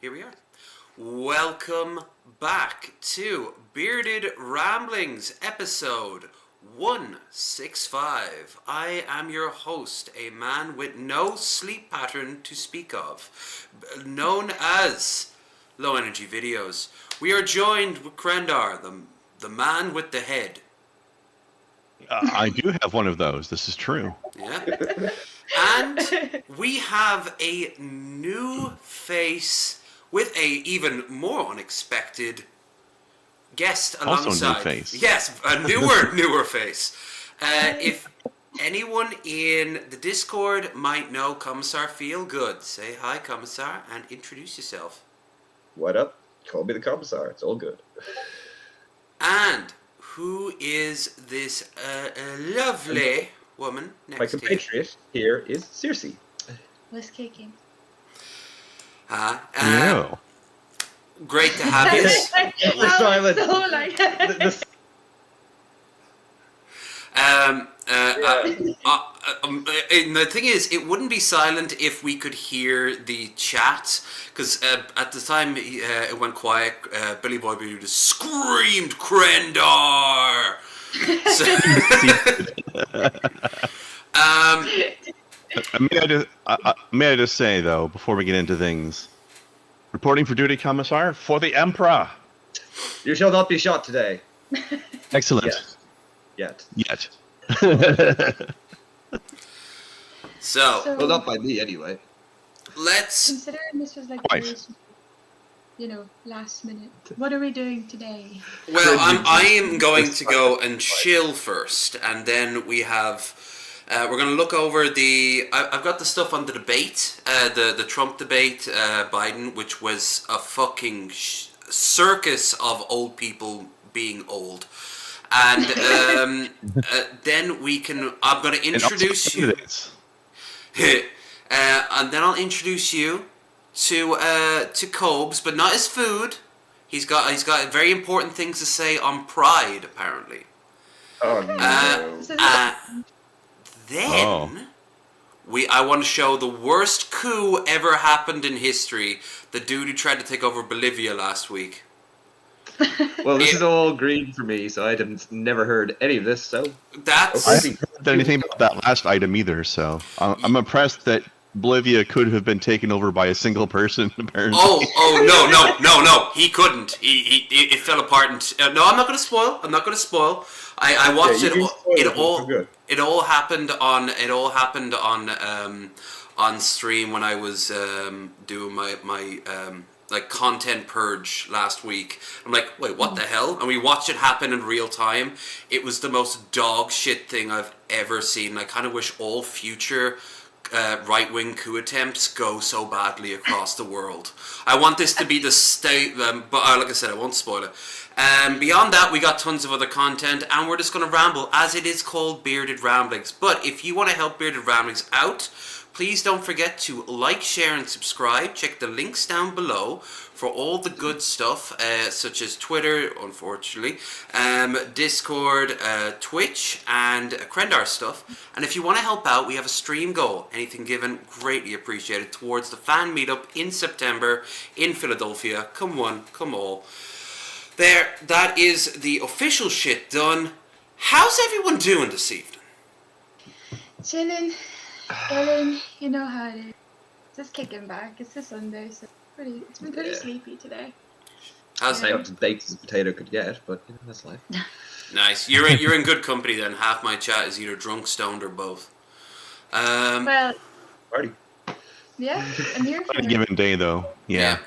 Here we are. Welcome back to Bearded Ramblings, episode 165. I am your host, a man with no sleep pattern to speak of, known as Low Energy Videos. We are joined with Krendar, the man with the head. I do have one of those. This is true. Yeah. And we have a new face with a even more unexpected guest alongside. Also a new face. Yes, a newer face. If anyone in the Discord might know Commissar Feelgood, say hi, Commissar, and introduce yourself. What up? Call me the Commissar. It's all good. And who is this lovely woman next My to you? compatriot here is Circe. Was kicking. No. Great to have you. The silence. So like The thing is, it wouldn't be silent if we could hear the chat, because at the time it went quiet. Billy Boy just screamed Krendar. So, may I just say, though, before we get into things, reporting for duty, Commissar, for the Emperor. You shall not be shot today. Excellent. Yet. so Well, not by me, anyway. let's. considering this was like Twice. last minute. What are we doing today? Well, I am going to go and chill first, and then we have. We're going to look over the. I've got the stuff on the debate, the Trump debate, Biden, which was a fucking circus of old people being old, and then we can. I'm going to introduce you, and then I'll introduce you to Cobes, but not his food. He's got very important things to say on Pride, apparently. Oh, no. Then I want to show the worst coup ever happened in history. The dude who tried to take over Bolivia last week. Well, this is all green for me, so I never heard any of this, so... That's... I haven't heard anything about that last item either, so I'm impressed that Bolivia could have been taken over by a single person, apparently. Oh, no, he couldn't. It fell apart. And, no, I'm not going to spoil. I watched It all happened on stream when I was doing my like content purge last week. I'm like, wait, what the hell? And we watched it happen in real time. It was the most dog shit thing I've ever seen. I kind of wish all future right-wing coup attempts go so badly across the world. I want this to be the state, but like I said, I won't spoil it. Beyond that, we got tons of other content, and we're just going to ramble, as it is called Bearded Ramblings. But if you want to help Bearded Ramblings out, please don't forget to like, share, and subscribe. Check the links down below for all the good stuff, such as Twitter, unfortunately, Discord, Twitch, and Krendar stuff. And if you want to help out, we have a stream goal. Anything given, greatly appreciated, towards the fan meetup in September in Philadelphia. Come one, come all. There, that is the official shit done. How's everyone doing this evening? Chilling. Ellen, you know how it is. Just kicking back. It's a Sunday, so it's been pretty sleepy today. How's I up as baked as a potato could get, but that's life. Nice. You're in good company then. Half my chat is either drunk, stoned, or both. Well, Party. yeah, I'm here for On a it. given day, though. Yeah.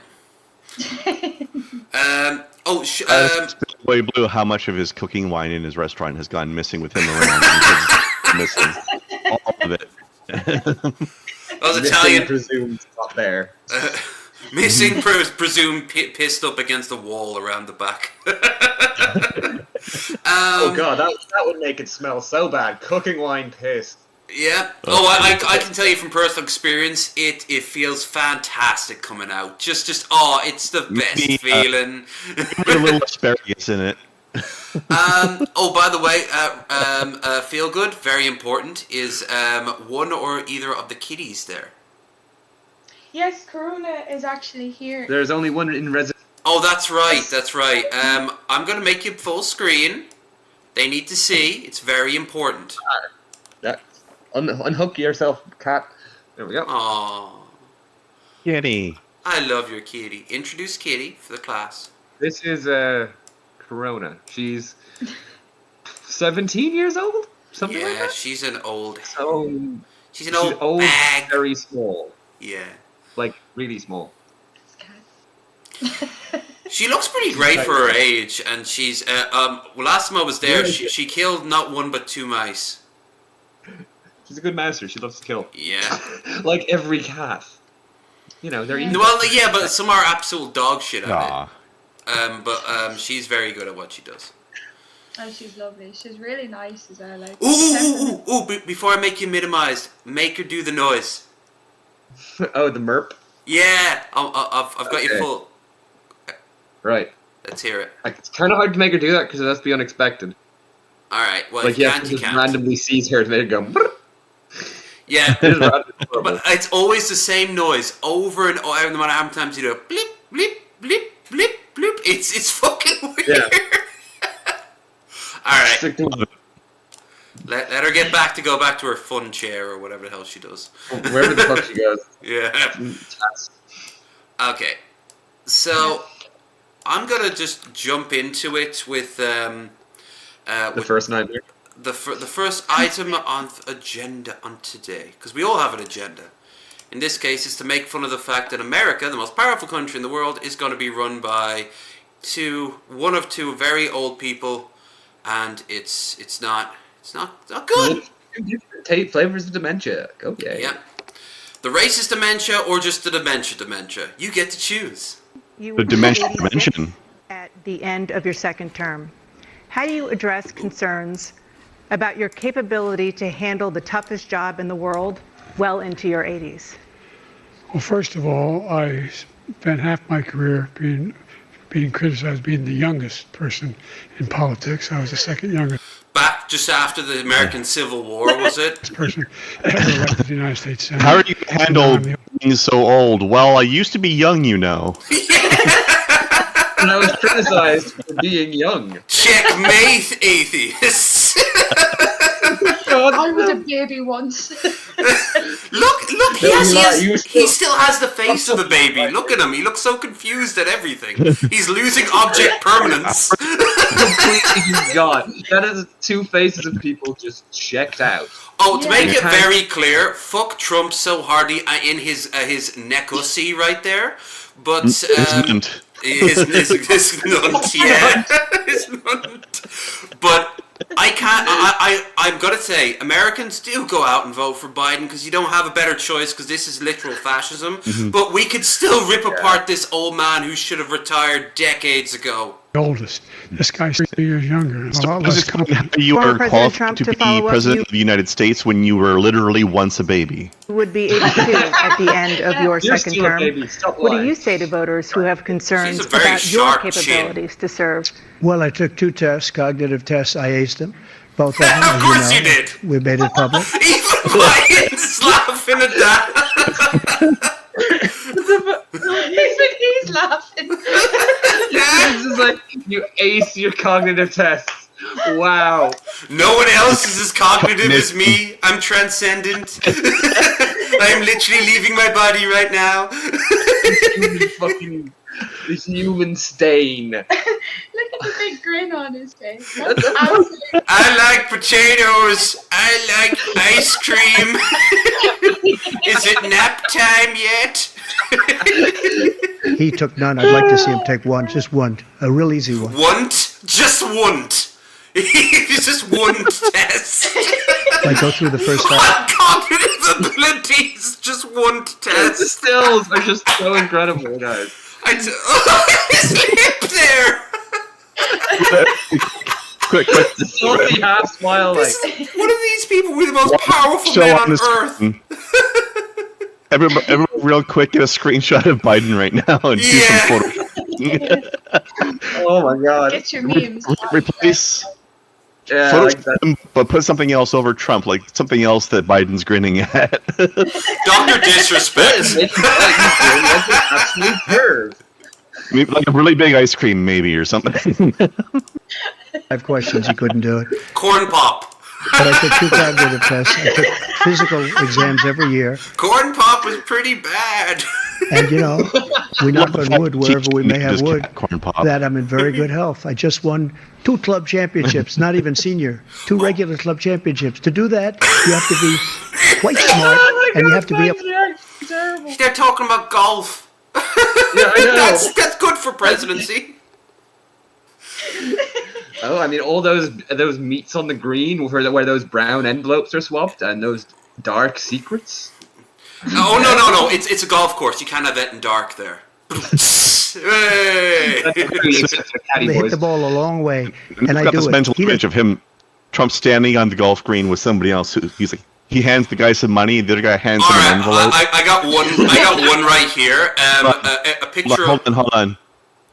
Boy Blue, how much of his cooking wine in his restaurant has gone missing with him around? Missing all of it. Those Italian presumed not there. missing presumed pissed up against the wall around the back. Oh god, that would make it smell so bad. Cooking wine piss. Yeah. I can tell you from personal experience, it feels fantastic coming out. Just it's the best feeling. With a little asparagus in it. By the way, Feelgood, very important, is one or either of the kitties there? Yes, Corona is actually here. There's only one in residence. Oh, that's right. That's right. I'm gonna make it full screen. They need to see. It's very important. Unhook yourself, cat. There we go. Aww. Kitty. I love your kitty. Introduce Kitty for the class. This is Corona. She's 17 years old? Something like Yeah, that? she's an old. So She's an old bag. very small. Yeah. Like, really small. She looks pretty great for her age, and she's well, last time I was there, she killed not one but 2 mice. She's a good master. She loves to kill. Yeah. Like every cat. You know, they're evil. Well, yeah, but some are absolute dog shit at Aw. it. But she's very good at what she does. Oh, she's lovely. She's really nice as well. Like, Ooh! Before I make you minimized, make her do the noise. Oh, the merp? Yeah, I've got you Okay. full. Right. Let's hear it. Like, it's kind of hard to make her do that because it has to be unexpected. All right. Well, Like, if you you can't, have you to just can't. randomly seize her to make her go. Brr. Yeah, It is rather horrible. but it's always the same noise over and over. No matter how many times you do it, blip, blip, blip, blip, blip. It's fucking weird. Yeah. All right. Stick to Let her go back to her fun chair or whatever the hell she does. wherever the fuck she goes. Yeah. Okay. So I'm gonna just jump into it with The with first nightmare. the first item on agenda on today, because we all have an agenda. In this case, it's to make fun of the fact that America, the most powerful country in the world, is going to be run by one of two very old people, and it's not good. Different flavors of dementia. Okay. Yeah. The racist dementia or just the dementia. You get to choose. You The will be dementia 86 dimension. at the end of your second term. How do you address concerns about your capability to handle the toughest job in the world well into your 80s? Well, first of all, I spent half my career being criticized being the youngest person in politics. I was the second youngest Back just after the American Civil War, was it? person ever elected to the United States Senate. How are you handle being so old? Well, I used to be young, you know. And I was criticized for being young. Checkmate, atheists. I was a baby once. Look, he You still has the face of a baby. Look at him, he looks so confused at everything. He's losing object permanence. Completely gone. That is 2 faces of people just checked out. Oh, to make it Yeah. very clear, fuck Trump so hard in his neckussy right there. But His nunt. his nunt, yeah, his nunt. But I can't. I'm gonna say Americans do go out and vote for Biden because you don't have a better choice because this is literal fascism. But we could still rip apart this old man who should have retired decades ago. The oldest. This guy's 3 years younger. A lot Was less it competent. you Former were President qualified Trump to to be follow up, president you- of the United States when you were literally once a baby? You would be 82 at the end of your You're second still a term. baby. Stop What do lying. you say to voters who have concerns She's a very about your sharp chin. capabilities to serve? Well, I took 2 tests, cognitive tests. I aced them, both of them. Of as course you you know. did. We made it public. Even Biden's laughing at that. He's laughing. This is like, you ace your cognitive tests. Wow. No one else is as cognitive as me. I'm transcendent. I'm literally leaving my body right now. This human stain. Look at the big grin on his face. That's absolutely. I like potatoes. I like ice cream. Is it nap time yet? He took none. I'd like to see him take one, just one, a real easy one. Just want. It's just one test. I go through the first half. What cognitive abilities? Just one The test. stills are just so incredible, guys. His lip there. Quick. Salty half smile like. One of these people were the most powerful Show men on on the earth. screen. Everyone, real quick, get a screenshot of Biden right now and Yeah. do some Photoshop. Oh my god. Get your memes. Replace Yeah, Photoshop like that. him, but put something else over Trump, like something else that Biden's grinning at. Dr. Disrespect. Like an absolute perv. Maybe like a really big ice cream, maybe, or something. 5 questions, he couldn't do it. Corn pop. But I took 2 cognitive tests. I took physical exams every year. Corn pop was pretty bad. And, we knock on wood wherever we may have Just wood, corn pop. that I'm in very good health. I just won 2 club championships, not even senior, 2 regular club championships. To do that, you have to be quite smart, and you have to be able. Terrible. They're talking about golf. Yeah, I know. That's good for presidency. Oh, I mean, all those meets on the green where those brown envelopes are swapped and those dark secrets. Oh no! It's a golf course. You can't have it in dark there. Hey! They hit the ball a long way, and I got do this it. mental He image of him, Trump standing on the golf green with somebody else. He's like, he hands the guy some money, the other guy hands him an envelope. I got one right here. A picture. Hold on.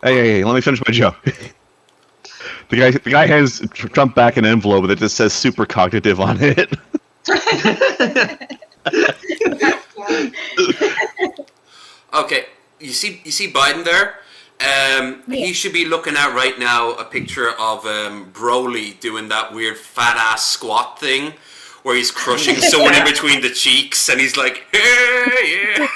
Hey, let me finish my joke. The guy hands Trump back an envelope that just says "super cognitive" on it. Okay, you see Biden there. He should be looking at right now a picture of Broly doing that weird fat ass squat thing, where he's crushing someone in between the cheeks, and he's like, "Hey, yeah."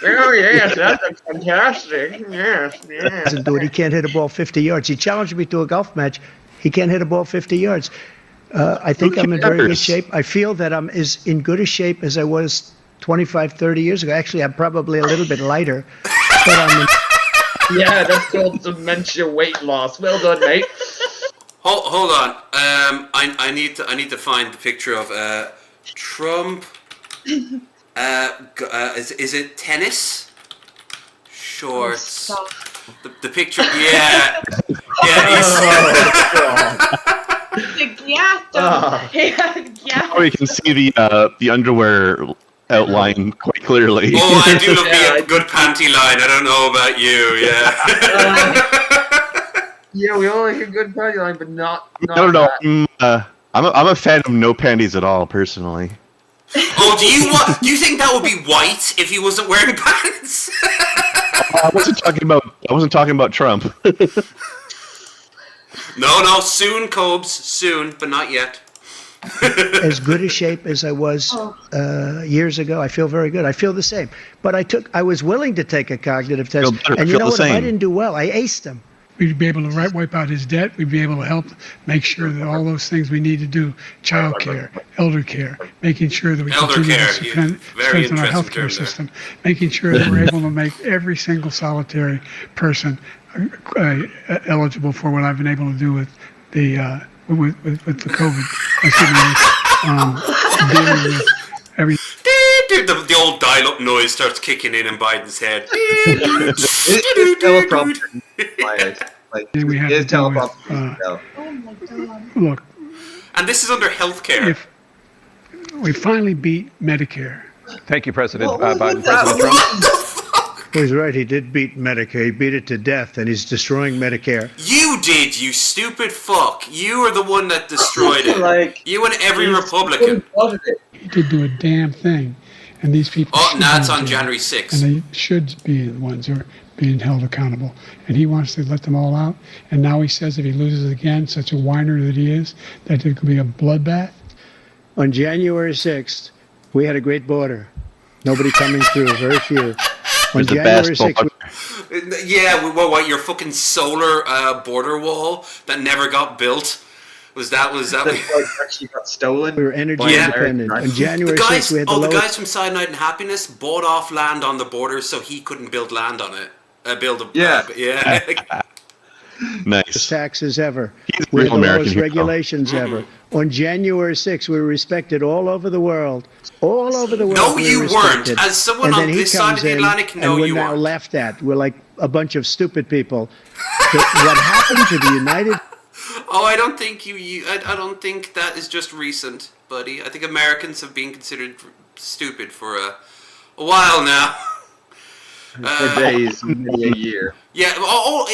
Oh yes, that's fantastic. Yes. doesn't do it. He can't hit a ball 50 yards. He challenged me to a golf match. He can't hit a ball 50 yards. I think I'm in very good shape. I feel that I'm as in good a shape as I was 25, 30 years ago. Actually, I'm probably a little bit lighter. But I'm in, Yeah, that's called dementia weight loss. Well done, mate. Hold on. I need to find the picture of Trump. Is it tennis shorts? Oh, The picture, yeah. Oh, you can see the underwear outline quite clearly. Oh, I do love me a good panty line. I don't know about you, yeah. Yeah, we all like a good body line, but not. I don't know. I'm a fan of no panties at all, personally. Oh, do you think that would be white if he wasn't wearing pants? I wasn't talking about Trump. No, soon, Cobes, soon, but not yet. as good a shape as I was years ago. I feel very good. I feel the same. But I was willing to take a cognitive test. And you know what? If I didn't do well, I aced them. We'd be able to wipe out his debt. We'd be able to help make sure that all those things we need to do, child care, elder care, making sure that we Elder continue care, to yeah. strengthen our healthcare term system, making sure that we're able to make every single solitary person eligible for what I've been able to do with the COVID. Dealing with every. The old dial-up noise starts kicking in Biden's head. It's teleprompter. Like, We have it's to deal with, teleprompter. Oh my god. look, And this is under healthcare. if we finally beat Medicare. Thank you, President What Biden. was that? President Trump. He's right. He did beat Medicare. He beat it to death, and he's destroying Medicare. You did, you stupid fuck. You are the one that destroyed it. Like, You and every Republican. He did do a damn thing, and these people. Oh, should now be it's in on jail, January And 6th. they should be the ones who are being held accountable. And he wants to let them all out. And now he says if he loses again, such a whiner that he is, that it could be a bloodbath. On January 6th, we had a great border. Nobody coming through, very few. On It's the January best 6th, Yeah, what, your fucking solar border wall that never got built? Was that actually got stolen. we were energy Yeah. independent. On the January guys? 6th, we had the The lowest. guys from Cyanide and Happiness bought off land on the border so he couldn't build land on it. Yeah. Yeah. Nice. Taxes ever. He's a We had real the American lowest hero. regulations ever. On January 6th, we were respected all over the world. All over the world. No, we were you weren't. respected. As someone And on then he this side comes of the in, Atlantic, no, and we're you now weren't. laughed at. We're like a bunch of stupid people. What happened to the United? Oh, I don't think I don't think that is just recent, buddy. I think Americans have been considered stupid for a while now. For days, maybe a year. Yeah,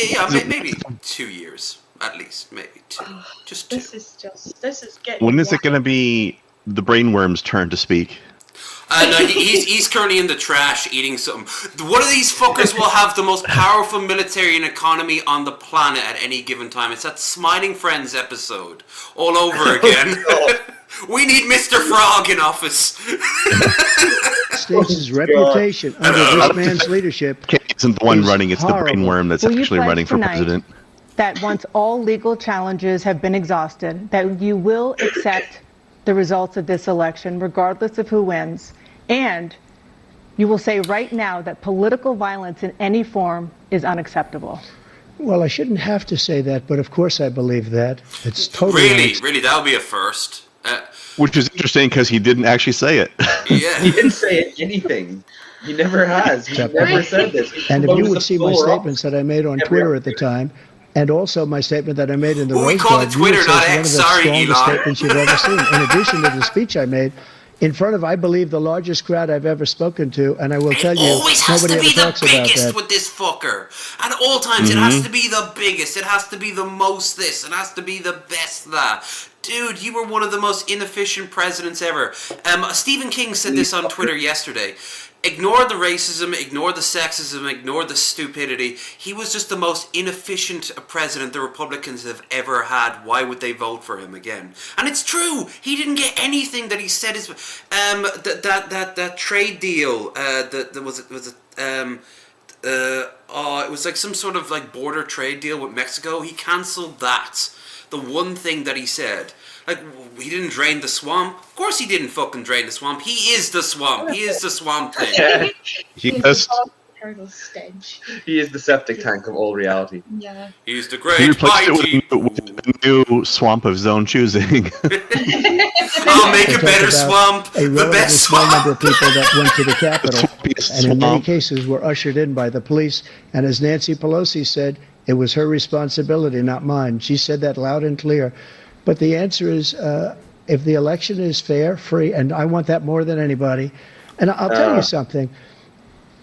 yeah, maybe 2 years. at least, maybe 2, just 2. This is getting. When is it going to be the brainworm's turn to speak? No, he's currently in the trash eating something. One of these fuckers will have the most powerful military and economy on the planet at any given time. It's that Smiling Friends episode all over again. We need Mr. Frog in office. States' reputation under this man's leadership Isn't the one is running, it's the horrible. brainworm that's Will you actually pledge running for tonight president. that once all legal challenges have been exhausted, that you will accept the results of this election, regardless of who wins, and you will say right now that political violence in any form is unacceptable? Well, I shouldn't have to say that, but of course I believe that. It's totally Really, that would be a first. Which is interesting because he didn't actually say it. Yeah. He didn't say anything. He never has. He never said this. He And if you promoted would the see my polar statements that I made on Every Twitter at the opportunity. time, and also my statement that I made in the Well, we Rose call Garden, it you would Twitter, say not it's one X. of the Sorry, strongest Elon. statements you've ever seen. In addition to the speech I made in front of, I believe, the largest crowd I've ever spoken to, and I will tell It you, always has nobody to be ever the talks about biggest that. with this fucker. At all times, it has to be the biggest. It has to be the most this. It has to be the best that. Dude, you were one of the most inefficient presidents ever. Stephen King said this on Twitter yesterday. Ignore the racism, ignore the sexism, ignore the stupidity. He was just the most inefficient president the Republicans have ever had. Why would they vote for him again? And it's true. He didn't get anything that he said is that trade deal. It was like some sort of like border trade deal with Mexico. He cancelled that. The one thing that he said. Like, he didn't drain the swamp. Of course he didn't fucking drain the swamp. He is the swamp. He is the swamp thing. He does. Turtle stench. He is the septic tank of all reality. Yeah. He's the He great replaced mighty. it with a new swamp of his own choosing. I'll make To a talk better about swamp. a The relatively best small swamp. number of people that went to the Capitol, and in many Swamp. cases were ushered in by the police. And as Nancy Pelosi said, it was her responsibility, not mine. She said that loud and clear. But the answer is, if the election is fair, free, and I want that more than anybody. And I'll tell you something.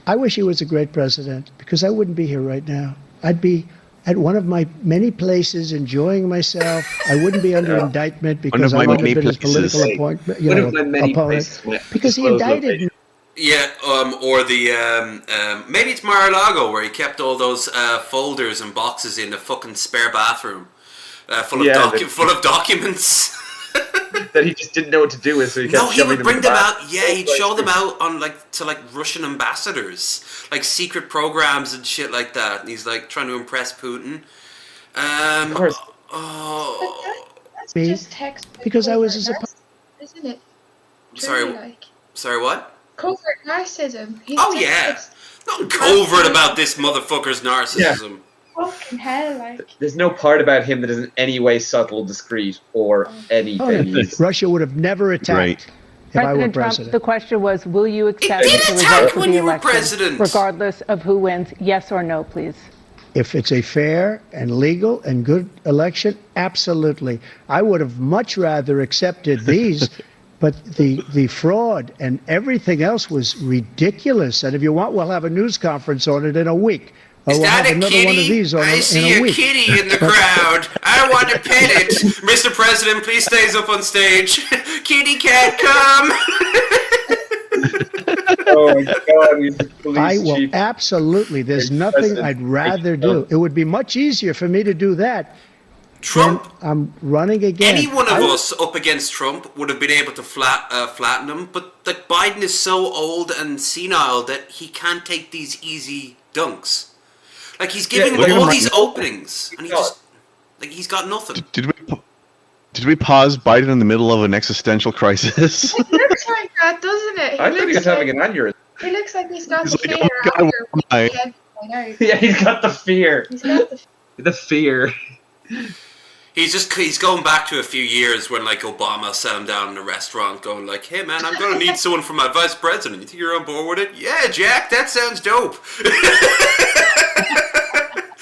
I wish he was a great president, because I wouldn't be here right now. I'd be at one of my many places enjoying myself. I wouldn't be under indictment because I my wouldn't many have been his political places. appointment, One of my many places opponent. went Because he disclosed indicted me. Yeah, or the maybe it's Mar-a-Lago where he kept all those folders and boxes in the fucking spare bathroom, full of documents. that he just didn't know what to do with, so he kept No, he shoving would bring in them the out. back. Yeah, he'd show them out on to Russian ambassadors, like secret programs and shit like that. And he's like trying to impress Putin. Of course. Oh, That's Me? just text. Because I was his Isn't it? Sorry. Truly, like, sorry, what? covert narcissism. Oh yeah, nothing covert about this motherfucker's narcissism. Fucking hell, like. There's no part about him that is in any way subtle, discreet, or anything. Oh, yeah. He's- Russia would have never attacked Right. if I were President Trump, president. the question was, will you accept did the attack results of when the you were election, president. regardless of who wins? Yes or no, please. If it's a fair and legal and good election, absolutely. I would have much rather accepted these, but the fraud and everything else was ridiculous. And if you want, we'll have a news conference on it in a week. Or Is we'll that have a another kitty? one of these on I in see a a week. kitty in the crowd. I want to pet it. Mr. President, please stays up on stage. Kitty cat, come. oh my God, he's the police I will chief. absolutely. There's Great nothing president. I'd rather do. It would be much easier for me to do that. Trump. Then I'm running again. Any one of I- us up against Trump would have been able to flatten him, but like Biden is so old and senile that he can't take these easy dunks. Like he's giving look at all him these right openings, and he's got nothing. Did we pause Biden in the middle of an existential crisis? It looks like that, doesn't it? I thought he was having an aneurysm. It looks like he's got He's the like, fear "Oh God, after where am I?" we get it out. Yeah, he's got the fear. He's got the The fear. He's going back to a few years when like Obama sat him down in a restaurant, going like, "Hey man, I'm gonna need someone for my vice president. You think you're on board with it? Yeah, Jack, that sounds dope."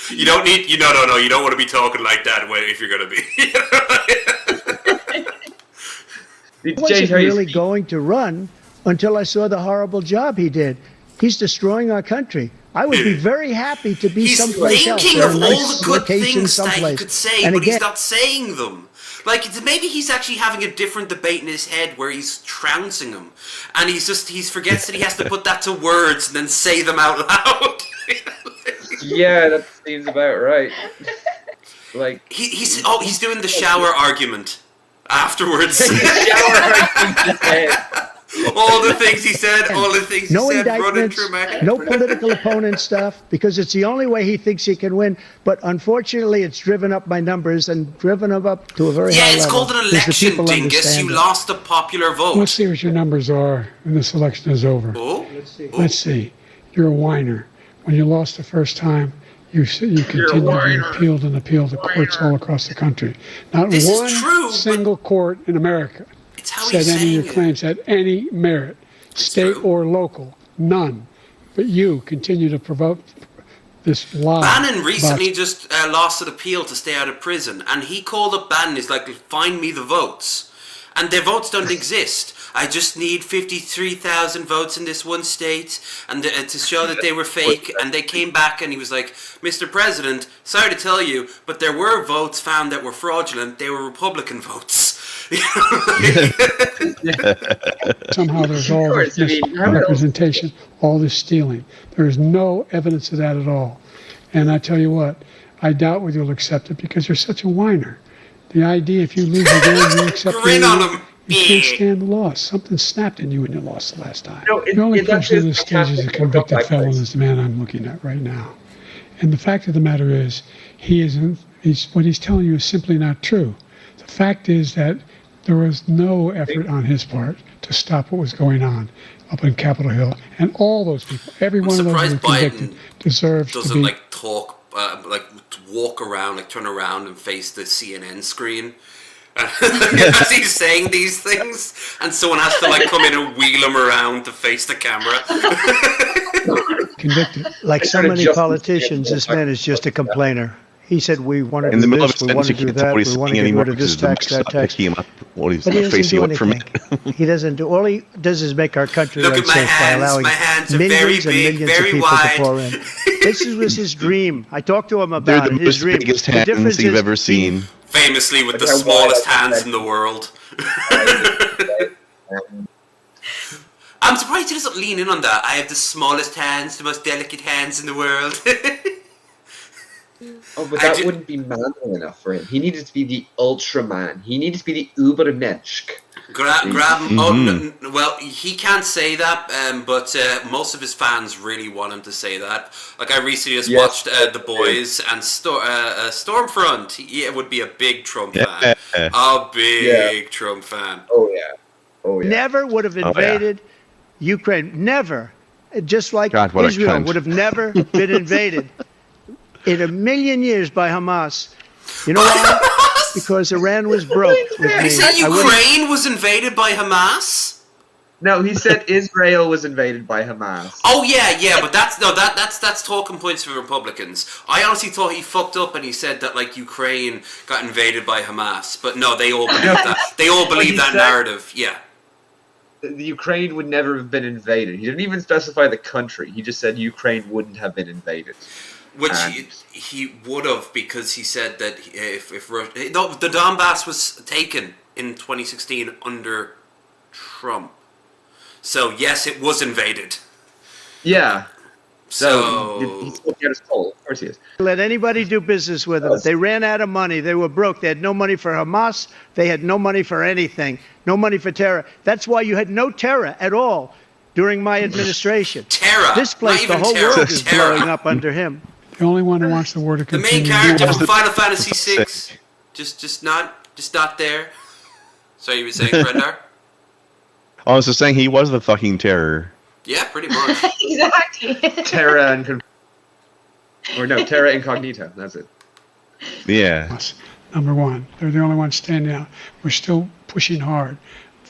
You don't need you don't want to be talking like that if you're gonna be. I wasn't really going to run until I saw the horrible job he did. He's destroying our country. I would be very happy to be He's someplace else. thinking in a of all nice the good location things that he someplace. could say, And but he's again, not saying them. Like, maybe he's actually having a different debate in his head where he's trouncing him, and he forgets that he has to put that to words and then say them out loud. Yeah, that seems about right. Like he's doing the shower argument afterwards. All the things he said, all the things no he said running indictments, through my head. no political opponent stuff, because it's the only way he thinks he can win. But unfortunately, it's driven up my numbers and driven them up to a very high Yeah, level. it's called an because the election, people dingus. understand You it. lost the popular vote. Let's see what your numbers are when this election is over. Oh? Let's see. You're a whiner. When you lost the first time, you continued to appeal and appeal to courts all across the country. Not This is one true, but single court in America it's how said he's any of saying your it. claims had any merit, state true. or local. None. But you continue to provoke this lie. Bannon recently about- just lost an appeal to stay out of prison, and he called up Bannon. He's like, "Find me the votes," and their votes don't exist. I just need 53,000 votes in this one state, and to show that they were fake. And they came back, and he was like, "Mr. President, sorry to tell you, but there were votes found that were fraudulent. They were Republican votes." Somehow there's all this misrepresentation, all this stealing. There is no evidence of that at all. And I tell you what, I doubt whether you'll accept it because you're such a whiner. The idea if you lose again, you accept Grin it. on him. You can't stand the loss. Something snapped in you when you lost the last time. No, the only that person is in this stage is a convicted felon is the man I'm looking at right now. And the fact of the matter is, what he's telling you is simply not true. The fact is that there was no effort on his part to stop what was going on up in Capitol Hill. And all those people, every one of those who were convicted, deserves to Doesn't be... like talk, like walk around, like turn around and face the CNN screen. As he's saying these things, and someone has to like come in and wheel him around to face the camera. convicted. Like so many politicians, this man is just a complainer. He said, we want to In the do middle of a this, we want sentence, to you do can't tell that, what he's we want to saying get anymore rid of because this the tax, mic's that not tax. picking him up. What he's But he doesn't facing do up from anything. it. He doesn't do. All he does is make our country Look like at my this by hands. allowing My hands are millions very and big, millions very of people wide. to pour in. This was his dream. I talked to him They're about the it. His most dream. biggest The hands difference you've is ever seen. Famously with the How smallest wide I hands can in the world. I'm surprised he doesn't lean in on that. I have the smallest hands, the most delicate hands in the world. Oh, but I that ju- wouldn't be manly enough for him. He needed to be the Ultraman. He needed to be the Ubermensch. Grab him. Oh, well, he can't say that, but most of his fans really want him to say that. Like I recently just watched The Boys and Stormfront. He would be a big Trump fan. A big Trump fan. Oh yeah. Oh yeah. never would have invaded Ukraine. Never. Just like God, what a Israel cunt. would have never been invaded in a million years by Hamas. You know why? Because Iran was broke with me. He said I would've- Ukraine was invaded by Hamas? No, he said Israel was invaded by Hamas. Oh yeah, but that's talking points for Republicans. I honestly thought he fucked up and he said that like Ukraine got invaded by Hamas, but no, they all believe that. They all believe he that said- narrative. Yeah. The Ukraine would never have been invaded. He didn't even specify the country. He just said Ukraine wouldn't have been invaded. Which And- he would have because he said that if the Donbass was taken in 2016 under Trump. So yes, it was invaded. Yeah. So he's looking at his poll. Of course he is. let anybody do business with them. They ran out of money. They were broke. They had no money for Hamas. They had no money for anything. No money for terror. That's why you had no terror at all during my administration. terror. This place, Not the even whole terror, world is terror. blowing up under him. The only one who wants the war to The continue. main character to from Final Fantasy VI, just not there. So you were saying, Brendar? I was just saying he was the fucking terror. Yeah, pretty much. Exactly. Terra Terra Incognita. That's it. Yeah. us. Number one, they're the only ones standing out. We're still pushing hard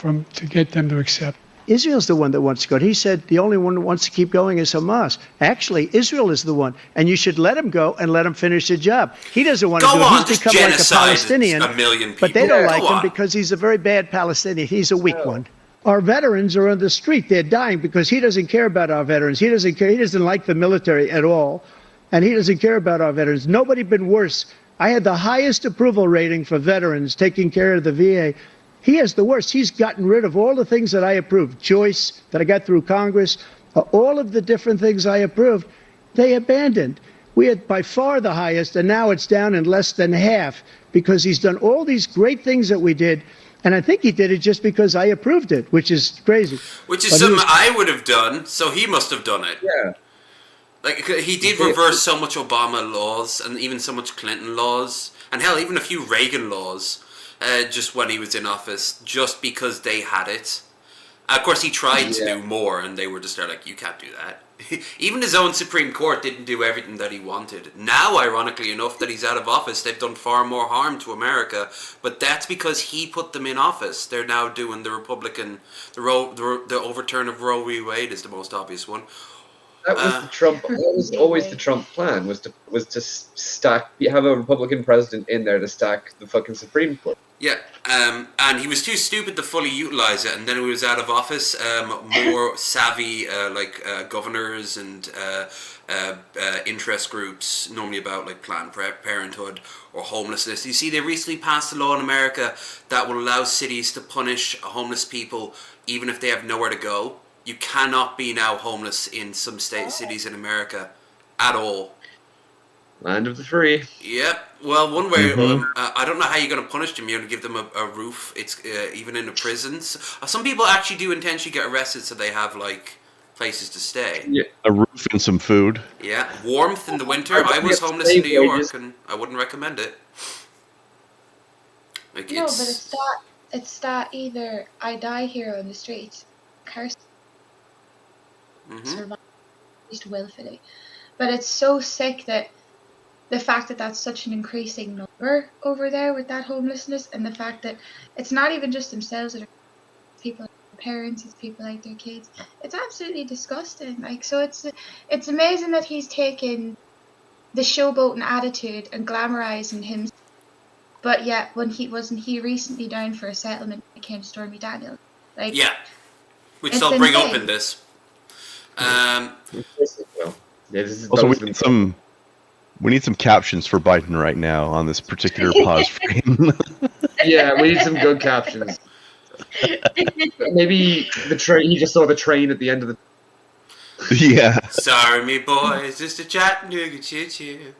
to get them to accept. Israel's the one that wants to go. He said the only one that wants to keep going is Hamas. Actually, Israel is the one, and you should let him go and let him finish the job. He doesn't want to Go do it. on, He's just become like a genocide Palestinian, a million people. but they don't Go like him on. because he's a very bad Palestinian. He's a weak one. our veterans are on the street. They're dying because he doesn't care about our veterans. He doesn't care. He doesn't like the military at all. And he doesn't care about our veterans. Nobody been worse. I had the highest approval rating for veterans taking care of the VA. He has the worst. He's gotten rid of all the things that I approved. Choice that I got through Congress, all of the different things I approved, they abandoned. We had by far the highest, and now it's down in less than half because he's done all these great things that we did. And I think he did it just because I approved it, which is crazy. Which is something I would have done, so he must have done it. Yeah. Like, he did reverse so much Obama laws, and even so much Clinton laws, and hell, even a few Reagan laws, just when he was in office, just because they had it. Of course, he tried to do more, and they were just there like, you can't do that. Even his own Supreme Court didn't do everything that he wanted. Now, ironically enough, that he's out of office, they've done far more harm to America, but that's because he put them in office. They're now doing the Republican, the overturn of Roe v. Wade is the most obvious one. That was the Trump. That was always the Trump plan. Was to stack. You have a Republican president in there to stack the fucking Supreme Court. Yeah, and he was too stupid to fully utilize it. And then when he was out of office, more savvy governors and interest groups, normally about like Planned Parenthood or homelessness. You see, they recently passed a law in America that will allow cities to punish homeless people even if they have nowhere to go. You cannot be now homeless in some cities in America at all. Land of the free. Yep. Well, one way, I don't know how you're going to punish them. You're going to give them a roof. It's even in the prisons. Some people actually do intentionally get arrested so they have like places to stay. Yeah. A roof and some food. Yeah, warmth in the winter. I was homeless in New York, and I wouldn't recommend it. Like No, but it's that either I die here on the streets, curse, survive, at least willfully. But it's so sick that the fact that that's such an increasing number over there with that homelessness, and the fact that it's not even just themselves that are people like their parents, it's people like their kids. It's absolutely disgusting. Like, so it's amazing that he's taken the showboating attitude and glamorizing him. But yet, when he recently down for a settlement when it came to Stormy Daniels? Like, yeah, which it's they'll bring up insane. in this. Also, we need some captions for Biden right now on this particular pause frame. Yeah, we need some good captions. Maybe the train. He just saw the train at the end of the. Yeah. Sorry, me boys, just a Chattanooga choo-choo.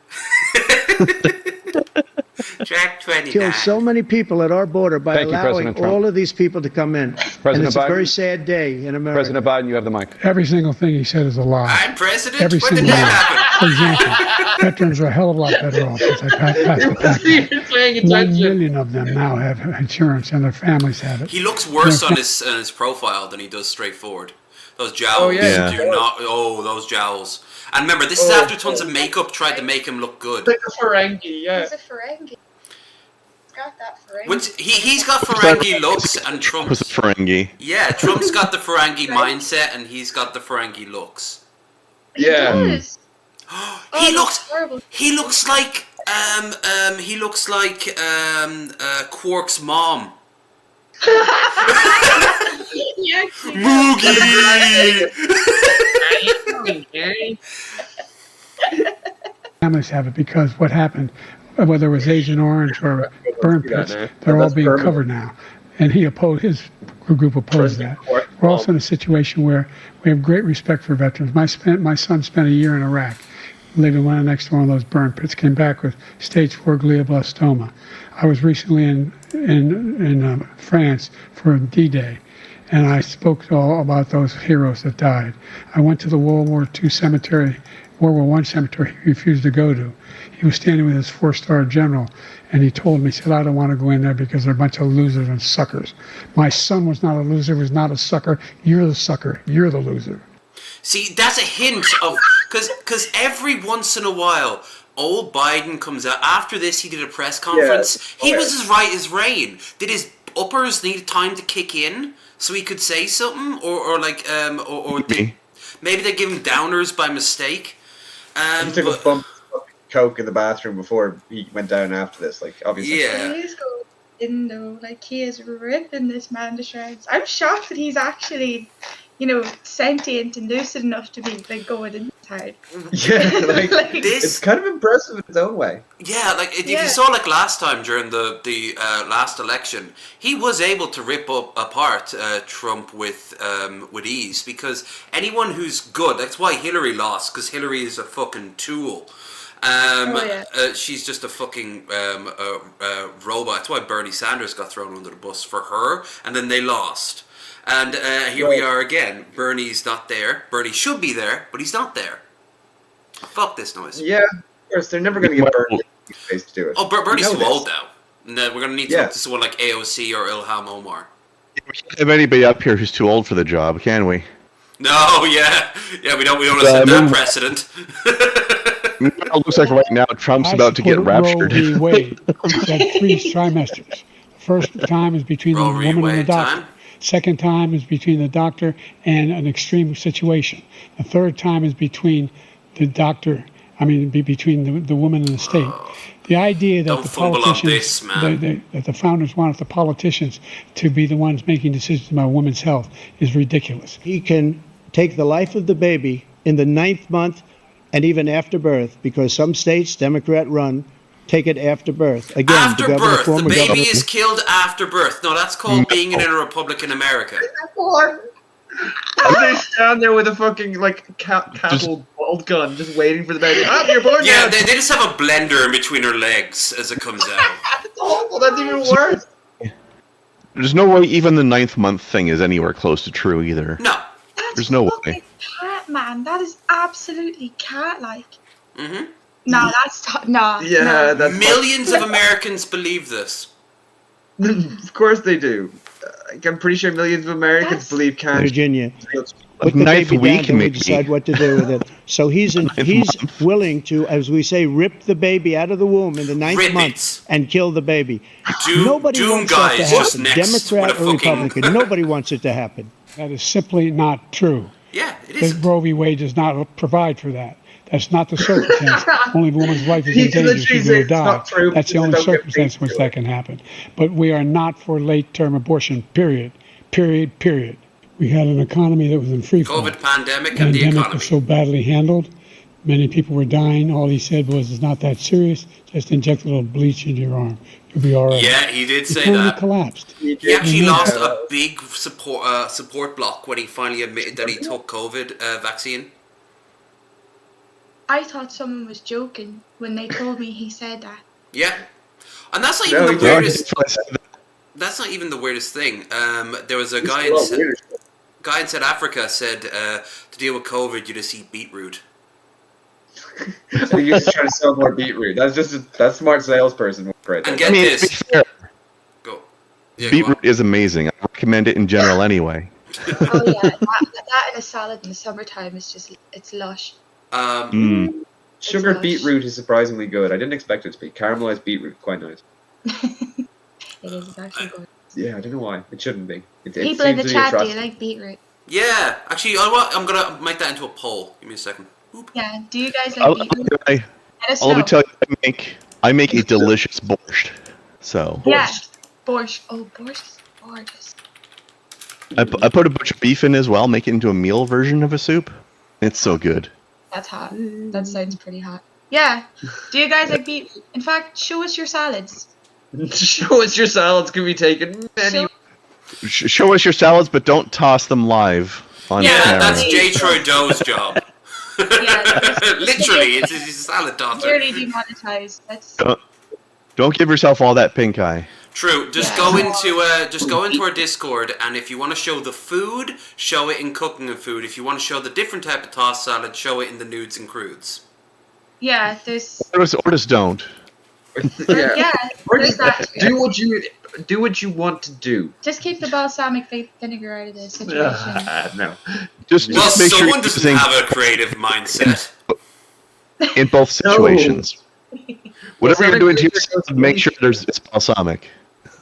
Track 29. Killed so many people at our border by Thank you, allowing President Trump. all of these people to come in. And it's a Biden. very sad day in America. President Biden, you have the mic. Every single thing he said is a lie. I'm president. Every When did single that one. happen? For example, veterans are a hell of a lot better off since I passed the tax law. 1 million of them now have insurance and their families have it. He looks worse on his profile than he does straightforward. Those jowls Oh, yeah. do not. Oh, those jowls. And remember, this is after tons of makeup tried to make him look good. Like a Ferengi, yeah. He's a Ferengi. He's got that Ferengi. Which he's got Ferengi looks and Was Trump's. a Ferengi. Yeah, Trump's got the Ferengi mindset and he's got the Ferengi looks. Yeah. He does. He looks. that's horrible. He looks like Quark's mom. Yeah, Moogie. Families have it because what happened, whether it was Agent Orange or burn pits, now. they're all That's being permanent. covered now. And he opposed, his group opposed that. We're also in a situation where we have great respect for veterans. My son spent a year in Iraq, living right next to one of those burn pits, came back with stage 4 glioblastoma. I was recently in France for D-Day, and I spoke all about those heroes that died. I went to the World War II cemetery, World War I cemetery he refused to go to. He was standing with his 4-star general, and he told me, he said, I don't want to go in there because they're a bunch of losers and suckers. My son was not a loser, was not a sucker. You're the sucker. You're the loser. See, that's a hint of because every once in a while, old Biden comes out. After this, he did a press conference. He was as right as rain. Did his uppers need time to kick in so he could say something, or maybe they give him downers by mistake? He took a bump of Coke in the bathroom before he went down after this. Like, obviously. Yeah. He is cool. though. Like, he is ripping this man to shreds. I'm shocked that he's actually, sentient and lucid enough to be like going in this hard. Yeah, like, This- it's kind of impressive in its own way. Yeah, like if you saw like last time during the last election, he was able to rip apart Trump with ease, because anyone who's good, that's why Hillary lost, because Hillary is a fucking tool. She's just a fucking robot. That's why Bernie Sanders got thrown under the bus for her, and then they lost. And here we are again. Bernie's not there. Bernie should be there, but he's not there. Fuck this noise. Yeah, of course, they're never going to get Bernie to do it. Oh, Bernie's too old this. now. No, we're going to need to look to someone like AOC or Ilham Omar. We can't have anybody up here who's too old for the job, can we? No, yeah, we don't want to set that precedent. It looks like right now Trump's about to get raptured. Roe v. Wade. It's had 3 trimesters. The first time is between the Roe v. woman and the Wade doctor. time. Second time is between the doctor and an extreme situation. The third time is between the doctor. Between the woman and the state. The idea that Don't the fumble on politicians, this, man. that the founders wanted the politicians to be the ones making decisions about women's health is ridiculous. He can take the life of the baby in the 9th month and even after birth, because some states, Democrat run, take it after birth. Again, After the governor, birth, the former baby governor, is killed after birth. No, that's called being in a Republican America. And they stand there with a fucking cattle bolt gun, just waiting for the baby. You're born Yeah, now. they just have a blender in between her legs as it comes out. That's awful. That's even worse. There's no way even the 9th month thing is anywhere close to true either. No. There's no fucking way. Cat, man. That is absolutely cat-like. Mm-hmm. No, no. Yeah, no. that's Millions of Americans believe this. Of course they do. I'm pretty sure millions of Americans believe cancer. Virginia. Like Put the 9th baby week, down, then we maybe. decide what to do with it. So he's willing to, as we say, rip the baby out of the womb in the 9th Rip month it. and kill the baby. Nobody Doom wants guy that is to just happen. next Democrat with a or fucking- Republican. Nobody wants it to happen. That is simply not true. Yeah, it is. Roe v. Wade does not provide for that. That's not the circumstance. Only the woman's life is in He's danger. literally She's saying going it's to die. not true That's the because only they don't get circumstance in paid which for that can happen. But we are not for late-term abortion, period. Period. We had an economy that was in free fall. COVID pandemic The and the pandemic economy. was so badly handled. Many people were dying. All he said was, it's not that serious. Just inject a little bleach into your arm. You'll be all right. Yeah, he did The say economy that. collapsed. He actually lost a big support block when he finally admitted that he took COVID vaccine. I thought someone was joking when they told me he said that. Yeah, and that's not No, even he the didn't. weirdest. That's not even the weirdest thing. There was a guy in South Africa said to deal with COVID, you just eat beetroot. So you're just trying to sell more beetroot. That's smart salesperson right there. And get I mean, this. to be fair, Go. Yeah, go beetroot is amazing. I recommend it in general anyway. Oh yeah, that in a salad in the summertime is just, it's lush. on. Sugar nice. beetroot is surprisingly good. I didn't expect it to be. Caramelized beetroot, quite nice. It is, it's actually good. Yeah, I don't know why. It shouldn't be. It People in seems the to be chat, do atrocious. you like beetroot? Yeah, actually, I'm gonna make that into a poll. Give me a second. Boop. Yeah, do you guys I'll, like beetroot? I, Let us I'll let me know. tell you, I make a delicious borscht. So Yeah, borscht. Oh, borscht is gorgeous. I put a bunch of beef in as well, make it into a meal version of a soup. It's so good. That's hot. That sounds pretty hot. Yeah. Do you guys like beetroot? In fact, show us your salads. Show us your salads can be taken many. Show us your salads, but don't toss them live on Yeah, camera. that's Jay Trudeau's job. Yeah, Literally, it's a salad tosser. clearly demonetized. That's Don't give yourself all that pink eye. True. Just Yeah. go into our Discord, and if you want to show the food, show it in cooking and food. If you want to show the different type of tossed salad, show it in the nudes and crudes. yeah. There's Or just don't. yeah. Or There's just that. do what you want to do. Just keep the balsamic vinegar out of the situation. No. Just Well, make sure someone you're doesn't using have a creative mindset. in both situations. Whatever you're doing to yourself, make sure it's balsamic.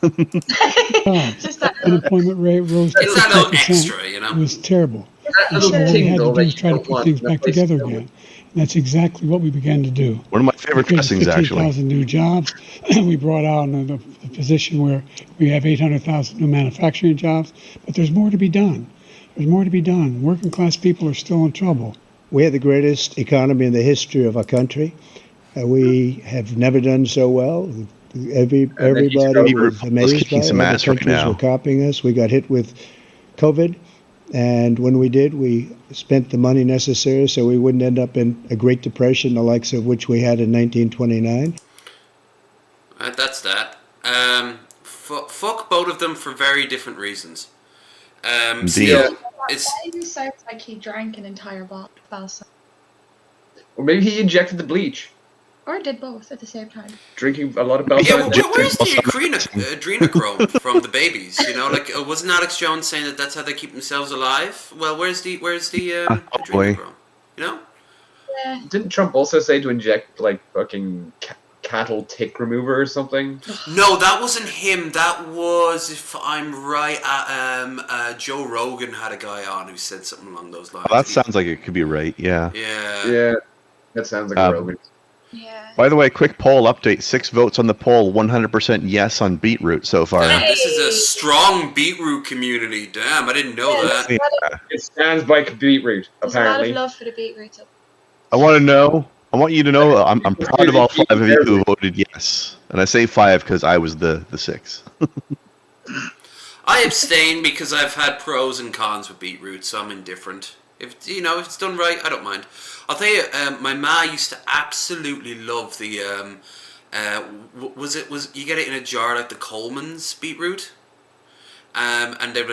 Just that. Unemployment rate rose to It's that little 5%. extra, you It know. was terrible. That So little what we had tingle to do that is you try to don't put want things in a back place together you don't again. That's exactly what we began to do. One of my favorite We created dressings, actually. 15,000 new jobs. We brought out the position where we have 800,000 new manufacturing jobs. But there's more to be done. There's more to be done. Working class people are still in trouble. We have the greatest economy in the history of our country. We have never done so well. Everybody was amazed by it. Other countries were copying us. We got hit with COVID. And when we did, we spent the money necessary so we wouldn't end up in a Great Depression, the likes of which we had in 1929. That's that. Fuck both of them for very different reasons. Still, it's... It sounds like he drank an entire bottle. Or maybe he injected the bleach. Or did both at the same time. Drinking a lot of Balsamic. Yeah, where's the adrenochrome from the babies? You know, like wasn't Alex Jones saying that that's how they keep themselves alive? Well, where's the adrenochrome? You know? Yeah. Didn't Trump also say to inject like fucking cattle tick remover or something? No, that wasn't him. That was, if I'm right, Joe Rogan had a guy on who said something along those lines. Well, that sounds like it could be right. Yeah. Yeah, that sounds like a Rogan. Yeah. By the way, quick poll update. 6 votes on the poll, 100% yes on beetroot so far. Damn, this is a strong beetroot community. Damn, I didn't know that. Yeah. It stands by beetroot, apparently. There's a lot of love for the beetroot. I want you to know I'm proud of all 5 of you who voted yes. And I say 5 because I was the 6. I abstain because I've had pros and cons with beetroot, so I'm indifferent. If it's done right, I don't mind. I'll tell you, my ma used to absolutely love the was you get it in a jar like the Coleman's beetroot, and they were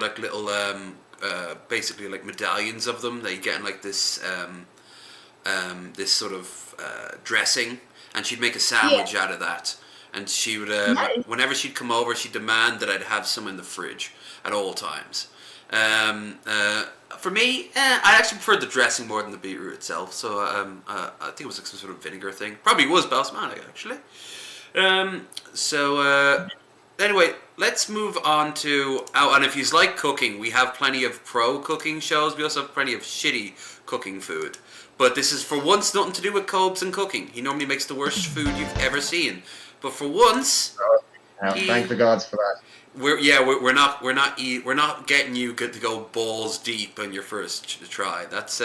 like little basically like medallions of them that you get in like this this sort of dressing, and she'd make a sandwich out of that, and she would whenever she'd come over, she'd demand that I'd have some in the fridge at all times. For me, I actually preferred the dressing more than the beetroot itself. So I think it was like some sort of vinegar thing. Probably was balsamic actually. Anyway, let's move on to and if you like cooking, we have plenty of pro cooking shows. We also have plenty of shitty cooking food. But this is for once nothing to do with Cobes and cooking. He normally makes the worst food you've ever seen. But for once, thank the gods for that. We're not getting you to go balls deep on your first try. That's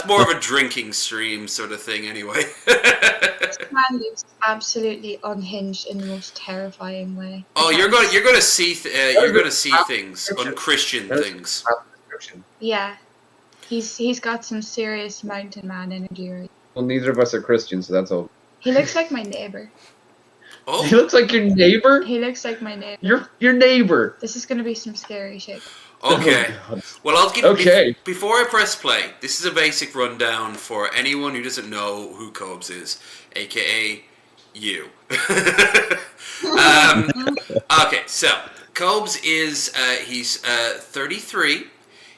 more of a drinking stream sort of thing, anyway. This man looks absolutely unhinged in the most terrifying way. Oh, you're gonna see things, unchristian things. Yeah, he's got some serious mountain man energy. Right? Well, neither of us are Christians, so that's all. He looks like my neighbor. Oh. He looks like your neighbor? He looks like my neighbor. Your neighbor. This is going to be some scary shit. Okay. Well, I'll give before I press play, this is a basic rundown for anyone who doesn't know who Cobes is, aka you. Okay, so Cobes is he's 33.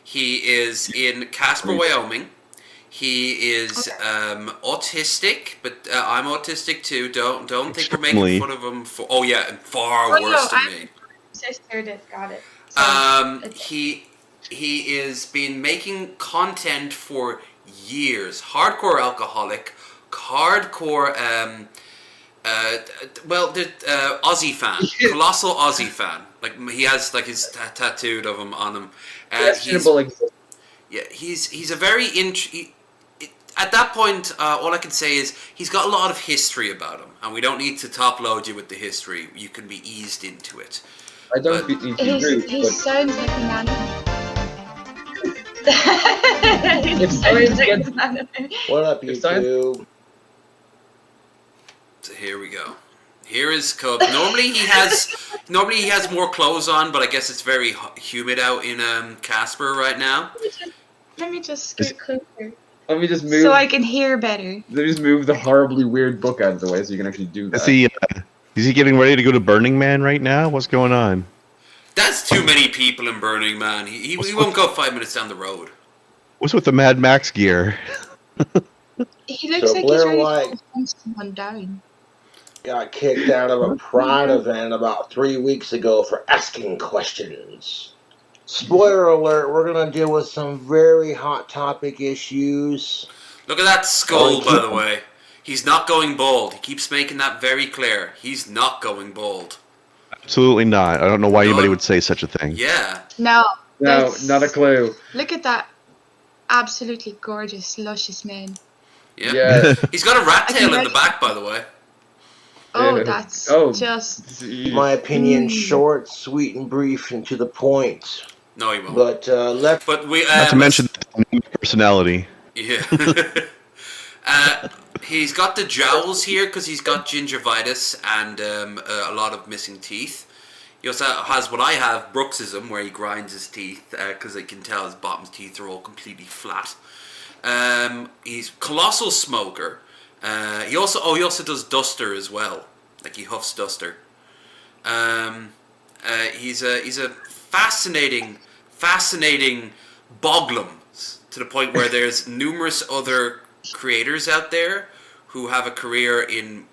He is in Casper, Wyoming. He is autistic, but I'm autistic too. Don't think we're making fun of him for. Oh yeah, and far worse than me. Sister that got it. So he is been making content for years. Hardcore alcoholic, hardcore Aussie fan, colossal Aussie fan. Like he has like his tattooed of him on him. He's a very at that point, all I can say is he's got a lot of history about him, and we don't need to top load you with the history. You can be eased into it. I don't think he sounds like a man. What up, YouTube? So here we go. Here is Cubs. Normally he has more clothes on, but I guess it's very humid out in Casper right now. Let me just scoot closer. Let me just move. So I can hear better. Let me just move the horribly weird book out of the way so you can actually do that. Is he getting ready to go to Burning Man right now? What's going on? That's too many people in Burning Man. He won't go 5 minutes down the road. What's with the Mad Max gear? He looks like he's ready to hunt someone down. Got kicked out of a Pride event about 3 weeks ago for asking questions. Spoiler alert, we're going to deal with some very hot topic issues. Look at that skull, by the way. He's not going bald. He keeps making that very clear. He's not going bald. Absolutely not. I don't know why anybody would say such a thing. Yeah. No, not a clue. Look at that absolutely gorgeous, luscious mane. Yeah. He's got a rat tail in the back, by the way. Oh, that's just... My opinion, short, sweet, and brief, and to the point. No, he won't. But we not to mention personality. Yeah. He's got the jowls here because he's got gingivitis and a lot of missing teeth. He also has what I have, bruxism, where he grinds his teeth because I can tell his bottom teeth are all completely flat. He's colossal smoker. He also does duster as well, like he huffs duster. He's a fascinating boglum to the point where there's numerous other creators out there who have a career in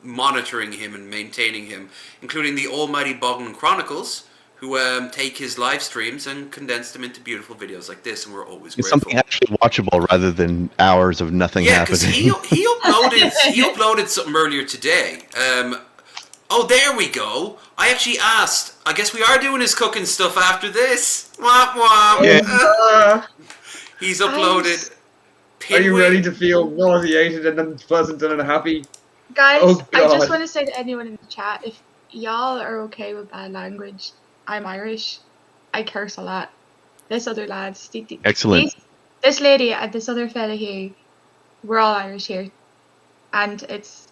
monitoring him and maintaining him, including the almighty Boglin Chronicles, who take his live streams and condense them into beautiful videos like this, and we're always It's grateful. something actually watchable rather than hours of nothing happening. Yeah, because he uploaded something earlier today. Oh, there we go. I actually asked. I guess we are doing his cooking stuff after this. Womp womp. Yeah. He's uploaded. Are you ready to feel nauseated and unpleasant and unhappy? Guys, Oh, I just God. want to say to anyone in the chat, if y'all are okay with bad language, I'm Irish. I curse a lot. This other lads, Excellent. This lady and this other fella here, we're all Irish here, and it's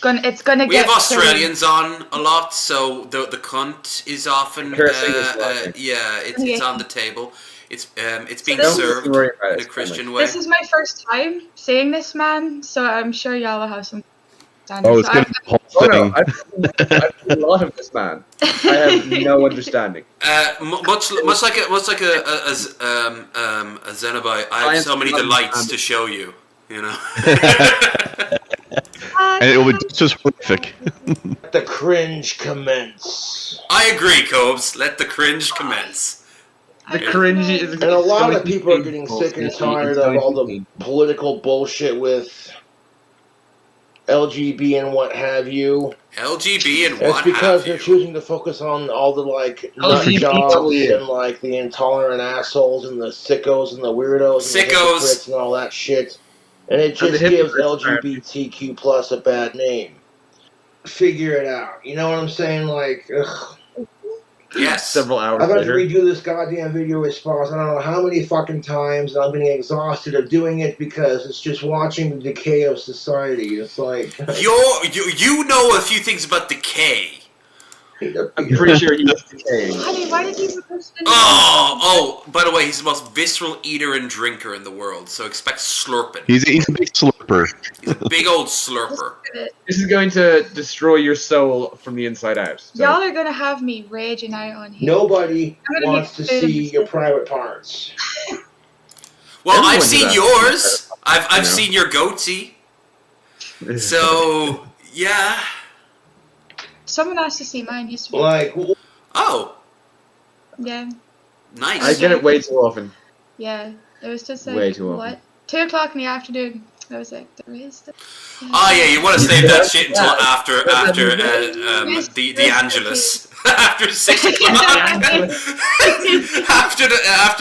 gonna We get. have Australians on a lot, so the cunt is often it's on the table. It's being served in a Christian way. This is my first time seeing this man, so I'm sure y'all will have some. Oh, it's gonna be the whole thing. I've seen a lot of this man. I have no understanding. Much like a Zenobite, I have so many delights to show you. You know. And it would just horrific. Let the cringe commence. I agree, Cobes. Let the cringe commence. The cringe is... And a lot of people are getting sick and tired of all the political bullshit with LGB and what have you. LGB and It's what because have they're you. choosing to focus on all the nut jobs and the intolerant assholes and the sickos and the weirdos and the hypocrites and all that shit. And it just gives LGBTQ plus a bad name. Figure it out. You know what I'm saying? Ugh. Yes. Several hours I've had to later. redo this goddamn video response I don't know how many fucking times, and I'm getting exhausted of doing it because it's just watching the decay of society. It's like... You know a few things about decay. I'm pretty sure he was decaying. Honey, why did you post it? Oh, by the way, he's the most visceral eater and drinker in the world, so expect slurping. He's a big slurper. He's a big old slurper. This is going to destroy your soul from the inside out. So. Y'all are gonna have me raging out on here. Nobody wants to see your private parts. Well, Everyone I've does seen that. yours. I've know. seen your goatee. So, yeah. Someone has to see mine. Used to be. Oh, Yeah. nice. I get it way too often. Yeah. It was just like Way too what? often. 2 o'clock in the afternoon. I was like, there is. Oh yeah, you want to save that shit until after Yes, the Angelus. After 6 o'clock. after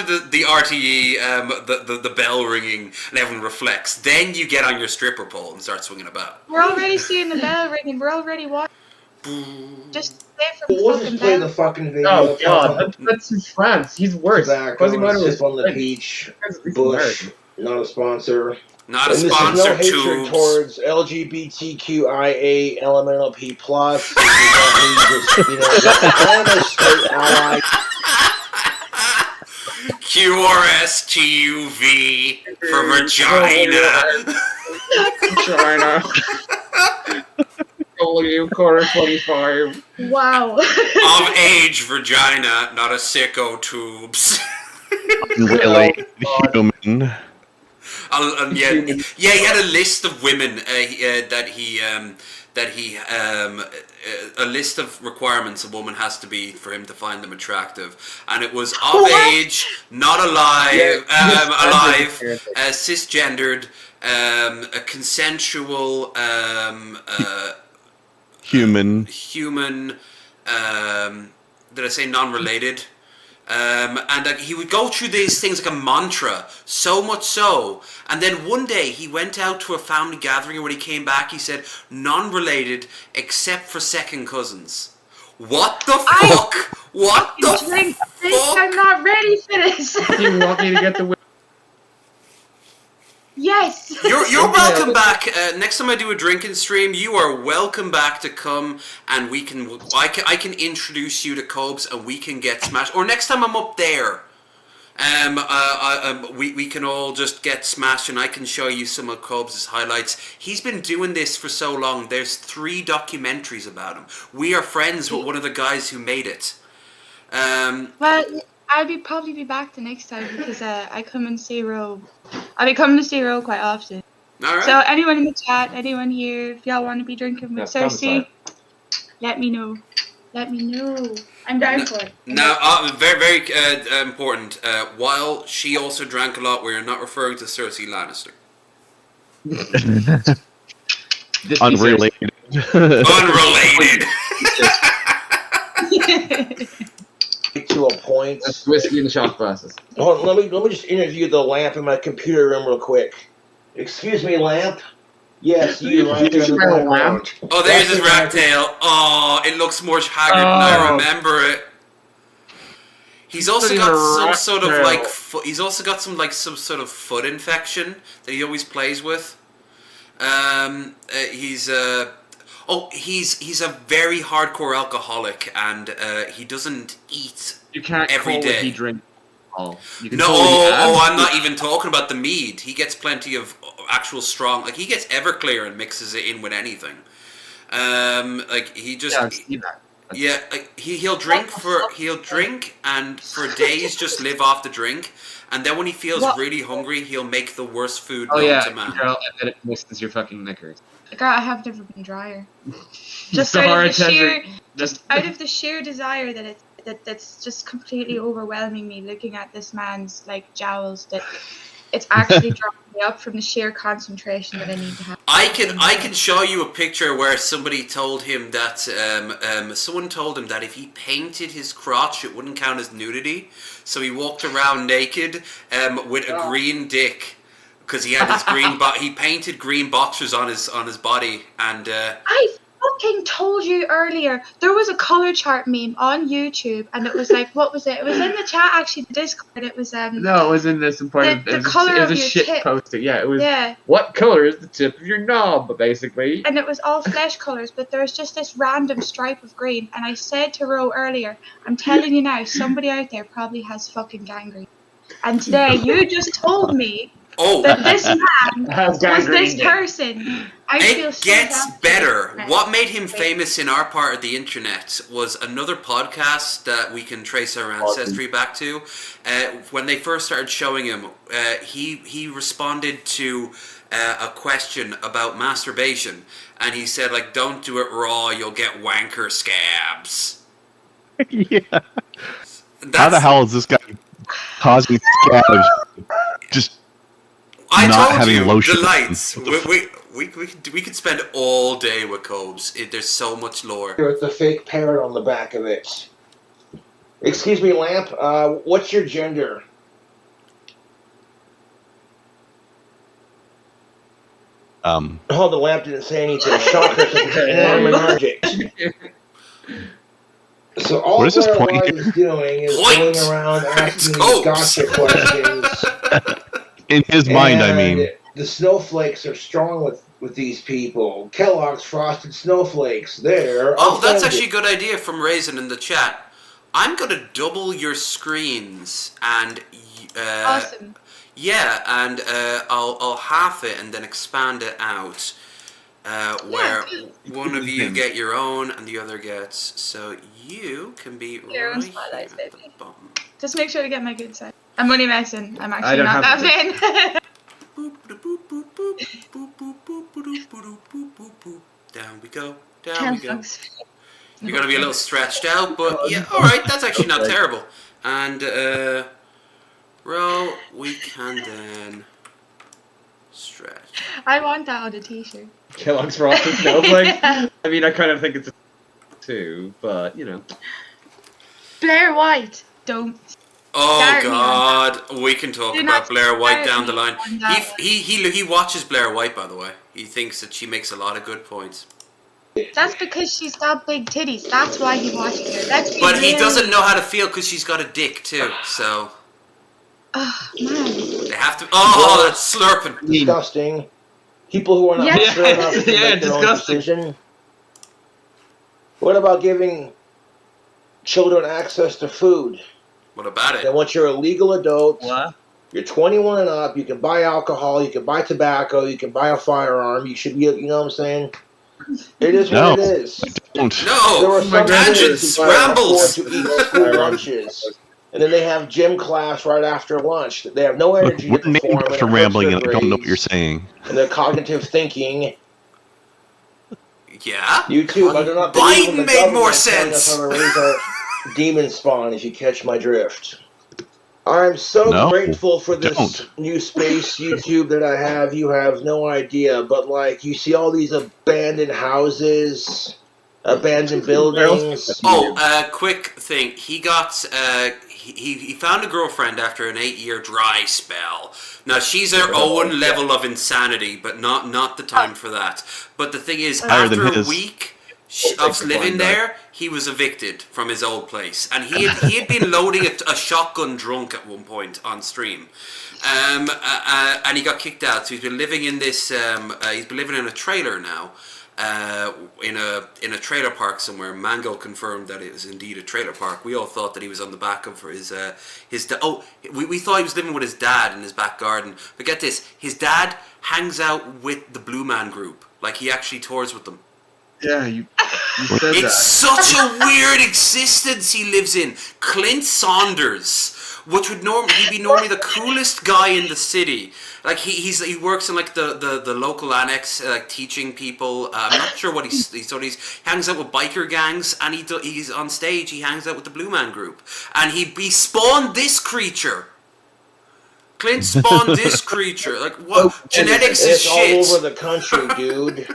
the RTE, the bell ringing and everyone reflects. Then you get on your stripper pole and start swinging about. We're already seeing the bell ringing. We're already watching. Just stay from the We'll fucking just play bell. the fucking video. Oh god, that's in France. He's worse. Quasimodo Sip is on the French. beach. He's Bush, American. not a sponsor. Not a And sponsor, this is no hatred tubes. towards LGBTQIA elemental P plus. I'm a straight ally. QRSTUV for vagina. China. W45. Wow. Of age vagina, not a sicko tubes. Really human. He had a list of women that that he a list of requirements a woman has to be for him to find them attractive, and it was of age, not alive, cisgendered, a consensual, human. Did I say non-related? And he would go through these things like a mantra, so much so. And then one day he went out to a family gathering, and when he came back, he said, non-related except for second cousins. What the fuck? What the fuck? I'm not ready for this. You want me to get the... Yes. You're welcome back. Next time I do a drinking stream, you are welcome back to come, and I can introduce you to Cobes, and we can get smashed. Or next time I'm up there, we can all just get smashed, and I can show you some of Cobes' highlights. He's been doing this for so long. There's 3 documentaries about him. We are friends with one of the guys who made it. Well, I'll probably be back the next time because I come and see Ro. I'll be coming to see Ro quite often. All right. So anyone in the chat, anyone here, if y'all want to be drinking with Cersei, let me know. Let me know. I'm down for it. Now, very, very important. While she also drank a lot, we are not referring to Cersei Lannister. Unrelated. Unrelated. To a point. That's whiskey in the shot glasses. Hold on, let me just interview the lamp in my computer room real quick. Excuse me, lamp. Yes, you right there in the background. Oh, there's his rat tail. Oh, it looks more haggard than I remember it. He's also got some sort of like. He's also got some sort of foot infection that he always plays with. He's a very hardcore alcoholic, and he doesn't eat every day. He drinks. I'm not even talking about the mead. He gets plenty of actual strong. Like he gets Everclear and mixes it in with anything. He just. Yeah, he'll drink and for days just live off the drink, and then when he feels really hungry, he'll make the worst food known to man. Girl, and it moistens your fucking knickers. Girl, I have never been drier. Just out of the sheer desire that's just completely overwhelming me looking at this man's like jowls, that it's actually dropping me up from the sheer concentration that I need to have. I can show you a picture where somebody told him that someone told him that if he painted his crotch it wouldn't count as nudity, so he walked around naked with a green dick because he had his green he painted green boxers on his body, and I fucking told you earlier there was a color chart meme on YouTube, and it was like, what was it? It was in the chat actually, the Discord. It was no, it was in this important. The color of your shit tip. Poster. Yeah, it was. Yeah. What color is the tip of your knob, basically? And it was all flesh colors, but there was just this random stripe of green. And I said to Ro earlier, I'm telling you now, somebody out there probably has fucking gangrene. And today you just told me that this man was this person. It gets better. What made him famous in our part of the internet was another podcast that we can trace our ancestry back to. When they first started showing him, he responded to a question about masturbation, and he said, like, don't do it raw, you'll get wanker scabs. Yeah. How the hell is this guy causing scabs? Just not having lotion. The lights. We could spend all day with Cobes. There's so much lore. With the fake parrot on the back of it. Excuse me, Lamp. What's your gender? Oh, the lamp didn't say anything. Shocker. And I'm allergic. So all what is this point is doing is going around asking these gotcha questions. In his mind, I mean. The snowflakes are strong with these people. Kellogg's Frosted Snowflakes. They're that's actually a good idea from Raisin in the chat. I'm going to double your screens and... awesome. Yeah, and I'll half it and then expand it out. Where one of you get your own and the other gets, so you can be your own spotlights, baby. Just make sure to get my good side. I'm only messing. I'm actually don't not that vain. Down we go. Down we go. Thanks. You're gonna be a little stretched out, but yeah, all right. That's actually not terrible. And row, we can then stretch. I want that on a t-shirt. Kellogg's Frosted Snowflake. I mean, I kind of think it's a 2, but you know. Blair White, don't. Oh Start me on God, we can talk Do about not Blair White start down the me line. on that one. He watches Blair White, by the way. He thinks that she makes a lot of good points. That's because she's got big titties. That's why he watches her. Let's be But he real. doesn't know how to feel because she's got a dick too. So Oh man. they have to. Oh, that's slurping. Disgusting. People who are not Yeah. mature enough to make their own decision. What about giving children access to food? What about And it? once you're a legal adult, What? you're 21 and up, you can buy alcohol, you can buy tobacco, you can buy a firearm. You should be, you know what I'm saying? It is No. what it is. Don't. There No, are some tangent kids who can't afford scrambles. to eat school lunches. And then they have gym class right after lunch. They have no Look, energy we're to perform. named And after it hurts rambling, their and I don't know what grades you're saying. and their cognitive thinking. Yeah. YouTube, I do not believe in Biden the made government more telling us sense. how to raise our demon spawn, if you catch my drift. I'm so No, grateful for this don't. new space, YouTube, that I have. You have no idea. But, like, you see all these abandoned houses, abandoned buildings. Oh, quick thing. He got he found a girlfriend after an 8-year dry spell. Now she's her own level of insanity, but not the time for that. But the thing is, Higher than after a his. week of living there, he was evicted from his old place, and he had been loading a shotgun drunk at one point on stream. And he got kicked out. So he's been living in this. He's been living in a trailer now, in a trailer park somewhere. Mango confirmed that it was indeed a trailer park. We all thought that he was on the back of his we thought he was living with his dad in his back garden. But get this, his dad hangs out with the Blue Man Group. Like he actually tours with them. Yeah, you said It's that. such a weird existence he lives in. Clint Saunders, which would he'd be normally the coolest guy in the city. Like he works in like the local annex, like teaching people. I'm not sure what he studies. He hangs out with biker gangs, and he's on stage. He hangs out with the Blue Man Group, and he spawned this creature. Clint spawned this creature. Like what? Genetics is It's shit. all over the country, dude.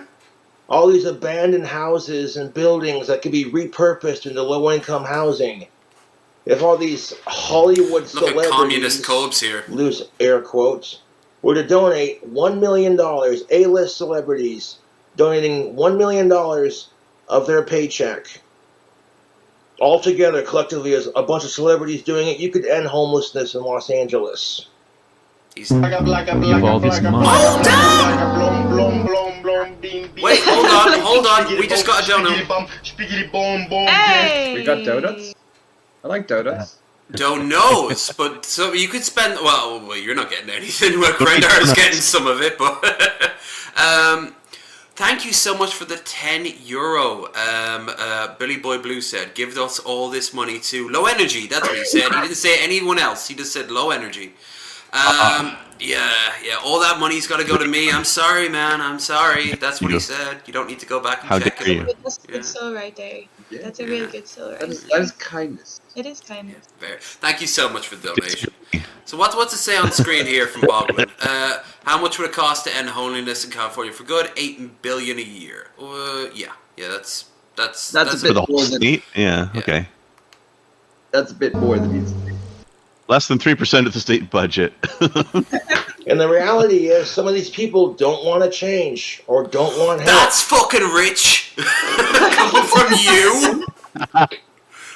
All these abandoned houses and buildings that could be repurposed into low-income housing. If all these Hollywood Look at celebrities, communist Cobes here. loose air quotes, were to donate $1 million, A-list celebrities donating $1 million of their paycheck, all together, collectively, as a bunch of celebrities doing it, you could end homelessness in Los Angeles. He's Give all this money. Hold on! Wait, hold on. We just got a donut. Hey! We got donuts? I like donuts. Don't knows, but so you could spend. Well, you're not getting anything. Well, Grendar's getting some of it, but thank you so much for the €10. Billy Boy Blue said, "Give us all this money to Low Energy." That's what he said. He didn't say anyone else. He just said Low Energy. Yeah. All that money's got to go to me. I'm sorry, man. I'm sorry. That's what he said. You don't need to go back and How check dare it. you. That's a good soul right there. That's a really good soul right That there. is kindness. It is kindness. Fair. Thank you so much for the donation. So what's it say on the screen here from Boglin? How much would it cost to end homelessness in California for good? $8 billion a year. Yeah. That's a For bit the whole more than- state? Yeah, okay. That's a bit more than he's. Less than 3% of the state budget. And the reality is, some of these people don't want to change or don't want help. That's fucking rich. Coming from you.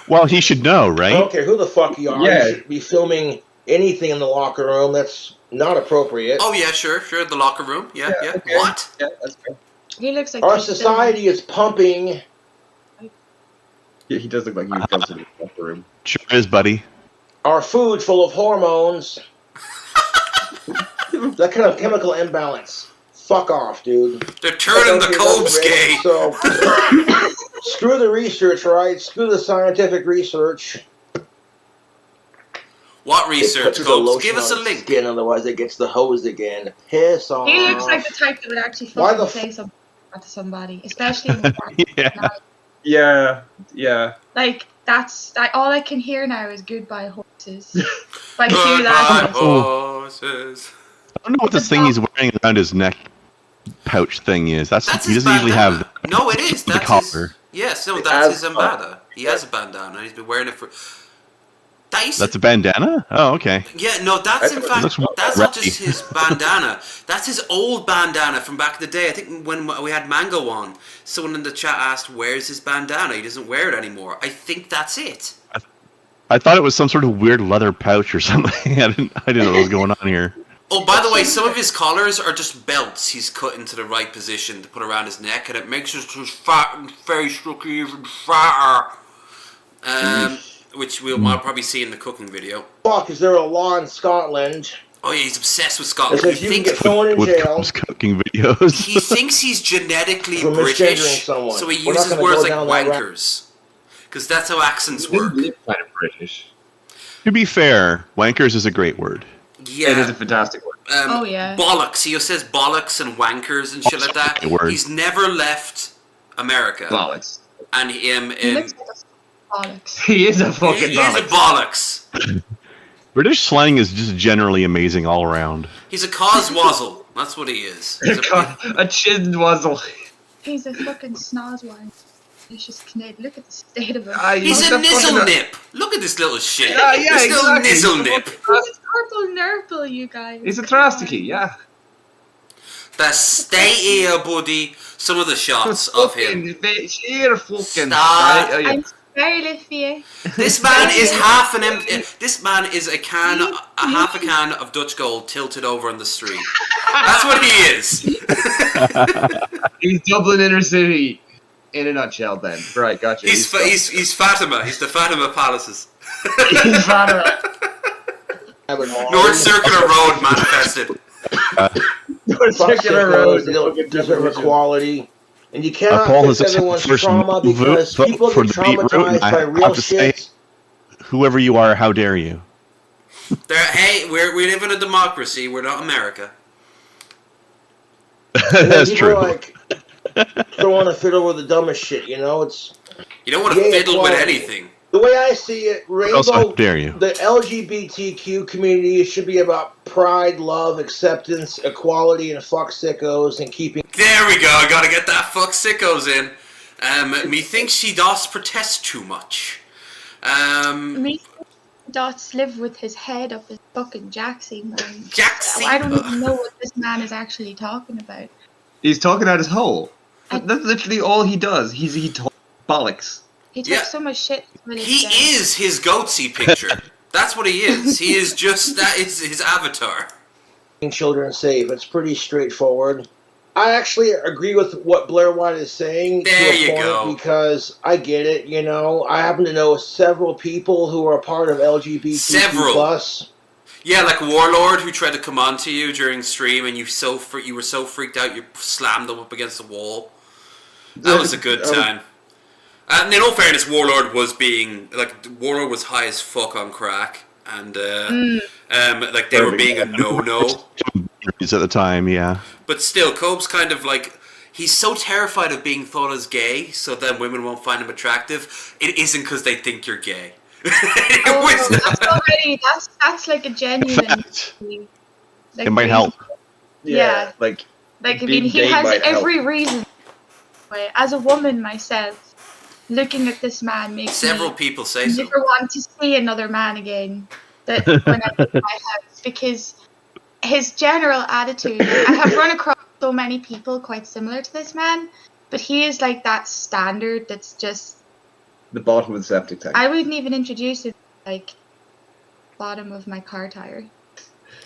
Well, he should know, I right? don't care who the fuck you are. Yeah. You should be filming anything in the locker room that's not appropriate. Oh yeah, sure. The locker room. Yeah. Okay. What? Yeah, that's fair. He looks like Our he's society is pumping. Yeah, he does look like he comes in the locker room. Sure is, buddy. Our food full of hormones. That kind of chemical imbalance. Fuck off, dude. They're turning the Cobes gay. So, screw the research, right? Screw the scientific research. What research, It puts the Cobes? lotion Give us a on its link. Skin, otherwise it gets the hose again. Piss off. He looks like the type that would actually Why fucking the say something. that to somebody, especially in the Yeah. Like all I can hear now is "Goodbye Horses" by Coup. Goodbye horses. I don't know what this thing he's wearing around his neck pouch thing is. He his doesn't usually bandana. have. No, it is. The That's collar. his. Yes, no, that's his bandana. He has a bandana. He's been wearing it for. That's a bandana? Oh, okay. Yeah, no, that's in fact, that's not just his bandana. That's his old bandana from back in the day. I think when we had Mango on, someone in the chat asked, "Where's his bandana?" He doesn't wear it anymore. I think that's it. I thought it was some sort of weird leather pouch or something. I didn't know what was going on here. Oh, by the way, some of his collars are just belts he's cut into the right position to put around his neck, and it makes his fat and face look even fatter. Which we'll probably see in the cooking video. Fuck, is there a law in Scotland? Oh yeah, he's obsessed with Scotland. It says you can get thrown in jail. Cooking videos. He thinks he's genetically For British, misgendering someone. so he We're not uses gonna words go like down that wankers. Because that's how accents work. Kind of British. To be fair, wankers is a great word. Yeah. It is a fantastic word. Oh yeah. Bollocks. He says bollocks and wankers and shit like that. He's never left America. Bollocks. And He looks like a bollocks. He is a fucking he is a bollocks. British slang is just generally amazing all around. He's a coswazzle. That's what he is. He's a chinwazzle. He's a fucking snozwine. He's just Canadian. Look at the state of him. He's a nizzle nip. Look at this little shit. Yeah, this little exactly. nizzle nip. He's a purple nurple, you guys. He's a Trasticky, yeah. The stay here, buddy. Some of the shots of him. Stop. I'm very fear. This man is half an empty. This man is half a can of Dutch Gold tilted over on the street. That's what he is. He's Dublin inner city. In a nutshell, then. Right, gotcha. He's Fatima. He's the Fatima Palaces. He's Fatima. North Circular Road manifested. North Circular Road. Deserve equality. And you cannot Paul fix has everyone's first trauma because vote people for get the beetroot, traumatized by I real have to say, shit. whoever you are, how dare you? Hey, we live in a democracy. We're not America. That's true. Like, don't want to fiddle with the dumbest shit, you know? You don't want to fiddle with anything. The way I see it, Rainbow, how dare you? The LGBTQ community should be about pride, love, acceptance, equality, and fuck sickos, and keeping... There we go. I gotta get that fuck sickos in. Methinks she does protest too much. Me dots live with his head up his fucking jacksie, man. Jacksie? I don't even know what this man is actually talking about. He's talking out his hole. That's literally all he does. He talks bollocks. He talks so much shit. He is his goatsy picture. That's what he is. He is just, that is his avatar. Children safe. It's pretty straightforward. I actually agree with what Blair White is saying. There to a you point go. Because I get it, you know. I happen to know several people who are a part of LGBTQ+. Several. Yeah, like Warlord, who tried to come on to you during stream, and you were so freaked out you slammed them up against the wall. That was a good time. And in all fairness, Warlord was high as fuck on crack, and like they were being a no-no. At the time, yeah. But still, Cobb's kind of like, he's so terrified of being thought as gay, so then women won't find him attractive. It isn't because they think you're gay. That's like a genuine. It might help. Yeah. Like I mean, he has every reason. As a woman myself, looking at this man makes several people say so. Never want to see another man again. That when I leave my house, because his general attitude. I have run across so many people quite similar to this man, but he is like that standard. That's just the bottom of the septic tank. I wouldn't even introduce it like bottom of my car tire.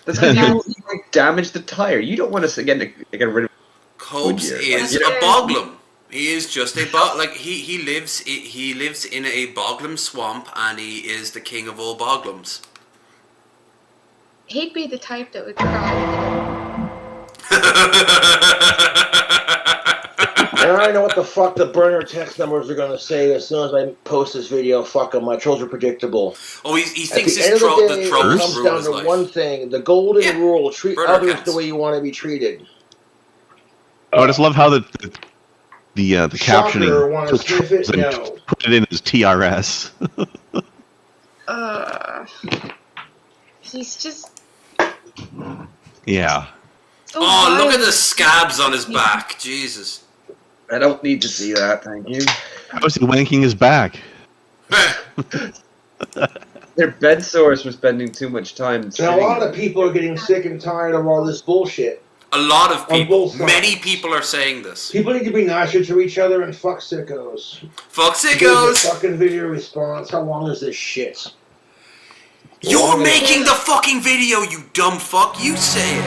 That's because you damage the tire. You don't want to get rid of. Cobbs is a boglum. He is just a he lives in a boglum swamp, and he is the king of all boglums. He'd be the type that would cry. And I know what the fuck the burner text numbers are going to say as soon as I post this video. Fuck them, my trolls are predictable. Oh, he thinks the the day, trolls it comes rule down his to life. one thing: the golden rule: treat burner others accounts. the way you want to be treated. I just love how captioning. wanna sniff it? And No. put it in as TRS. He's just. Yeah. Oh, look at the scabs on his back. Jesus. I don't need to see that, thank you. How is he wanking his back? Their bed sores for spending too much time. And a lot of people are getting sick and tired of all this bullshit. A lot of people. both sides. Many people are saying this. People need to be nicer to each other and fuck sickos. Fuck Here's sickos! a fucking video response. How long is this shit? You're making the fucking video, you dumb fuck. You say it.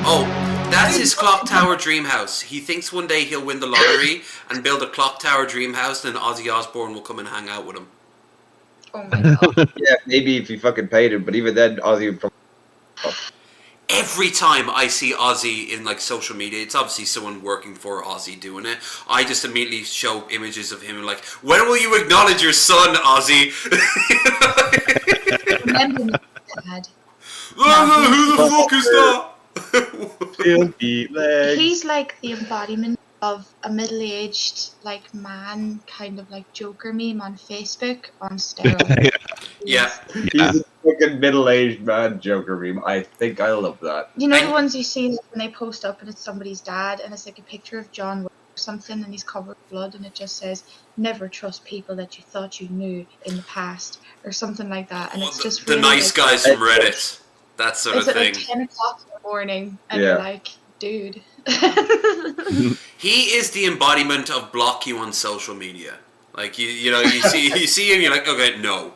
Oh, that's his clock tower dream house. He thinks one day he'll win the lottery and build a clock tower dream house, and then Ozzy Osbourne will come and hang out with him. Oh my god. Yeah, maybe if you fucking paid him, but even then, Ozzy would probably. Every time I see Ozzy in like social media, it's obviously someone working for Ozzy doing it. I just immediately show images of him like, when will you acknowledge your son, Ozzy? Remember me, Dad. Who the fuck is that? He's like the embodiment of a middle-aged like man, kind of like Joker meme on Facebook on steroids. Yeah. He's a fucking middle-aged man Joker meme. I think I love that. You know the ones you see like, when they post up and it's somebody's dad and it's like a picture of John Wick or something and he's covered in blood and it just says, "Never trust people that you thought you knew in the past," or something like that. And it's just the really, nice like, guys from Reddit. That sort of it's at thing. like 10 o'clock in the morning and Yeah. you're like, dude. He is the embodiment of block you on social media. Like you know, you see him, you're like, okay, no.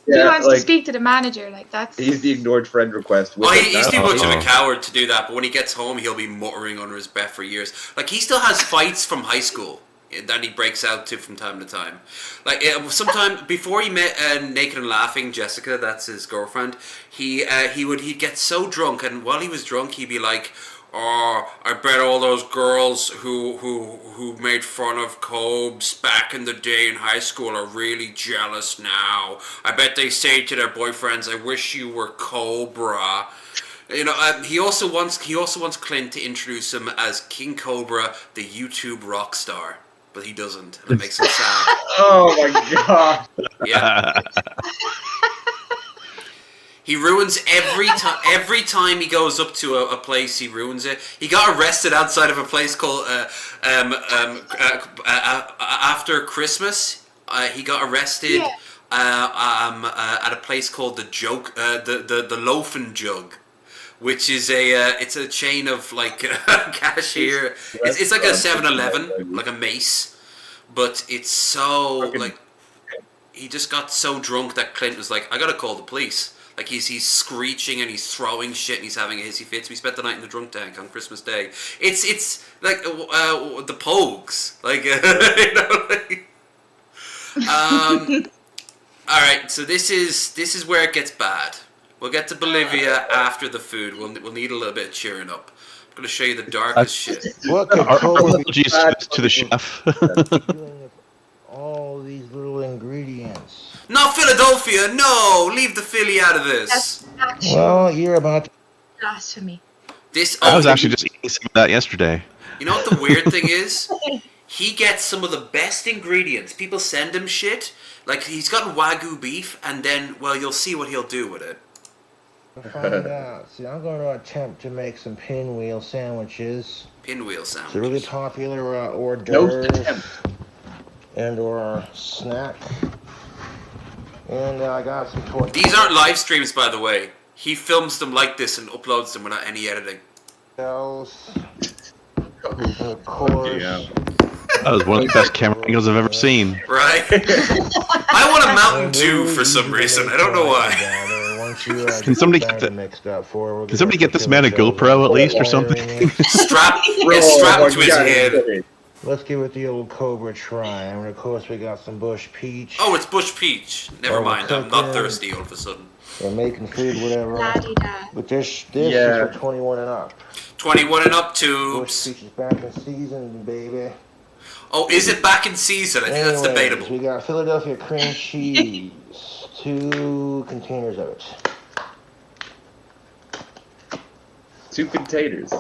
He wants to speak to the manager, like that's. He's the ignored friend request. With He's too much of a coward to do that. But when he gets home, he'll be muttering under his breath for years. Like he still has fights from high school that he breaks out to from time to time. Like sometime before he met Naked and Laughing, Jessica, that's his girlfriend. He'd get so drunk, and while he was drunk, he'd be like, "Oh, I bet all those girls who made fun of Cobes back in the day in high school are really jealous now. I bet they say to their boyfriends, 'I wish you were Cobra.'" You know, he also wants Clint to introduce him as King Cobra, the YouTube rock star, but he doesn't. And it makes him sad. Oh my god! Yeah. He ruins every time he goes up to a place. He ruins it. He got arrested outside of a place called after Christmas. He got arrested at a place called the Loaf and Jug, which is it's a chain of like cashier. It's like a 7-Eleven, like a Mace, but it's so like he just got so drunk that Clint was like, "I gotta call the police." Like he's screeching and he's throwing shit and he's having a hissy fit. So we spent the night in the drunk tank on Christmas Day. It's like the Pogues, like you know. Like, all right, so this is where it gets bad. We'll get to Bolivia after the food. We'll need a little bit of cheering up. I'm gonna show you the darkest shit. What could apologies to the chef. All these little ingredients. Not Philadelphia, no! Leave the Philly out of this. That's actually Well, you're about to... blasphemy. I was actually just eating some of that yesterday. You know what the weird thing is? He gets some of the best ingredients. People send him shit. Like, he's got Wagyu beef, and then, well, you'll see what he'll do with it. Find out. See, I'm going to attempt to make some pinwheel sandwiches. Pinwheel sandwich. It's a really popular hors d'oeuvre and or snack. And I got some tortillas. These aren't live streams, by the way. He films them like this and uploads them without any editing. And of course. That was one of the best camera angles I've ever seen. Right? I want a Mountain Dew for some reason. I don't know why. Can somebody get this man a GoPro at least or something? Strap to his head. Let's give it the old Cobra try. And of course we got some Bush Peach. Oh, it's Bush Peach. Never mind. I'm not thirsty all of a sudden. We're making food, whatever. But this is for 21 and up. 21 and up tubes. Bush Peach is back in season, baby. Oh, is it back in season? I think that's debatable. We got Philadelphia cream cheese. 2 containers of it. 2 containers.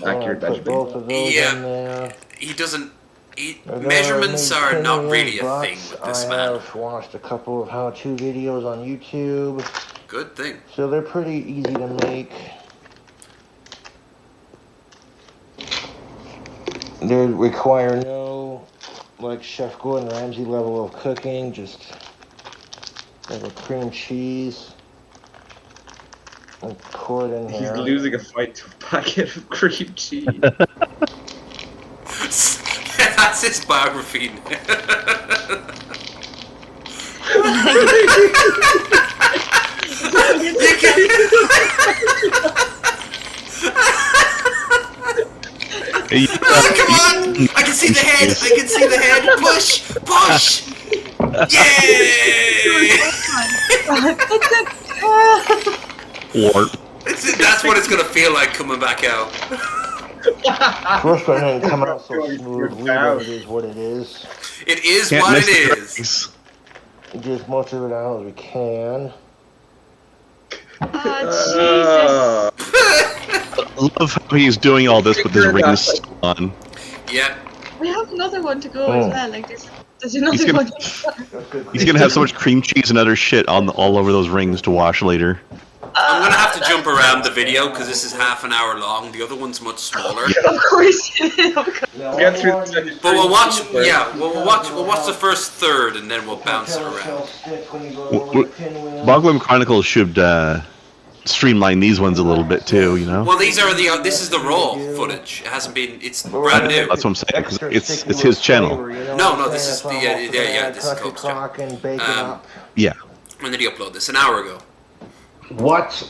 accurate Put measurement. both of those in there. He doesn't. I've Measurements made are plenty not of really a bucks. thing with this I man. have watched a couple of how-to videos on YouTube. Good thing. So they're pretty easy to make. They require no, like, Chef Gordon Ramsay level of cooking, just like a cream cheese. And pour it in He's here. losing a fight to a packet of cream cheese. That's his biography. Come on! I can see the head! I can see the head! Push! Push! Yay! Warp. That's what it's gonna feel like coming back out. First one didn't come out so smoothly, but it is what it is. It is Can't what miss it the is. drinks. Get most of it out as we can. Oh, I love how he's doing all this with his rings still on. Yep. Jesus. We have another one to go as well. Like there's another He's gonna- one. He's gonna have so much cream cheese and other shit on all over those rings to wash later. I'm gonna have to jump around the video because this is half an hour long. The other one's much smaller. Of course. Get through the second But we'll watch. screen. Yeah, we'll watch the first third and then we'll bounce it around. Boglum Chronicles should streamline these ones a little bit too, you know? Well, these are the. This is the raw footage. It hasn't been. It's brand new. That's what I'm saying, 'cause it's his channel. No, this is the. Yeah. This is Cope's channel. Yeah. When did he upload this? An hour ago. What?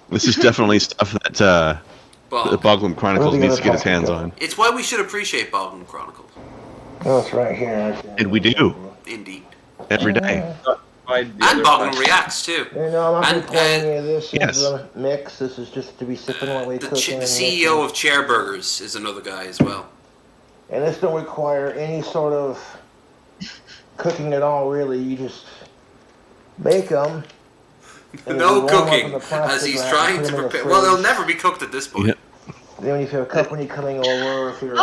This is definitely stuff that Boglum Chronicles needs to get his hands on. It's why we should appreciate Boglum Chronicles. Oh, it's right here. And we do. Indeed. Every day. And Boglum reacts too. You know, I'm not And, pouring any of this yes. into the mix. This is just to be sipping while we The cooking. CEO of Chair Burgers is another guy as well. And this don't require any sort of cooking at all, really. You just make them. No cooking, as he's trying to prepare. Well, they'll never be cooked at this point. Yeah. Then if you have company coming over, if you're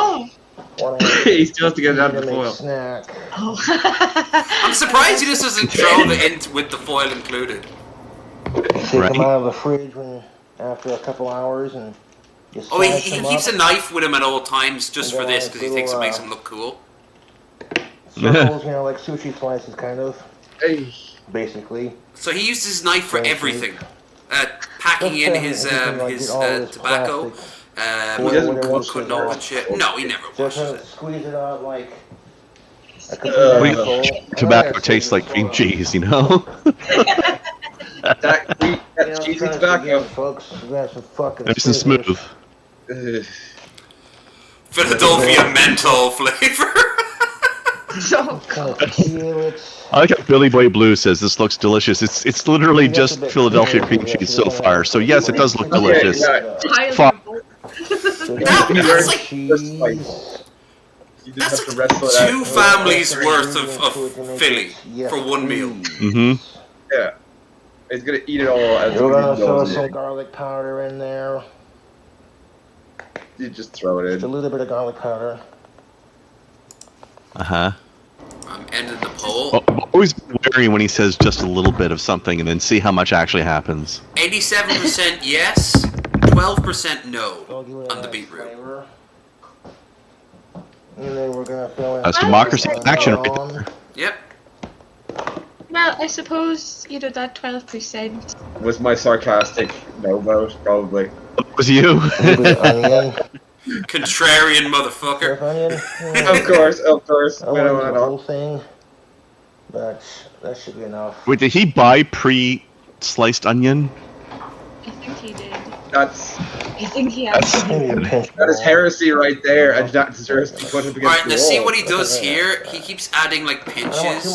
He still has to get it out of the foil. Snack. I'm surprised he just doesn't throw the int with the foil included. Take them out of the fridge after a couple hours and just Oh, he keeps a knife with him at all times just for this because he thinks it makes him look cool. circles, you know, like sushi slices, kind of. Hey. Basically. So he uses his knife for everything. Packing in his tobacco, cutting up and shit. No, he never washes it. Squeeze it out like. Tobacco tastes like cream cheese, you know? That cheesy tobacco. Folks, that's a fucking Nice and smooth. Philadelphia menthol flavor. I like how Billy Boy Blue says this looks delicious. It's literally just Philadelphia cream cheese so far. So yes, it does look delicious. Fuck. That's like 2 families worth of Philly for one meal. Mm-hmm. Yeah. He's gonna eat it all as We're gonna throw some garlic powder in there. You just throw it in. Just a little bit of garlic powder. Uh-huh. I'm ending the poll. Always wary when he says just a little bit of something and then see how much actually happens. 87% yes, 12% no on the beetroot. And then we're gonna throw in That's democracy in action right there. Yep. Well, I suppose you know that 12%. Was my sarcastic no vote, probably. It was you. Contrarian motherfucker. Of course. I want the whole thing, but that should be enough. Wait, did he buy pre-sliced onion? I think he did. I think he actually did. That is heresy right there, and that deserves to be put up against Alright, the now wall. see what he does here? He keeps adding like pinches.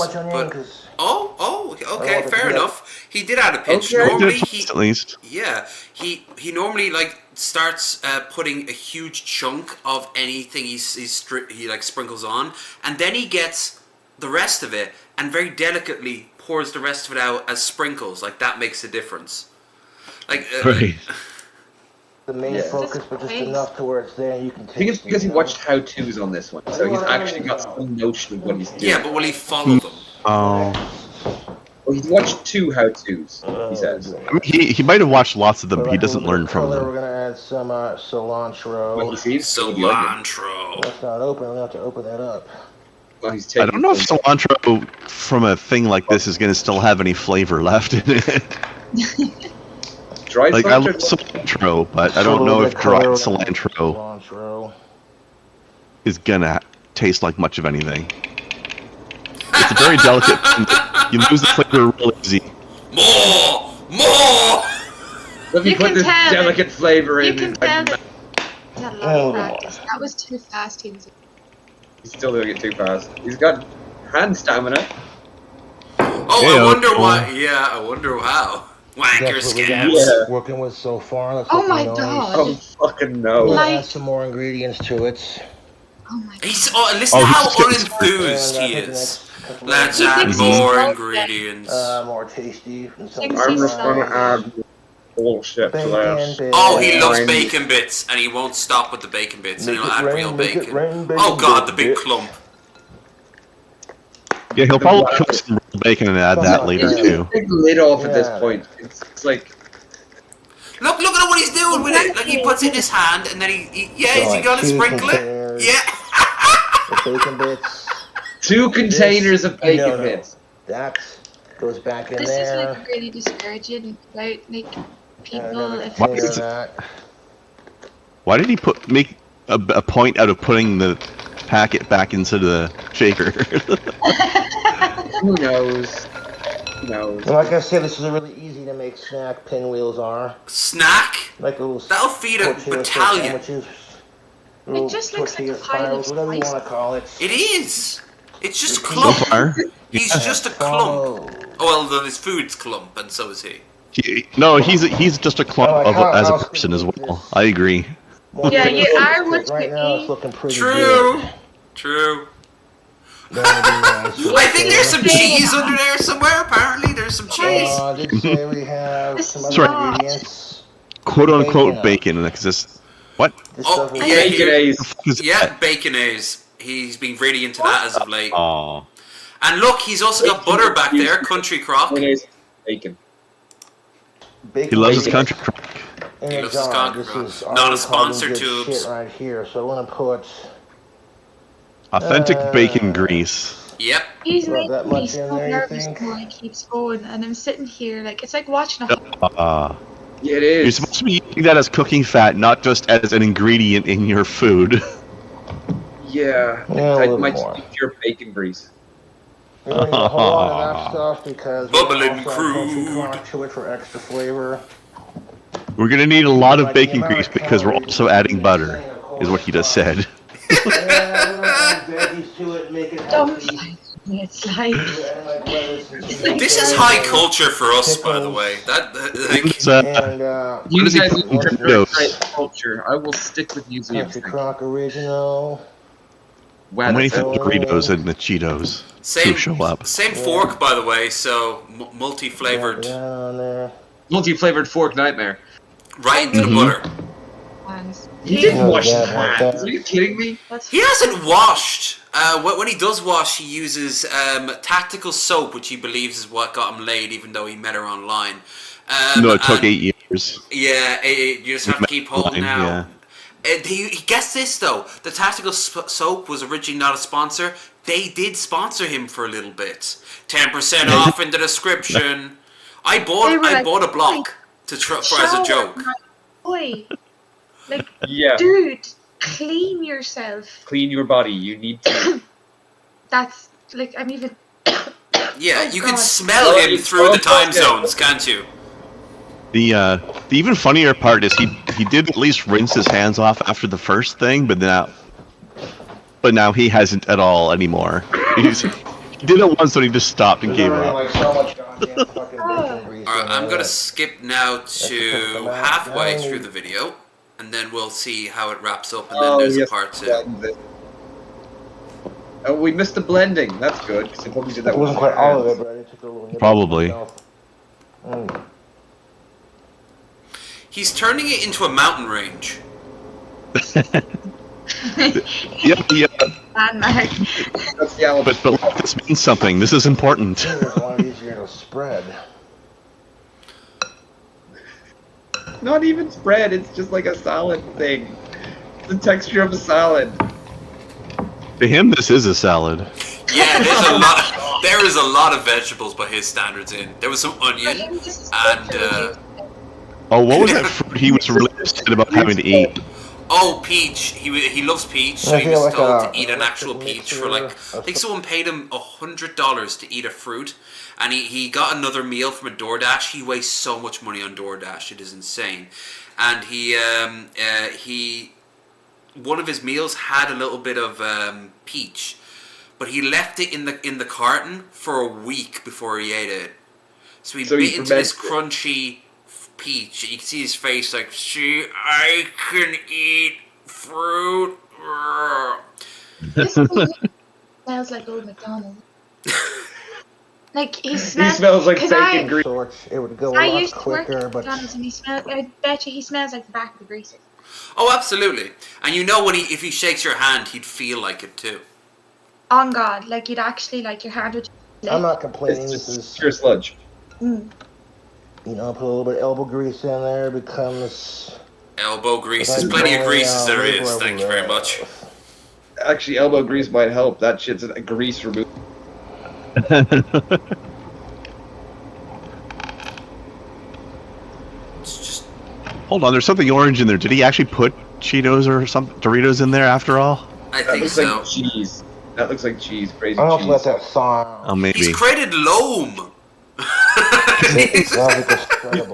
But okay, fair enough. He did add a pinch. Okay. Normally At least. Yeah, he normally like starts putting a huge chunk of anything he like sprinkles on, and then he gets the rest of it and very delicately pours the rest of it out as sprinkles. Like that makes a difference. Like Right. the main focus, but just enough to where it's there and you can taste it. I think it's because he watched how-tos on this one, so he's actually got some notion of what he's doing. Yeah, but will he follow them? Oh. Well, he's watched 2 how-tos, he says. I mean, he might have watched lots of them, but he doesn't learn from We're them. gonna add some cilantro. Well, he sees cilantro. That's not open. I'm gonna have to open that up. Well, he's I don't know if cilantro from a thing like this is going to still have any flavor left in it. Dried like, I love cilantro? cilantro, but I don't know if dried cilantro is going to taste like much of anything. It's a very delicate thing. You lose the flavor real easy. More! More! Let me You put can this tell delicate flavor You in. can tell that he had a lot of practice. That was too fast. He's still doing it too fast. He's got hand stamina. Oh, I wonder why. Yeah, I wonder how. Wanker scams. Yeah. Working with so far. Let's Oh hope my we know god. Oh fucking no. We'll Like- add some more ingredients to it. Oh my god. He's listen to how unenthused he is. Let's add more ingredients. More tasty. And some I'm just gonna add bullshit to this. Oh, he loves bacon bits, and he won't stop with the bacon bits, and he'll add real bacon. Oh god, the big clump. Yeah, he'll probably cook some real bacon and add that later too. Take the lid off at this point. It's like. Look at what he's doing with it. Like he puts it in his hand, and then he is he gonna sprinkle it? Yeah. Bacon bits. 2 containers of bacon bits. That goes back in This there. is like really discouraging about like people if Why is Why did he make a point out of putting the packet back into the shaker? Who knows? Who knows? Like I said, this is a really easy to make snack. Pinwheels are snack. Like a little. That'll feed a battalion. It just looks like a pile of whatever you want to call it. It is. It's just clump. He's just a clump. Oh well, his food's clump, and so is he. No, he's just a clump as a person as well. I agree. Yeah, you are what right you now, eat. it's looking pretty True. good. True. Nice. I think there's some cheese under there somewhere. Apparently, there's some cheese. Did say we have some That's other right. ingredients. "Quote unquote" bacon, and this what? Oh stuff yeah, Baconaise. yeah, baconaise. He's been really into that as of late. Oh, And look, he's also got butter back there, country crock. Bacon. he loves his country crock. In He a loves his jar. country This crock. is Not a already sponsor, carbon good tubes. shit right here. So I want to put. Authentic bacon grease. Yep. He's Got making that me much so in there, you nervous think? when he keeps going, and I'm sitting here like it's like watching a. Yeah, it You're is. supposed to be using that as cooking fat, not just as an ingredient in your food. Yeah, Yeah, a I little might more. stick to your bacon grease. We don't need a whole lot of that stuff because we Bubbling also have country crude. crock to it for extra flavor. We're gonna need a lot of bacon grease because we're also adding butter, is what he just said. Yeah, we don't add veggies to it, make it Don't healthy. fight me. It's like And like lettuce and tomatoes. This is high culture for us, by the way. Like, It's, And You does he guys put in interpret potatoes? great culture. I will stick with museum. country crock original. Wow, I'm waiting that's for the Doritos and the Cheetos to show up. same fork, by the way. So multi-flavored, That on there. multi-flavored fork nightmare. right into the butter. hands. He didn't Yeah, wash his yeah, like hands. that. Are you kidding me? That's He hasn't washed. When he does wash, he uses tactical soap, which he believes is what got him laid, even though he met her online. No, it took and- 8 years. Yeah, you just have to keep holding Online, out. yeah. He gets this though. The tactical soap was originally not a sponsor. They did sponsor him for a little bit. 10% off in the description. I bought They were like, a block to for as a joke. Boy, like, Yeah. dude, clean yourself. Clean your body. You need to. That's like I'm even. Yeah, Oh, you can God. smell him through the time zones, can't you? The even funnier part is he did at least rinse his hands off after the first thing, but now he hasn't at all anymore. He did it once, but he just stopped and gave up. Like so much goddamn fucking bacon grease. Alright, in I'm there. gonna skip now to halfway through the video, and then we'll see how it wraps up, and then there's a part 2. Oh, we missed the blending. That's good, because it probably did that It wasn't with quite all of hands. it, but I took a little nibble Probably. myself. He's turning it into a mountain range. Yep. Man, Mark. That's the Alabama. But this means something. This is important. It's a lot easier to spread. Not even spread. It's just like a salad thing. The texture of a salad. To him, this is a salad. Yeah, there is a lot of vegetables by his standards in. There was some onion and Oh, what was that fruit he was really upset about having to eat? oh, peach. He loves peach, so he was told to eat an actual peach for like, I think someone paid him $100 to eat a fruit, and he got another meal from a DoorDash. He wastes so much money on DoorDash, it is insane. And he one of his meals had a little bit of peach, but he left it in the carton for a week before he ate it. So he bit into this crunchy peach. You can see his face like, see, I can eat fruit. This smells like old McDonald's. Like he smells like bacon grease. It would go a I lot used to work quicker, at but McDonald's and I bet you he smells like the back of the greaser. Oh, absolutely. And you know if he shakes your hand, he'd feel like it too. On God, like you'd actually like your hand would. I'm not complaining. It's This just is pure sludge. Mm. You know, put a little bit of elbow grease in there, becomes... Elbow grease. There's plenty of grease as there is. Thank you very much. Actually, elbow grease might help. That shit's a grease remover. It's just... Hold on, there's something orange in there. Did he actually put Cheetos or some Doritos in there after all? I That think looks so. like cheese. That looks like cheese. Crazy I don't cheese. let that thaw. Oh, maybe. He's created loam.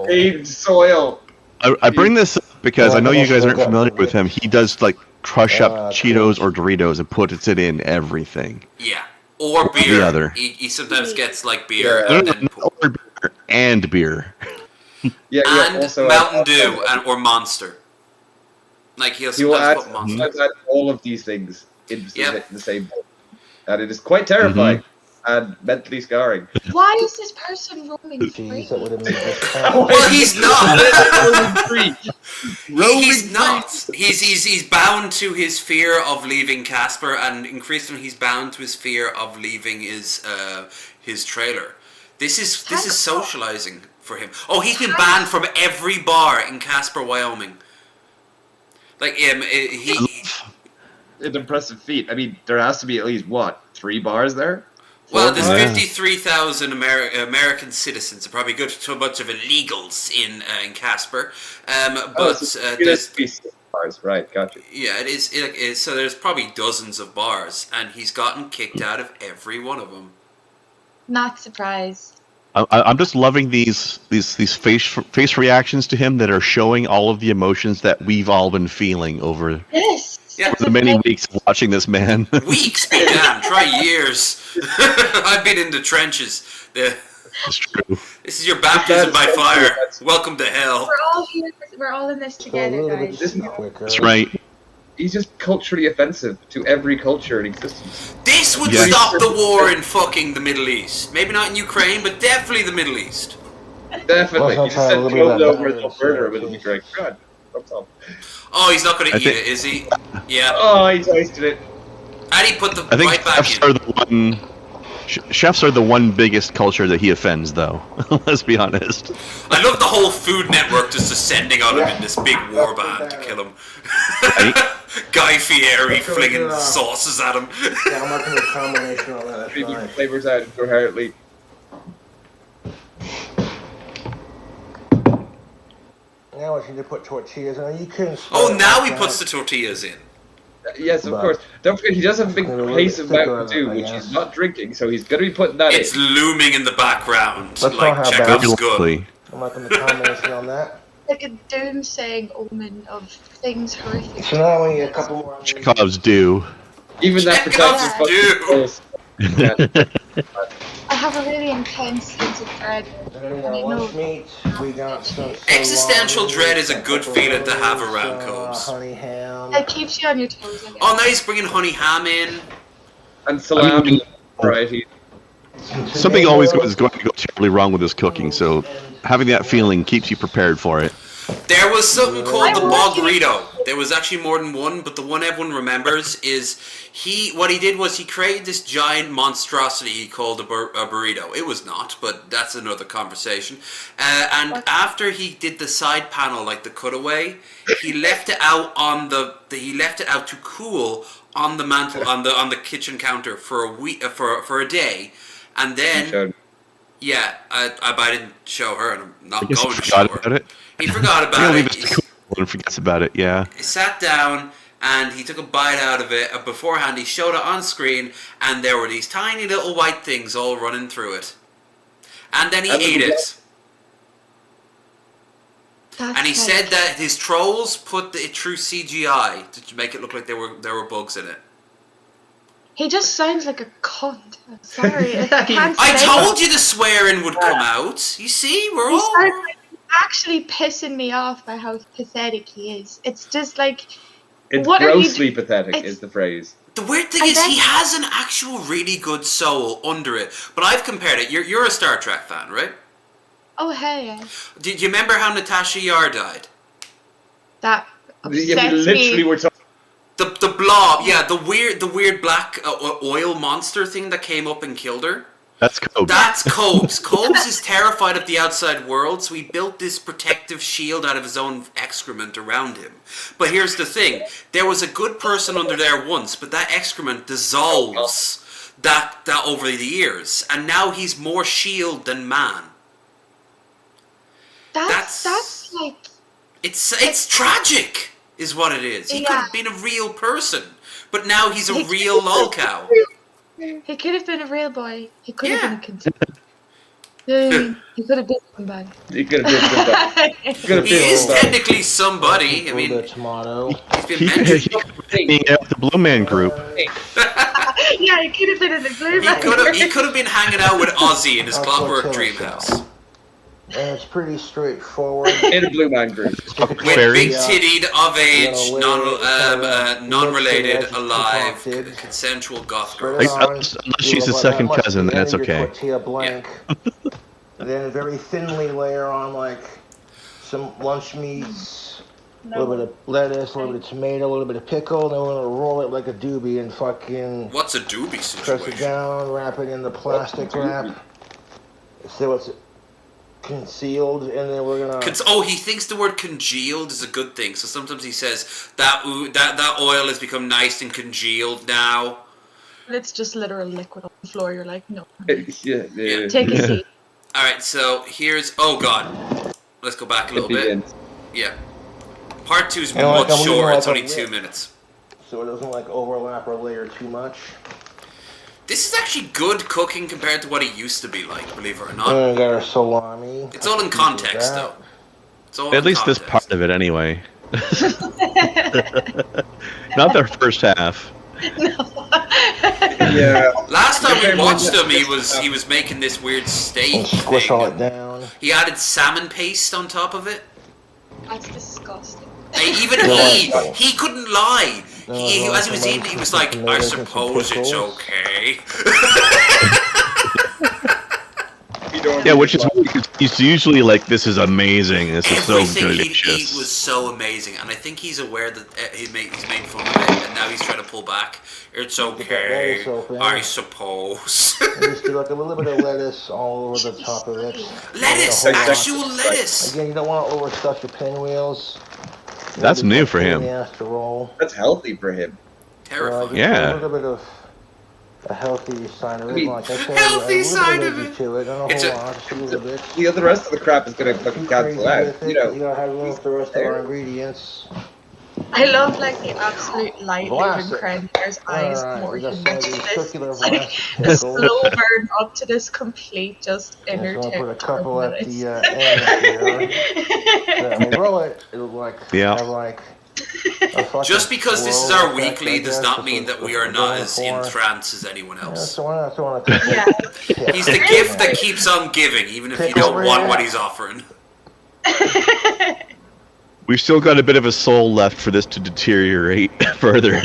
Aged soil. I bring this up because I know you guys aren't familiar with him. He does like crush up Cheetos or Doritos and puts it in everything. Yeah. Or beer. The other. He sometimes gets like beer No, and no, then no, or beer and beer. Yeah, and also Mountain Dew or Monster. Like he'll He will add, sometimes put Monster. add all of these things in Yep. the same bowl. And it is quite terrifying and mentally scarring. Why is this person roaming free? Jeez, that would have made this Well, he's not. Roaming He's not. He's bound to his fear of leaving Casper, and increasingly he's bound to his fear of leaving his trailer. This is socializing for him. Oh, he's been banned from every bar in Casper, Wyoming. Like An impressive feat. I mean, there has to be at least, 3 bars there? Well, there's 53,000 American citizens. They're probably good to a bunch of illegals in Casper. There's 6 bars, right, gotcha. Yeah, it is. So there's probably dozens of bars, and he's gotten kicked out of every one of them. Not surprised. I'm just loving these face reactions to him that are showing all of the emotions that we've all been feeling over the many weeks of watching this man. Weeks, be damned. Try years. I've been in the trenches. That's true. This is your baptism by fire. Welcome to hell. We're all here. We're all in this together, guys. That's right. He's just culturally offensive to every culture in existence. This would stop the war in fucking the Middle East. Maybe not in Ukraine, but definitely the Middle East. Definitely. You just send clothes over and they'll murder him. It'll be great. God, that's all. Oh, he's not going to eat it, is he? Yeah. Oh, he tasted it. And he put the I think right back in. Chefs are the one biggest culture that he offends, though. Let's be honest. I love the whole Food Network just descending on him in this big war band to kill him. Guy Fieri flinging sauces at him. Yeah, I'm not going to combination on that. Drinking flavors out incoherently. Now I need to put tortillas in. You couldn't. Oh, now he puts the tortillas in. Yes, of course. Don't forget, he does have a big case of Mountain Dew, which he's not drinking, so he's going to be putting that in. It's looming in the background, Let's like not have Chekhov's that. gun. I'm not going to combination on that. Like a doomsaying omen of things horrific. So now we need a couple more. Chekhov's due. Even that Chekhov's fucking I have a really intense sense of dread. Existential dread is a good feeling to have around Cobes. Honey ham. It keeps you on your toes, I guess. Oh, now he's bringing honey ham in. And salami. Right. Something always is going to go terribly wrong with his cooking, so having that feeling keeps you prepared for it. There was something called the Boggerito. There was actually more than one, but the one everyone remembers is what he did was he created this giant monstrosity he called a burrito. It was not, but that's another conversation. And after he did the side panel, like the cutaway, he left it out he left it out to cool on the mantle on the kitchen counter for a week for a day, and then I didn't show her, and I'm not going to show her. He forgot about it. He forgets about it. Yeah. He sat down and he took a bite out of it. Beforehand, he showed it on screen, and there were these tiny little white things all running through it. And then he ate it. And he said that his trolls put it through CGI to make it look like there were bugs in it. He just sounds like a cunt. I'm sorry. I told you the swearing would come out. You see, we're all actually pissing me off by how pathetic he is. It's just like it's grossly pathetic is the phrase. The weird thing is he has an actual really good soul under it. But I've compared it. You're a Star Trek fan, right? Oh hell yeah. Did you remember how Natasha Yar died? That literally we're talking. The blob, yeah, the weird black oil monster thing that came up and killed her. That's Cobes. That's Cobes. Cobes is terrified of the outside world, so he built this protective shield out of his own excrement around him. But here's the thing: there was a good person under there once, but that excrement dissolves that over the years, and now he's more shield than man. That's like it's tragic. Is what it is. He could have been a real person, but now he's a real lolcow. He could have been a real boy. He could have been a consumer. He could have been somebody. He could have been somebody. He is technically somebody. I mean, he's been mentioned. Being out the Blue Man Group. Yeah, he could have been in the Blue Man Group. He could have been hanging out with Ozzy in his Clockwork Dream house. And it's pretty straightforward. In a Blue Man Group. With big-tittied, of-age, non-related, alive, consensual goth girl. Unless she's a second cousin, then that's okay. Blank. Then very thinly layer on like some lunch meats, a little bit of lettuce, a little bit of tomato, a little bit of pickle, then we're gonna roll it like a doobie and fucking... What's a doobie situation? Press it down, wrap it in the plastic wrap. So it's concealed, and then we're gonna... he thinks the word congealed is a good thing. So sometimes he says that oil has become nice and congealed now. It's just literal liquid on the floor. You're like, no. Yeah. Take a seat. All right. So here's. Oh God. Let's go back a little bit. Yeah. Part 2 is much shorter. It's only 2 minutes. So it doesn't like overlap or layer too much. This is actually good cooking compared to what it used to be like, believe it or not. We got our salami. It's all in context, though. It's all at least this part of it, anyway. Not their first half. Yeah. Last time we watched him, he was making this weird steak. Squish all it down. He added salmon paste on top of it. That's disgusting. Even he couldn't lie. As he was eating, he was like, I suppose it's okay. Yeah, which is weird because he's usually like, this is amazing. This is so Everything delicious. he was so amazing, and I think he's aware that he's made fun of it, and now he's trying to pull back. It's okay, I suppose. Just do like a little bit of lettuce all over the top of it. Lettuce, actual lettuce. Again, you don't want to overstuff your pinwheels. That's new for him. That's healthy for him. Terrifying. Yeah. A little bit of a healthy side of it. I mean, like I said, healthy side of it. To it. Not a whole lot, just a little bit. Yeah, the rest of the crap is gonna fucking cancel out. You know. You gotta have room for the rest of our ingredients. I love like the absolute light living Cranmer's eyes more than this. The slow burn up to this complete just inner tip. Put a couple at the end here. When we roll it, it'll have like just because this is our weekly does not mean that we are not as in trance as anyone else. He's the gift that keeps on giving, even if you don't want what he's offering. We've still got a bit of a soul left for this to deteriorate further.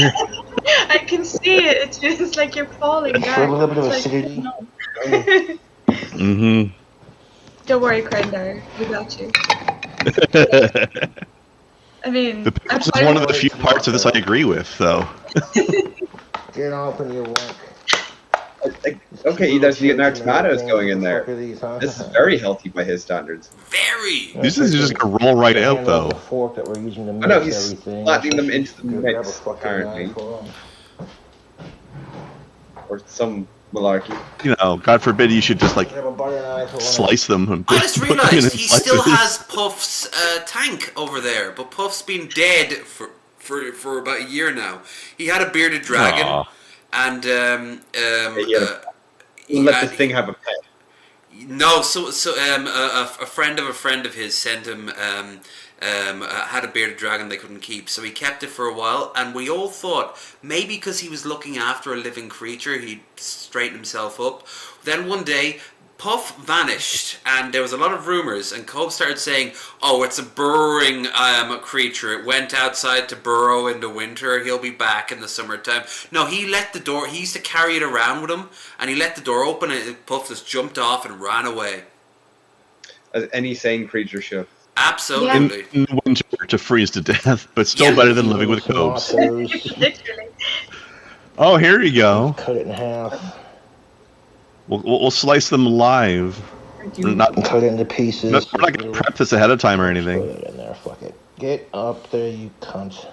I can see it. It's just like you're falling down. A little bit of acidity. Mm-hmm. Don't worry, Crendar. We got you. I mean, The pickles is one of the few parts of this I agree with, though. Get off and you work. Okay, there's Leonard tomatoes going in there. This is very healthy by his standards. Very. These is just gonna roll right out, though. Fork that we're using to I know, mix he's everything. flattening them into the Grab a mix, fucking apparently. knife for 'em. Or some malarkey. You know, God forbid you should just like Grab a butter knife or slice them. And I just put them in realised he slices. still has Puff's tank over there, but Puff's been dead for about a year now. He had a bearded dragon, Aw. and He let the thing have a pet. no, a friend of his sent him had a bearded dragon they couldn't keep, so he kept it for a while, and we all thought maybe because he was looking after a living creature he'd straighten himself up. Then one day Puff vanished, and there was a lot of rumours, and Cobb started saying, oh, it's a burrowing creature, it went outside to burrow in the winter, he'll be back in the summertime. No, he let the door, he used to carry it around with him, and he let the door open, and Puff just jumped off and ran away. As any sane creature should. Absolutely. In the winter to freeze to death, but still better than living with Cobes. Literally. Oh, here you go. Cut it in half. We'll slice them live. Not cut it into pieces. We're not going to prep this ahead of time or anything. Put it in there, fuck it. Get up there, you cunt.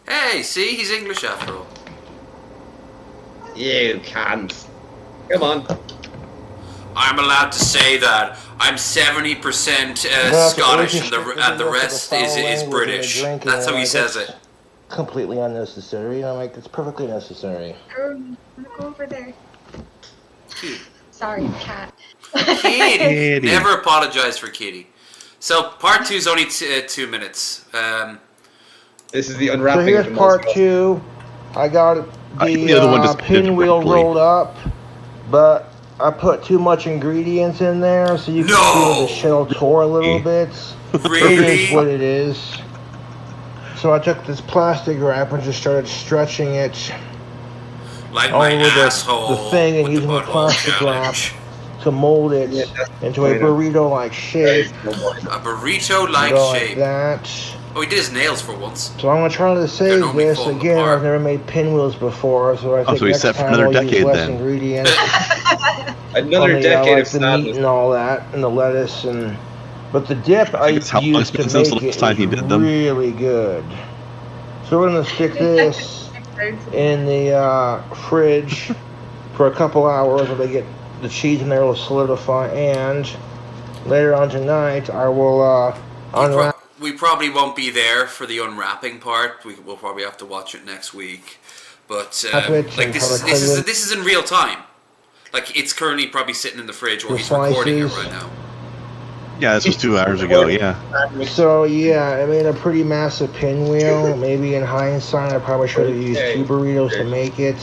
Hey, see, he's English after all. You can't. Come on. I'm allowed to say that I'm 70% Scottish and the rest is British. That's how he says it. Completely unnecessary. And I'm like, it's perfectly necessary. I'm gonna go over there. Sorry, cat. Kitty. Never apologize for Kitty. So part 2 is only 2 minutes. This is the unwrapping. So here's part 2. I got the pinwheel rolled up, but I put too much ingredients in there, so you can feel the shell tore a little bit. Really? It is what it is. So I took this plastic wrap and just started stretching it like my asshole the thing and using the plastic wrap to mold it into a burrito-like shape. A burrito-like shape. Like that. Oh, he did his nails for once. So I'm gonna try to save this again. I've never made pinwheels before, so I think so he's next set for time another I'll use decade less then. ingredients. Another decade of the meat and all that, and the lettuce and. But the dip I used to make it is really good. So we're gonna stick this in the fridge for a couple hours while they get the cheese in there will solidify, and later on tonight I will unwrap. We probably won't be there for the unwrapping part. We'll probably have to watch it next week. But like this is in real time. Like it's currently probably sitting in the fridge, or he's recording it right now. Yeah, this was 2 hours ago. Yeah. So yeah, I made a pretty massive pinwheel. Maybe in hindsight, I probably should have used 2 burritos to make it,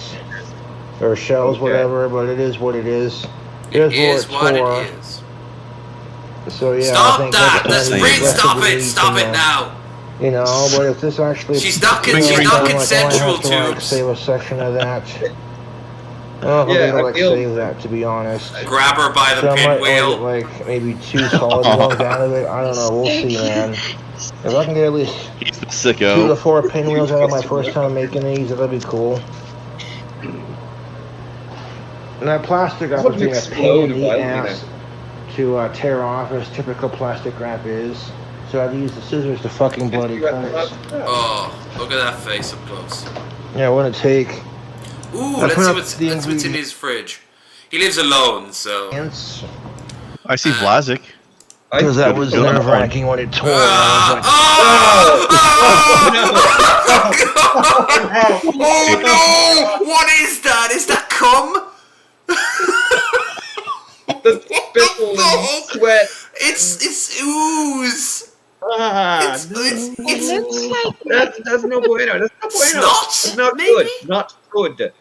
or shells, whatever. But it is what it is. It is what it is. So yeah, stop that! Stop it now! You know, but if this actually she's not consensual to like, save a section of that. I don't know if I'm gonna save that, to be honest. Grab her by the pinwheel. Like maybe 2 solid ones out of it. I don't know. We'll see, man. If I can get at least 2 to 4 pinwheels out of my first time making these, that'll be cool. And that plastic wrap is being a pain in the ass to tear off, as typical plastic wrap is. So I've used the scissors to fucking bloody cut it. Oh, look at that face up close. Yeah, what it take. Ooh, let's see what's in his fridge. He lives alone, so. I see Vlasic. Because that was nerve-wracking when it tore. Oh no! What is that? Is that cum? The spittle and sweat. It's ooze. It looks like that's no bueno. That's no bueno. That's not maybe? good. Not good.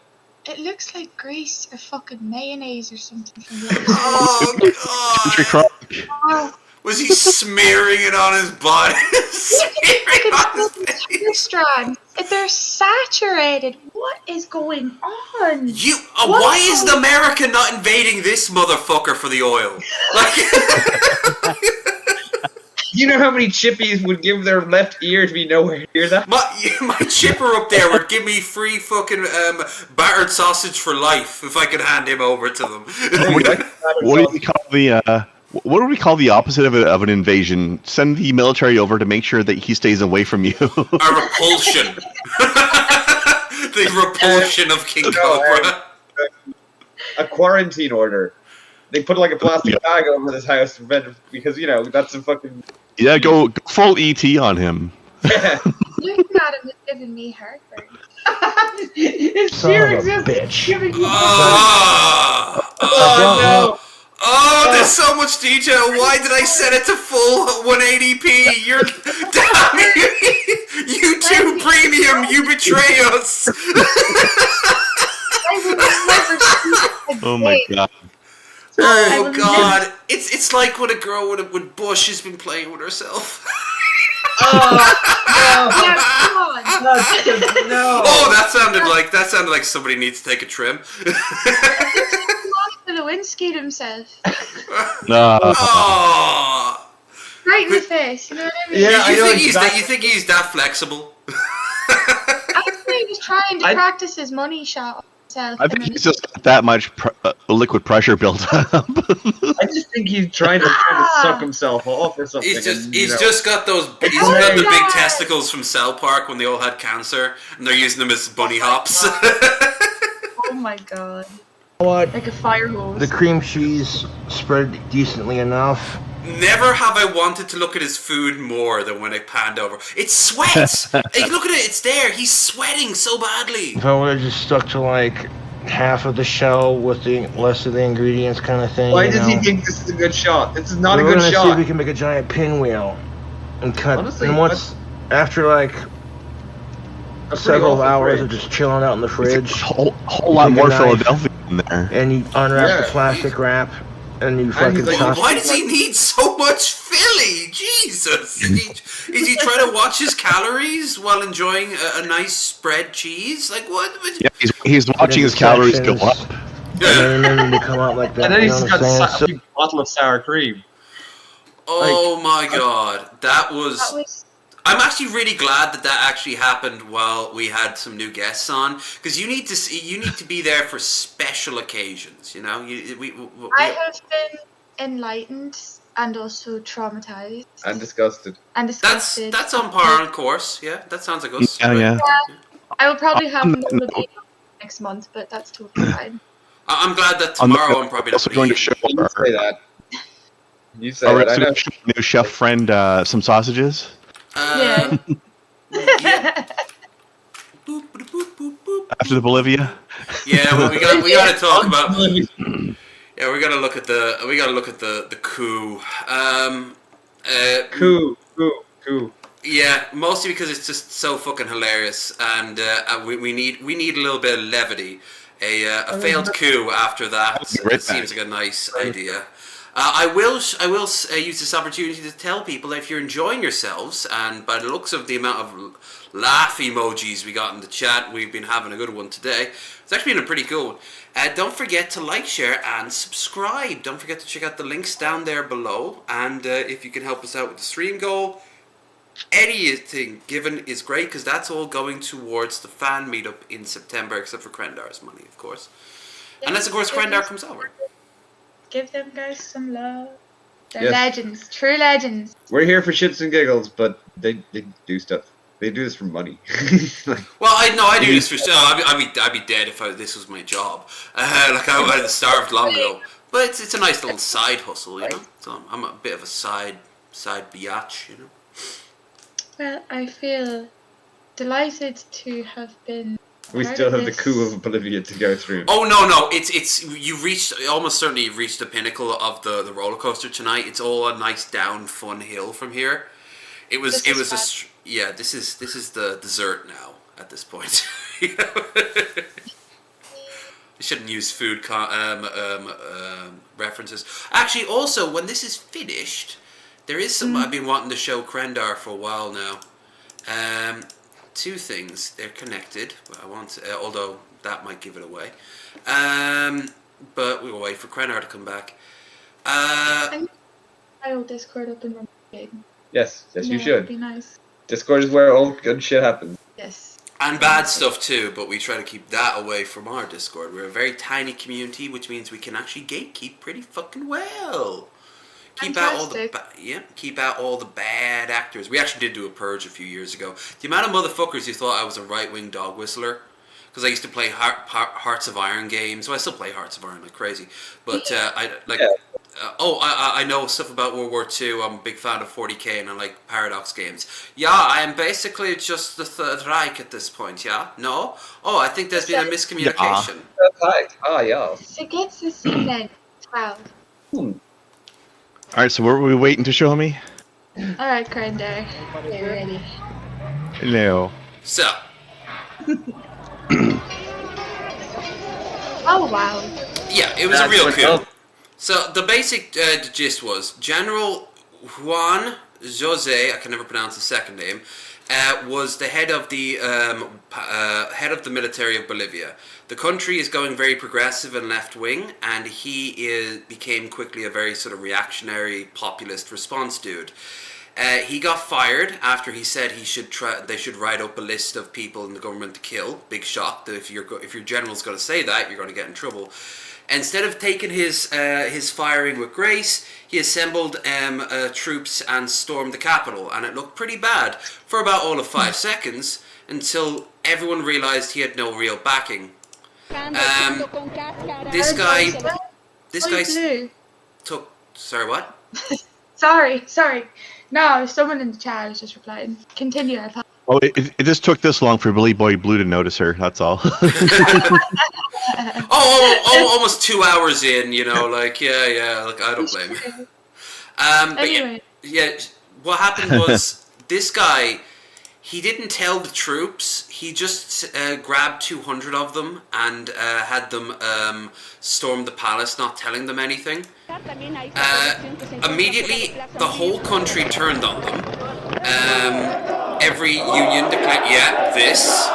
It looks like grease or fucking mayonnaise or something from the Oh god! Was he smearing it on his body? Smearing on his face? Strands. They're saturated. What is going on? Why is America not invading this motherfucker for the oil? Like, You know how many chippies would give their left ear to be nowhere near that? My chipper up there would give me free fucking battered sausage for life if I could hand him over to them. What do we call the what do we call the opposite of an invasion? Send the military over to make sure that he stays away from you. A repulsion. The repulsion of King Cobra. A quarantine order. They put like a plastic bag over this house to prevent, because that's a fucking. Yeah, go full ET on him. Looking at him is giving me heartburn. It's sheer existence giving me no. Oh, there's so much detail. Why did I set it to full 180p? You're damn YouTube Premium. You betray us. Oh my god. Oh god. It's like when a girl with Bush has been playing with herself. No. Oh, that sounded like somebody needs to take a trim. Lewinsky himself. Oh. Right in the face, you know what I mean? Yeah, you think he's that flexible? Actually, he was trying to practice his money shot himself. I think he's just got that much liquid pressure built up. I just think he's trying to suck himself off or something. He's just got those. He's got the big testicles from South Park when they all had cancer, and they're using them as bunny hops. Oh my god. What? Like a fire hose. The cream cheese spread decently enough. Never have I wanted to look at his food more than when I panned over. It sweats! Hey, look at it, it's there. He's sweating so badly. If I would have just stuck to like half of the shell with the rest of the ingredients kind of thing. Why does he think this is a good shot? This is not a good We're gonna shot. see if we can make a giant pinwheel and cut. Honestly, and once, after like several hours of just chilling out in the fridge, a whole lot more Philadelphia in there. and you unwrap the plastic wrap, and you fucking toss. Why does he need so much Philly? Jesus! Is he trying to watch his calories while enjoying a nice spread cheese? Like what? Yeah, he's watching his calories go up. And then they come out like that. And then you he's know what I'm saying? got a bottle of sour cream. Oh my god, that was. I'm actually really glad that actually happened while we had some new guests on, because you need to be there for special occasions. You know, I have been enlightened and also traumatized and disgusted. That's on par on course. Yeah, that sounds like us. Yeah. I will probably have another video next month, but that's totally fine. I'm glad that tomorrow I'm probably also going to show You say that. You say our that. I know. new chef friend some sausages. Yeah. After the Bolivia. Yeah, well, we got to talk about. Yeah, we got to look at the coup. Coup. Yeah, mostly because it's just so fucking hilarious, and we need a little bit of levity. A failed coup after that seems like a nice idea. I will use this opportunity to tell people that if you're enjoying yourselves, and by the looks of the amount of laugh emojis we got in the chat, we've been having a good one today. It's actually been a pretty cool one. Don't forget to like, share, and subscribe. Don't forget to check out the links down there below. And if you can help us out with the stream goal, anything given is great, because that's all going towards the fan meetup in September, except for Krendar's money, of course. Unless, of course, Krendar comes over. Give them guys some love. They're legends, true legends. We're here for shits and giggles, but they do stuff. They do this for money. Well, I do this for sure. I'd be dead if this was my job. Like I would have starved long ago. But it's a nice little side hustle, you know. So I'm a bit of a side biatch, you know. Well, I feel delighted to have been. We still have the coup of Bolivia to go through. Oh no! It's almost certainly you've reached the pinnacle of the roller coaster tonight. It's all a nice down fun hill from here. This is the dessert now at this point. You know? I shouldn't use food references. Actually, also when this is finished, there is some I've been wanting to show Krendar for a while now. Two things, they're connected. I want, although that might give it away. But we'll wait for Krendar to come back. I will Discord up and run the game. Yes, you That'd should. be nice. Discord is where all good shit happens. Yes. And bad stuff too, but we try to keep that away from our Discord. We're a very tiny community, which means we can actually gatekeep pretty fucking well. Keep out all the keep out all the bad actors. We actually did do a purge a few years ago. The amount of motherfuckers who thought I was a right-wing dog whistler, because I used to play Hearts of Iron games. Well, I still play Hearts of Iron like crazy, but I know stuff about World War II. I'm a big fan of 40k and I like Paradox games. Yeah, I am basically just the Third Reich at this point. Yeah, no. Oh, I think there's been a miscommunication. Yeah. Forget the season 12. All right, so what were we waiting to show me? All right, Grindr. Get ready. Hello. So. Oh wow. Yeah, it was a real coup. So the basic gist was General Juan Jose, I can never pronounce his second name, was the head of the military of Bolivia. The country is going very progressive and left wing, and he became quickly a very sort of reactionary populist response dude. He got fired after he said they should write up a list of people in the government to kill. Big shock that if your general's going to say that, you're going to get in trouble. Instead of taking his firing with grace, he assembled troops and stormed the capital, and it looked pretty bad for about all of 5 seconds until everyone realized he had no real backing. This guy took. Sorry, what? Sorry. No, someone in the chat. I was just replying. Continue. I thought. Oh, it just took this long for Billy Boy Blue to notice her. That's all. Almost 2 hours in, like like I don't blame you. Anyway. What happened was this guy, he didn't tell the troops. He just grabbed 200 of them and had them storm the palace, not telling them anything. Immediately, the whole country turned on them. Every union declared, this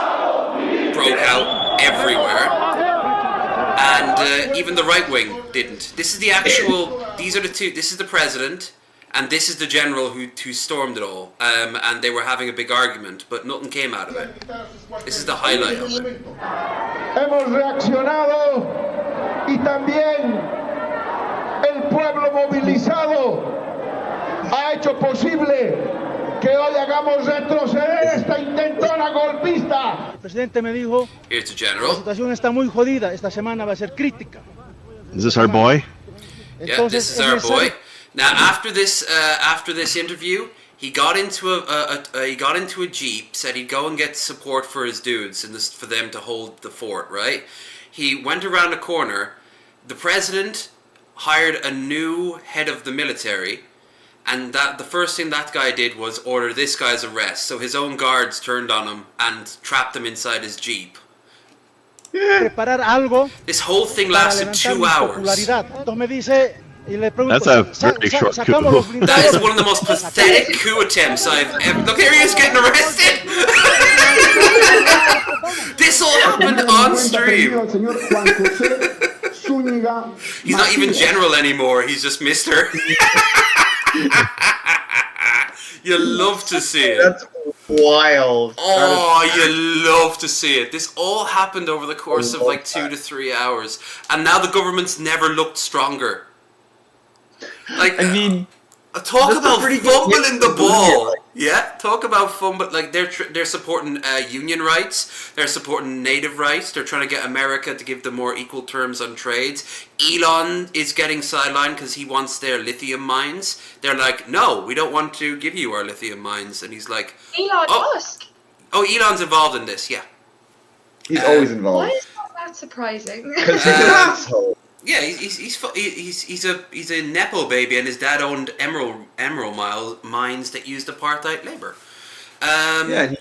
broke out everywhere. And even the right wing didn't. This is the actual, these are the two, this is the president, and this is the general who stormed it all. And they were having a big argument, but nothing came out of it. This is the highlight of it. Hemos reaccionado y también el pueblo movilizado ha hecho posible que hoy hagamos retroceder esta intentona golpista. El presidente me dijo, here's the general. La situación está muy jodida, esta semana va a ser crítica. Is this our boy? Yeah, this is our boy. Now, after this interview, he got into a jeep. Said he'd go and get support for his dudes and for them to hold the fort. Right? He went around a corner. The president hired a new head of the military, and the first thing that guy did was order this guy's arrest. So his own guards turned on him and trapped him inside his jeep. Preparar algo. This whole thing lasted 2 hours. That's a very short coup. That is one of the most pathetic coup attempts I've ever... Look, here he is getting arrested! This all happened on stream. He's not even general anymore, he's just Mr. You love to see it. That's wild. Oh, you love to see it. This all happened over the course of like 2 to 3 hours. And now the government's never looked stronger. Like, I mean, talk about fumbling the ball. Yeah, talk about fumble. Like they're supporting union rights. They're supporting native rights. They're trying to get America to give them more equal terms on trades. Elon is getting sidelined because he wants their lithium mines. They're like, no, we don't want to give you our lithium mines. And he's like, Elon Musk. Oh, Elon's involved in this. Yeah, he's always involved. Why is that surprising? Because he's an asshole. Yeah, he's a nepo baby, and his dad owned emerald mines that used apartheid labor. I'm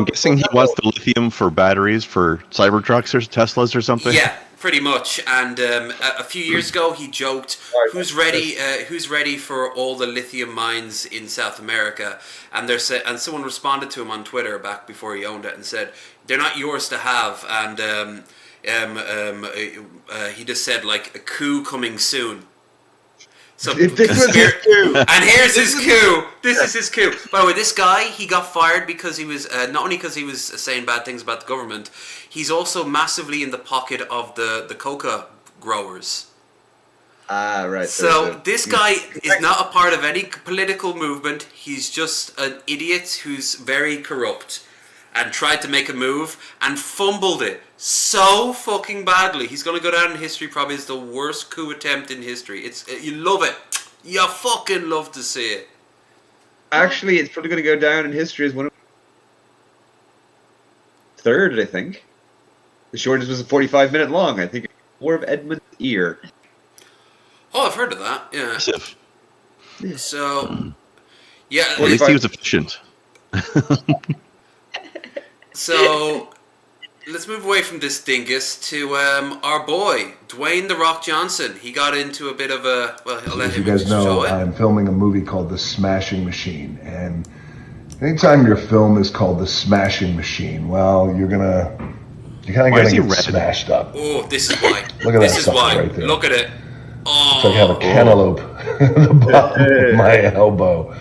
guessing he wants the lithium for batteries for Cybertrucks or Teslas or something. Yeah, pretty much. And a few years ago, he joked, "Who's ready for all the lithium mines in South America?" And someone responded to him on Twitter back before he owned it and said, "They're not yours to have." And he just said like a coup coming soon. So This was his coup. And here's his coup. This is his coup. By the way, this guy, he got fired because he was not only because he was saying bad things about the government, he's also massively in the pocket of the coca growers. Ah, right. So this guy is not a part of any political movement. He's just an idiot who's very corrupt and tried to make a move and fumbled it so fucking badly. He's going to go down in history probably as the worst coup attempt in history. You love it. You fucking love to see it. Actually, it's probably going to go down in history as one of third, I think. The shortest was 45-minute long. I think War of Edmund's Ear. Oh, I've heard of that. Yeah. So, yeah. At least he was efficient. So, let's move away from this dingus to our boy, Dwayne "The Rock" Johnson. He got into a bit of a... Well, I'll let As him you guys know, show it. I'm filming a movie called The Smashing Machine. And anytime your film is called The Smashing Machine, well, you're kind of going to get smashed up. Oh, this is why. Look at this that is sucker why. right there. Look at it. Oh. It's like I have a cantaloupe at the bottom of my elbow.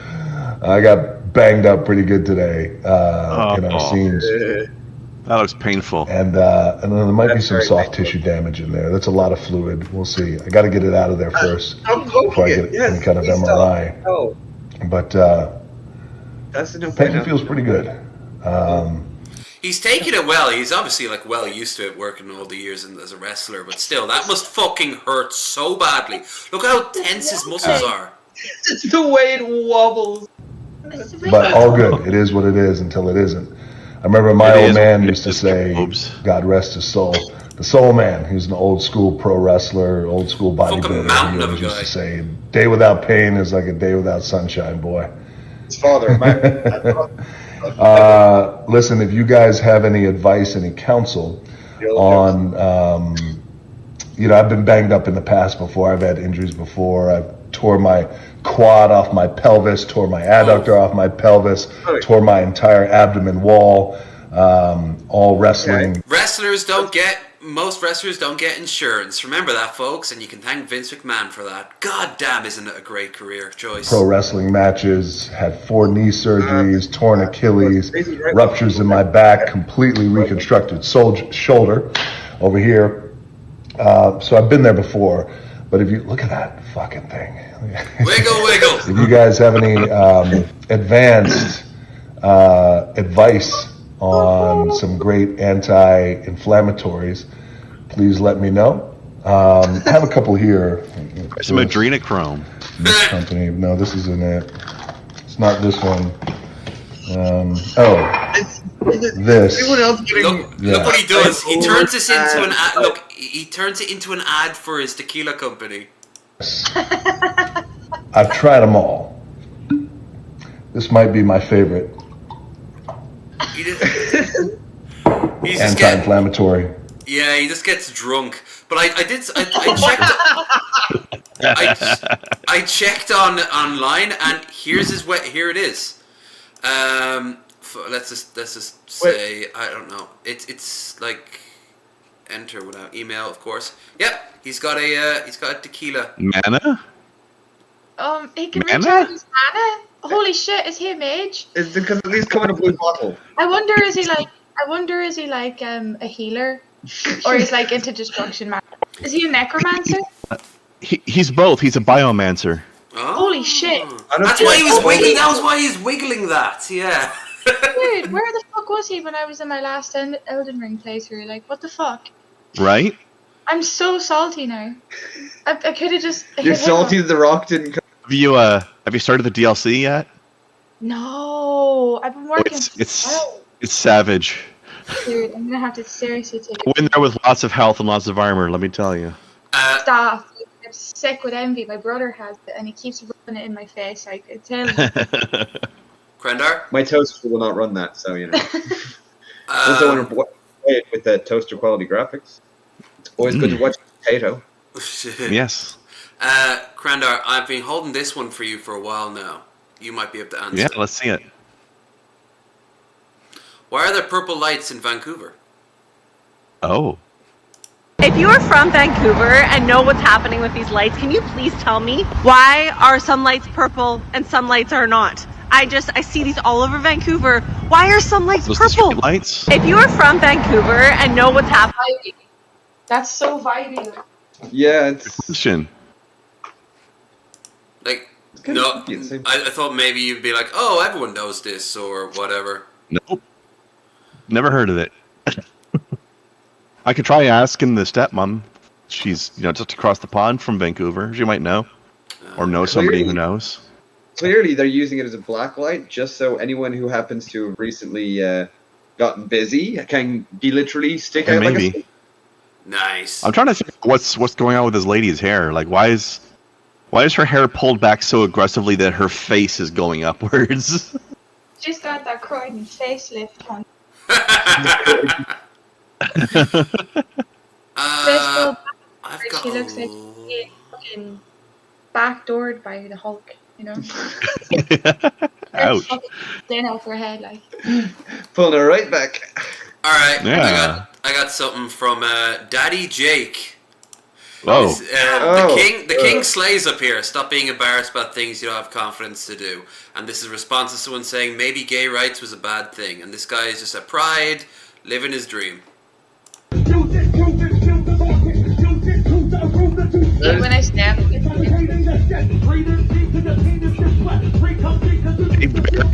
I got banged up pretty good today. Seams. That looks painful. And then there might be some soft tissue damage in there. That's a lot of fluid. We'll see. I got to get it out of there first before I get any kind of MRI. Oh. But that's the pain feels pretty good. He's taking it well. He's obviously well used to it, working all the years as a wrestler. But still, that must fucking hurt so badly. Look how tense his muscles are. It's the way it wobbles. But all good. It is what it is until it isn't. I remember my old man used to say, God rest his soul, the Soul Man, who's an old school pro wrestler, old school bodybuilder. He always used to say, day without pain is like a day without sunshine, boy. His father, listen, if you guys have any advice, any counsel on, I've been banged up in the past before. I've had injuries before. I've tore my quad off my pelvis, tore my adductor off my pelvis, tore my entire abdomen wall, all wrestling. Most wrestlers don't get insurance. Remember that, folks, and you can thank Vince McMahon for that. God damn, isn't it a great career choice? Pro wrestling matches, had 4 knee surgeries, torn Achilles, ruptures in my back, completely reconstructed shoulder over here. So I've been there before, but if you look at that fucking thing. Wiggle, wiggle. If you guys have any advanced advice on some great anti-inflammatories, please let me know. I have a couple here. Some adrenochrome. This company. No, this isn't it. It's not this one. This. Look what he does. He turns this into an ad. Look, he turns it into an ad for his tequila company. I've tried them all. This might be my favorite. He's anti-inflammatory. Yeah, he just gets drunk. But I checked online, and here it is. Let's just say I don't know. It's like enter without email, of course. Yep, he's got a tequila. Mana? He can recharge his mana. Holy shit, is he a mage? It's because at least come in a blue bottle. I wonder is he like a healer, or he's like into destruction magic? Is he a necromancer? He's both. He's a biomancer. Oh. Holy shit! That's why he was wiggling. That was why he's wiggling that. Yeah. Dude, where the fuck was he when I was in my last Elden Ring playthrough? Like, what the fuck? Right? I'm so salty now. I could have just. You're salty that The Rock didn't come. Have you started the DLC yet? No, I've been working. It's savage. Dude, I'm gonna have to seriously take Go in there with lots of health and lots of armor. Let me tell you. Stop. I'm sick with envy. My brother has it, and he keeps rubbing it in my face. I could tell him. Krendar? My toaster will not run that, so you know. Also want to play it with the toaster quality graphics. It's always good to watch potato. Yes. Krendar, I've been holding this one for you for a while now. You might be able to answer. Yeah, let's see it. Why are there purple lights in Vancouver? Oh. If you are from Vancouver and know what's happening with these lights, can you please tell me why are some lights purple and some lights are not? I see these all over Vancouver. Why are some lights purple? Lights? If you are from Vancouver and know what's happening, that's so vibey. Yeah, it's question. Like, no, I thought maybe you'd be like, oh, everyone knows this or whatever. Nope. Never heard of it. I could try asking the stepmom. She's, just across the pond from Vancouver. She might know. Or know somebody who knows. Clearly, they're using it as a black light, just so anyone who happens to have recently gotten busy can be literally stick out like a... Nice. I'm trying to think what's going on with this lady's hair. Like, why is her hair pulled back so aggressively that her face is going upwards? She's got that Croydon facelift on. She looks like she's fucking backdoored by the Hulk, Ouch. Staying off her head, like. Pulling her right back. All right. Yeah. I got something from Daddy Jake. Whoa. The king slays up here. Stop being embarrassed about things you don't have confidence to do. And this is a response to someone saying maybe gay rights was a bad thing. And this guy is just a pride, living his dream. When I stand.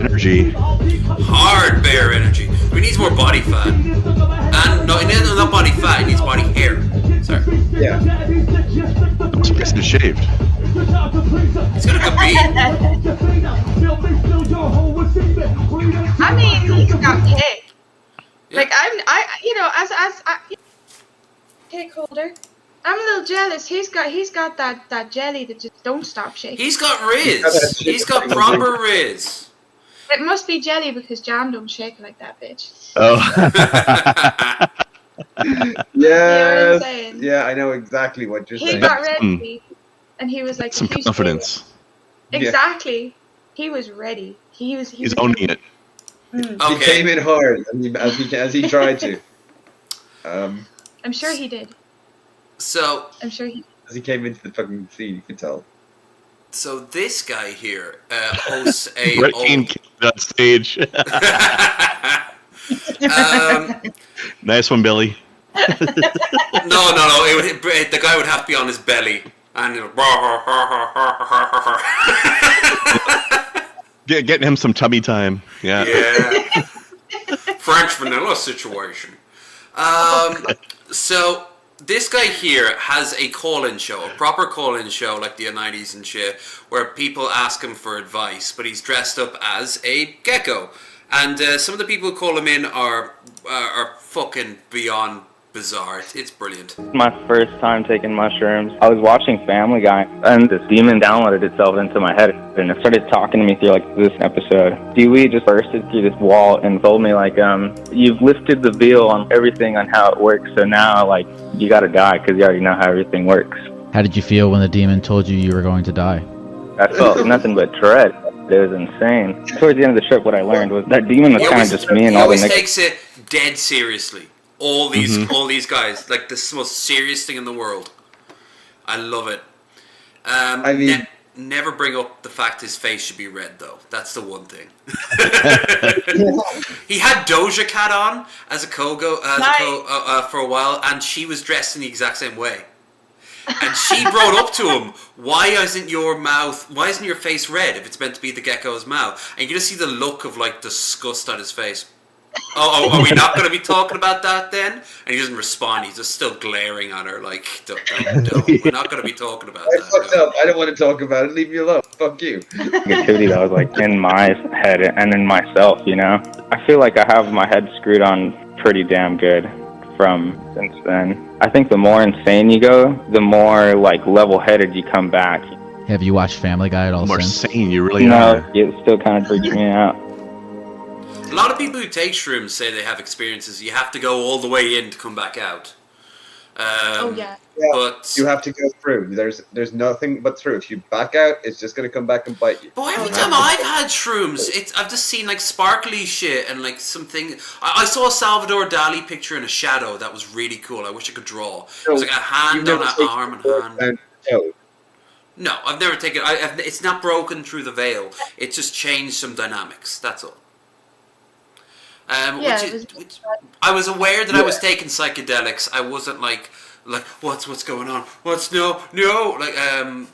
Energy. Hard bear energy. We need more body fat. And not body fat, he needs body hair. Sorry. Yeah. It's shaved. He's got a good beat. I mean, he's got cake. Yeah. Like as cake holder, I'm a little jealous. He's got that jelly that just don't stop shaking. He's got Riz. He's got proper Riz. It must be jelly because jam don't shake like that, bitch. Oh. Yes. saying? Yeah, I know exactly what you're saying. He got ready, and he was like, Some confidence. Exactly. He was ready. He's owning it. Okay. He came in hard as he tried to. I'm sure he did. So I'm sure he. As he came into the fucking scene, you could tell. So this guy here hosts a Red King on stage. Nice one, Billy. No. The guy would have to be on his belly and getting him some tummy time. Yeah. French vanilla situation. So this guy here has a call-in show, a proper call-in show like the 90s and shit, where people ask him for advice, but he's dressed up as a gecko. And some of the people who call him in are fucking beyond bizarre. It's brilliant. My first time taking mushrooms, I was watching Family Guy, and this demon downloaded itself into my head, and it started talking to me through this episode. Dewey just bursted through this wall and told me you've lifted the veil on everything on how it works, so now you gotta die because you already know how everything works. How did you feel when the demon told you were going to die? I felt nothing but dread. It was insane. Towards the end of the trip, what I learned was that demon was kind of just me and all the He always takes it dead seriously. All these guys, this is the most serious thing in the world. I love it. I mean, never bring up the fact his face should be red, though. That's the one thing. He had Doja Cat on as a for a while, and she was dressed in the exact same way. And she brought up to him, why isn't your face red if it's meant to be the gecko's mouth? And you can just see the look of disgust on his face. Oh, are we not going to be talking about that then? And he doesn't respond. He's just still glaring on her don't. We're not going to be talking about that. I fucked up. I don't want to talk about it. Leave me alone. Fuck you. Negativity that was in my head and in myself, I feel like I have my head screwed on pretty damn good since then. I think the more insane you go, the more level-headed you come back. Have you watched Family Guy at all more since? Sane you really are. No, it still kind of freaks me out. A lot of people who take shrooms say they have experiences. You have to go all the way in to come back out. Oh yeah. But you have to go through. There's nothing but through. If you back out, it's just going to come back and bite you. But every time I've had shrooms, I've just seen like sparkly shit and like something. I saw a Salvador Dali picture in a shadow that was really cool. I wish I could draw. It was like a hand on an arm and hand. No, I've never taken. It's not broken through the veil. It just changed some dynamics. That's all. Which I was aware that I was taking psychedelics. I wasn't like what's going on? No. Like I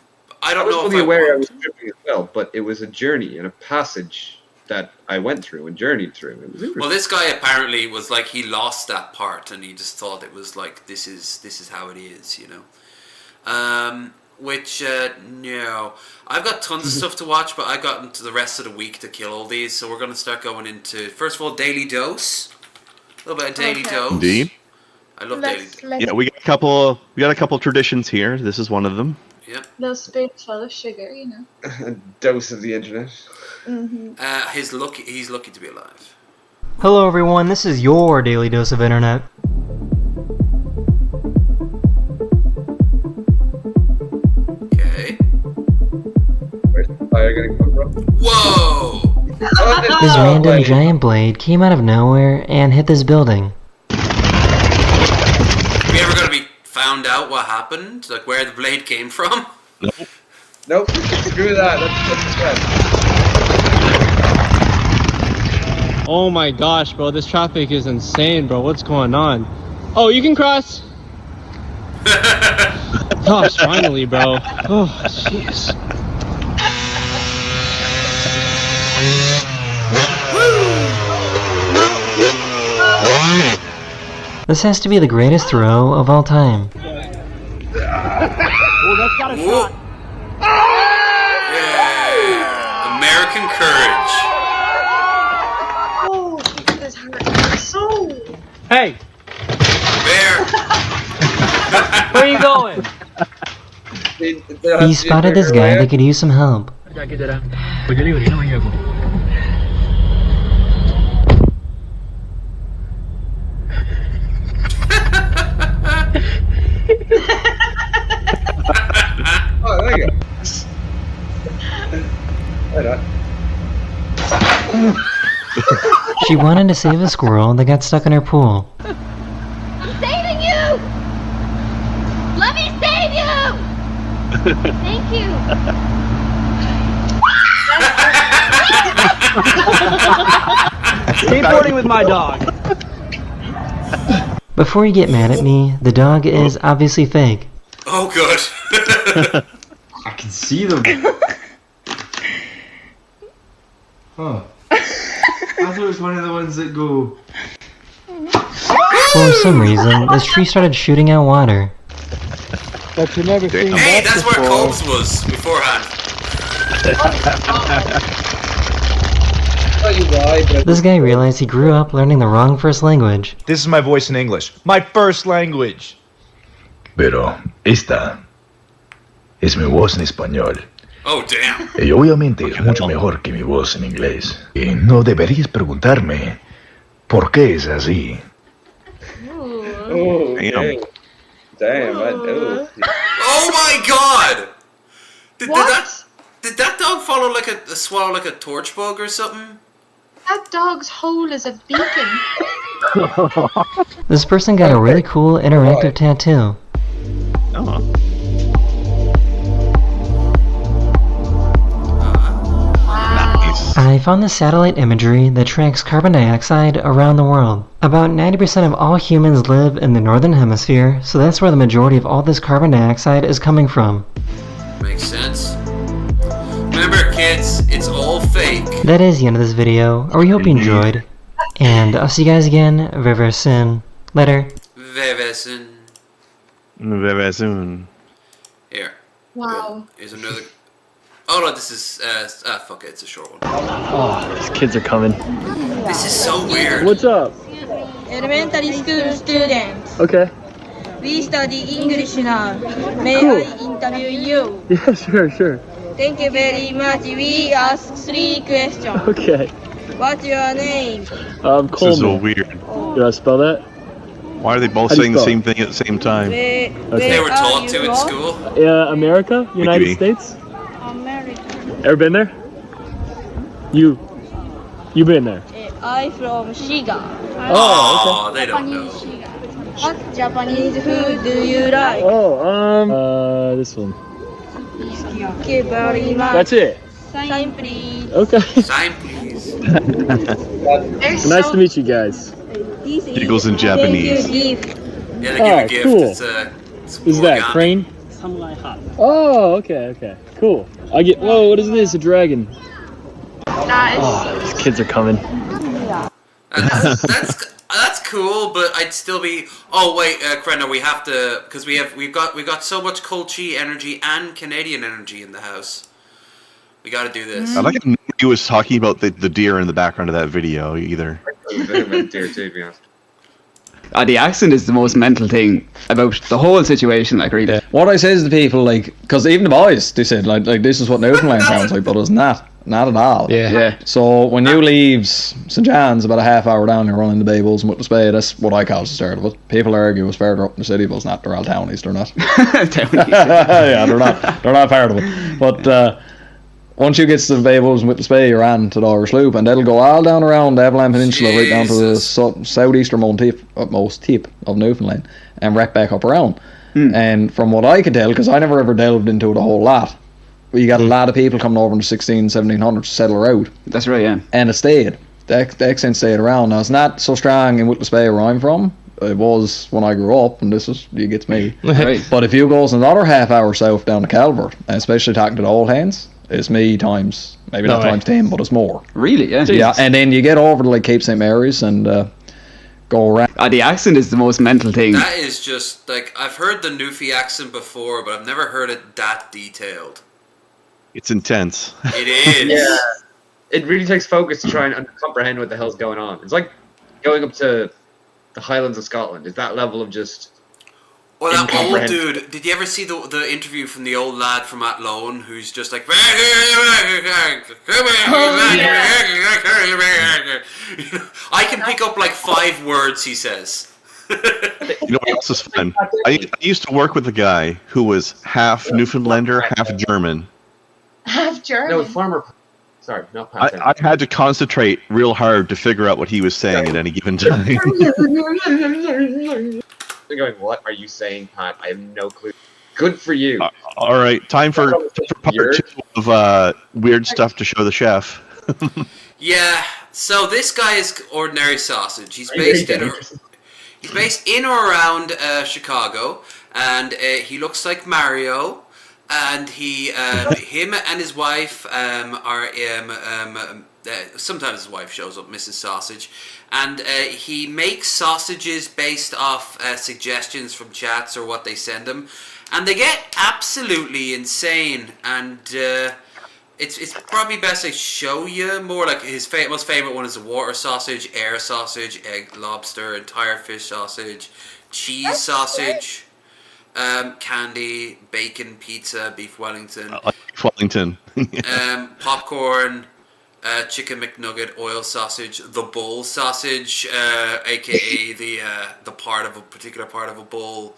don't know. I was fully aware I was tripping as well, but it was a journey and a passage that I went through and journeyed through. It was interesting. Well, this guy apparently was like he lost that part and he just thought it was like this is how it is, you know. Which no, I've got tons of stuff to watch, but I got into the rest of the week to kill all these, so we're going to start going into first of all Daily Dose, a little bit of Daily Dose. Indeed. I love Daily Dose. Yeah, we got a couple traditions here. This is one of them. Yep. Little spoonful of sugar, you know. A dose of the internet. He's lucky to be alive. Hello everyone, this is your Daily Dose of Internet. Okay. Where's the fire gonna come from? Whoa! This random giant blade came out of nowhere and hit this building. Are we ever going to be found out what happened? Like where the blade came from? Nope. Screw that. That's Oh my gosh, bro, this traffic is insane, bro. What's going on? Oh, you can cross. Gosh, finally, bro. Oh, jeez. This has to be the greatest throw of all time. Oh, that's got a shot. Yeah. American courage. Oh, this hurts so. Hey! Bear! Where are you going? He spotted this guy that could use some help. Oh, there you go. Why not? She wanted to save a squirrel that got stuck in her pool. I'm saving you! Let me save you! Thank you. Skateboarding with my dog. Before you get mad at me, the dog is obviously fake. Oh, good. I can see them. Huh. I thought it was one of the ones that go. For some reason, this tree started shooting out water. But you never seen Hey, that that's before. where Combs was beforehand. This guy realized he grew up learning the wrong first language. This is my voice in English. My first language. Pero esta es mi voz en español. Oh, damn. Y obviamente es mucho mejor que mi voz en inglés. Y no deberías preguntarme por qué es así. Oh, damn. Oh my god! Did that dog follow swallow like a torch bug or something? That dog's hole is a beacon. This person got a really cool interactive tattoo. Oh. I found this satellite imagery that tracks carbon dioxide around the world. About 90% of all humans live in the northern hemisphere, so that's where the majority of all this carbon dioxide is coming from. Makes sense. Remember, kids, it's all fake. That is the end of this video. I hope you enjoyed. And I'll see you guys again very soon. Later. Very soon. Very soon. Here. Wow. Here's another. Oh no, this is fuck it, it's a short one. Oh, these kids are coming. This is so weird. What's up? Elementary school students. Okay. We study English now. May Cool. I interview you? Yeah, sure. Thank you very much. We ask 3 questions. Okay. What's your name? This is so Coleman. weird. You wanna spell that? Why are they both saying the same thing at the same time? They were taught to in school. America? United States? America. Ever been there? You been there? I from Shiga. Oh, they don't know. What Japanese food do you like? This one. Thank you very much. That's it. Sign please. Okay. Sign please. Nice to meet you guys. Giggles in Japanese. Yeah, they give a gift. Cool. It's Is that crane? Oh, okay. Cool. Whoa, what is this? A dragon. Oh, these kids are coming. That's cool, but I'd still be. Oh wait, Krenna, we have to, because we've got so much Colchi energy and Canadian energy in the house. We got to do this. I like how nobody was talking about the deer in the background of that video either. The accent is the most mental thing about the whole situation, like, really. What I say to the people, like, because even the boys, they said, like this is what Newfoundland sounds like, but it's not at all. Yeah. So when you leave St. John's about a half hour down, you're running the Babels and with the Spade, that's what I call the start of it. People argue it's further up in the city, but it's not. They're all townies, they're not. Townies. Yeah, they're not part of it. But once you get to the Babels and with the Spade, you're on to the Irish Loop, and that'll go all down around the Avalon Peninsula, right down to the southeasternmost tip of Newfoundland, and right back up around. And from what I could tell, because I never ever delved into it a whole lot, you got a lot of people coming over in the 1700s to settle out. That's right, yeah. And it stayed. The accent stayed around. Now, it's not so strong in Whittlesey Bay where I'm from. It was when I grew up, and you get me. Right. But if you go another half hour south down to Calvert, and especially talking to the old hands, it's me times, maybe not times 10, but it's more. Really, yeah. Yeah, and then you get over to like Cape St. Mary's and go around. The accent is the most mental thing. That is just, like, I've heard the Newfie accent before, but I've never heard it that detailed. It's intense. It is. Yeah. It really takes focus to try and comprehend what the hell's going on. It's like going up to the Highlands of Scotland. It's that level of just... Well, that old dude, did you ever see the interview from the old lad from Athlone who's just like... I can pick up like 5 words he says. You know what else is fun? I used to work with a guy who was half Newfoundlander, half German. Half German? No, farmer... Sorry, not I had to concentrate real hard to figure out what he was saying at any given time. They're going, what are you saying, Pat? I have no clue. Good for you. All right, time for part 2 of weird stuff to show the chef. Yeah, so this guy is ordinary sausage. He's based in or around Chicago, and he looks like Mario. And him and his wife are sometimes his wife shows up, Mrs. Sausage, and he makes sausages based off suggestions from chats or what they send him, and they get absolutely insane. And it's probably best I show you more. Like his most favorite one is the water sausage, air sausage, egg lobster, entire fish sausage, cheese sausage. Candy, bacon, pizza, beef Wellington. Beef Wellington. Popcorn, chicken McNugget, oil sausage, the bull sausage, aka the particular part of a bull.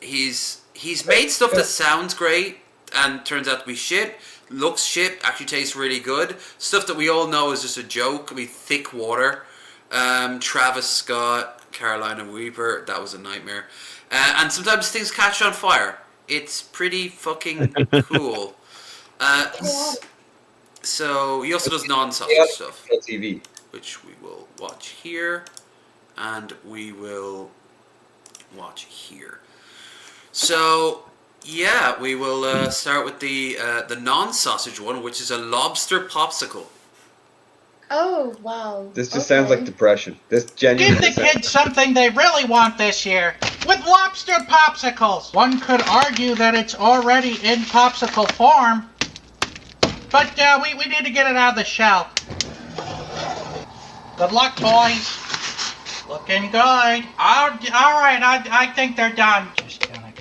He's made stuff that sounds great and turns out to be shit. Looks shit, actually tastes really good. Stuff that we all know is just a joke. I mean, thick water. Travis Scott, Carolina Reaper, that was a nightmare. And sometimes things catch on fire. It's pretty fucking cool. So he also does non-sausage stuff, TV, which we will watch here, and we will watch here. So yeah, we will start with the non-sausage one, which is a lobster popsicle. Oh, wow. This just sounds like depression. This genuinely Give the kids something they really want this year. With lobster popsicles. One could argue that it's already in popsicle form. But we need to get it out of the shell. Good luck, boys. Looking good. Alright, I think they're done. Just gonna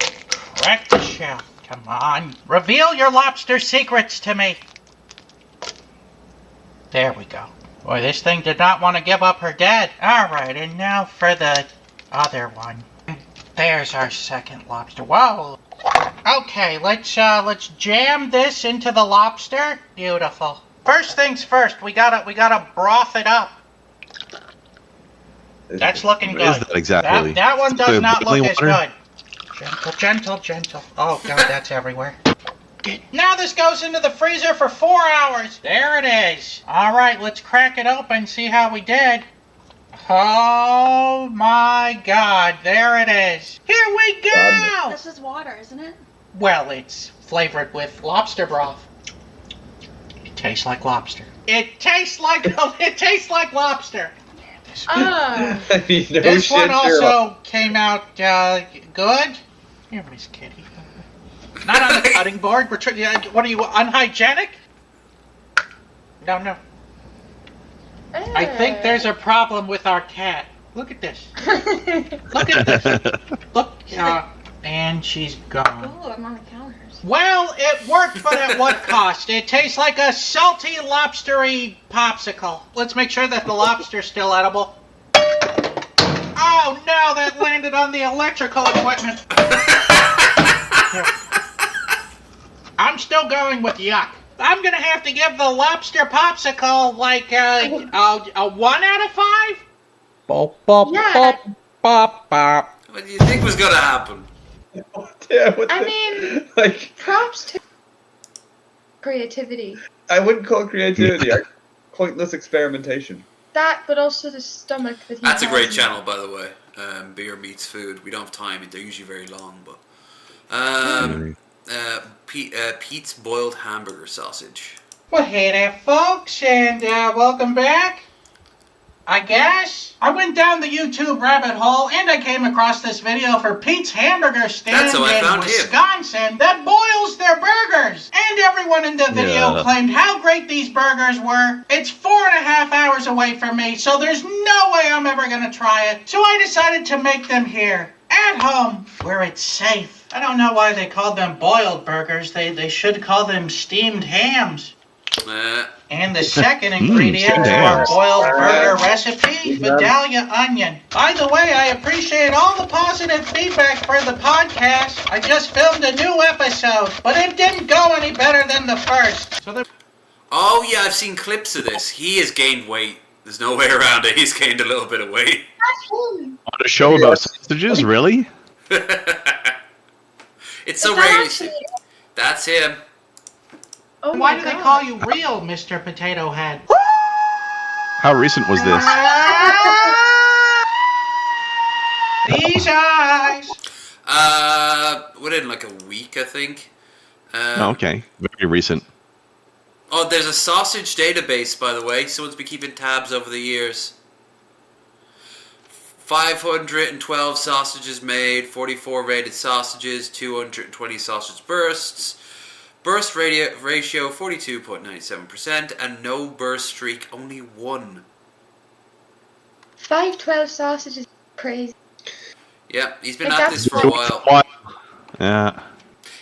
crack the shell. Come on. Reveal your lobster secrets to me. There we go. Boy, this thing did not want to give up her dead. Alright, and now for the Other one. There's our second lobster. Whoa. Okay, let's jam this into the lobster. Beautiful. First things first, we gotta broth it up. That's looking good. What is that exactly? That one does not look as water? good. Gentle. Oh god, that's everywhere. Now this goes into the freezer for 4 hours. There it is. All right, let's crack it open, see how we did. Oh my god, there it is. Here we go! This is water, isn't it? Well, it's flavored with lobster broth. It tastes like lobster. It tastes like lobster. This one also came out good. Everybody's kidding. Not on the cutting board. What are you, unhygienic? No. I think there's a problem with our cat. Look at this. Look at this. Look. And she's gone. Oh, I'm on the counters. Well, it worked, but at what cost? It tastes like a salty, lobstery popsicle. Let's make sure that the lobster's still edible. Oh no, that landed on the electrical equipment. I'm still going with yuck. I'm gonna have to give the lobster popsicle like a 1 out of 5. Bop, bop, Yeah. bop, bop, bop. What do you think was gonna happen? I mean, like, props to creativity. I wouldn't call it creativity. Pointless experimentation. That, but also the stomach that he That's a has. great channel, by the way. Beer meets food. We don't have time. They're usually very long, but Pete's boiled hamburger sausage. Well, hey there, folks, and welcome back. I guess I went down the YouTube rabbit hole and I came across this video for Pete's Hamburger Stand That's how I in found him. Wisconsin that boils their burgers. And everyone in the video claimed how great these burgers were. It's 4.5 hours away from me, so there's no way I'm ever gonna try it. So I decided to make them here, at home, where it's safe. I don't know why they called them boiled burgers. They should call them steamed hams. And the second ingredient to our boiled burger recipe, Vidalia onion. By the way, I appreciate all the positive feedback for the podcast. I just filmed a new episode, but it didn't go any better than the first. Oh yeah, I've seen clips of this. He has gained weight. There's no way around it. He's gained a little bit of weight. On a show about sausages, really? It's so rare. That's him. Oh why do they call you real, Mr. Potato Head? How recent was this? These eyes. Within like a week, I think. Oh, okay, very recent. Oh, there's a sausage database, by the way. Someone's been keeping tabs over the years. 512 sausages made, 44 rated sausages, 220 sausage bursts. Burst ratio 42.97%, and no burst streak, only 1. 512 sausages, crazy. Yeah, he's been Like, at that's this for a while. Yeah.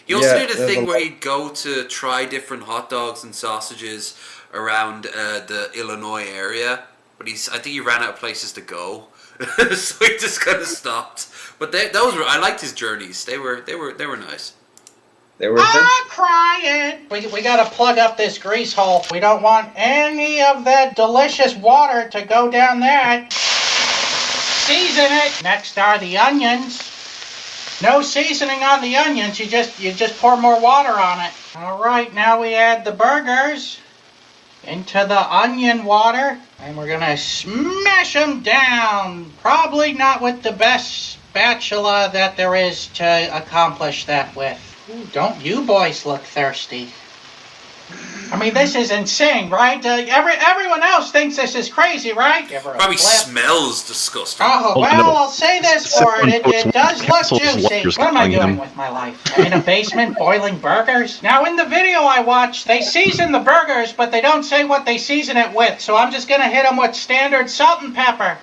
He also did a thing where he'd go to try different hot dogs and sausages around the Illinois area, but I think he ran out of places to go, so he just kind of stopped. But those were, I liked his journeys. They were nice. They were crying. We gotta plug up this grease hole. We don't want any of that delicious water to go down there. Season it. Next are the onions. No seasoning on the onions. You just pour more water on it. All right, now we add the burgers into the onion water, and we're gonna smash them down. Probably not with the best spatula that there is to accomplish that with. Ooh, don't you boys look thirsty? I mean, this is insane, right? Everyone else thinks this is crazy, right? Probably smells disgusting. Oh, well, I'll say this for it. It does look juicy. What am I doing with my life? I'm in a basement boiling burgers? Now, in the video I watched, they season the burgers, but they don't say what they season it with. So I'm just going to hit them with standard salt and pepper.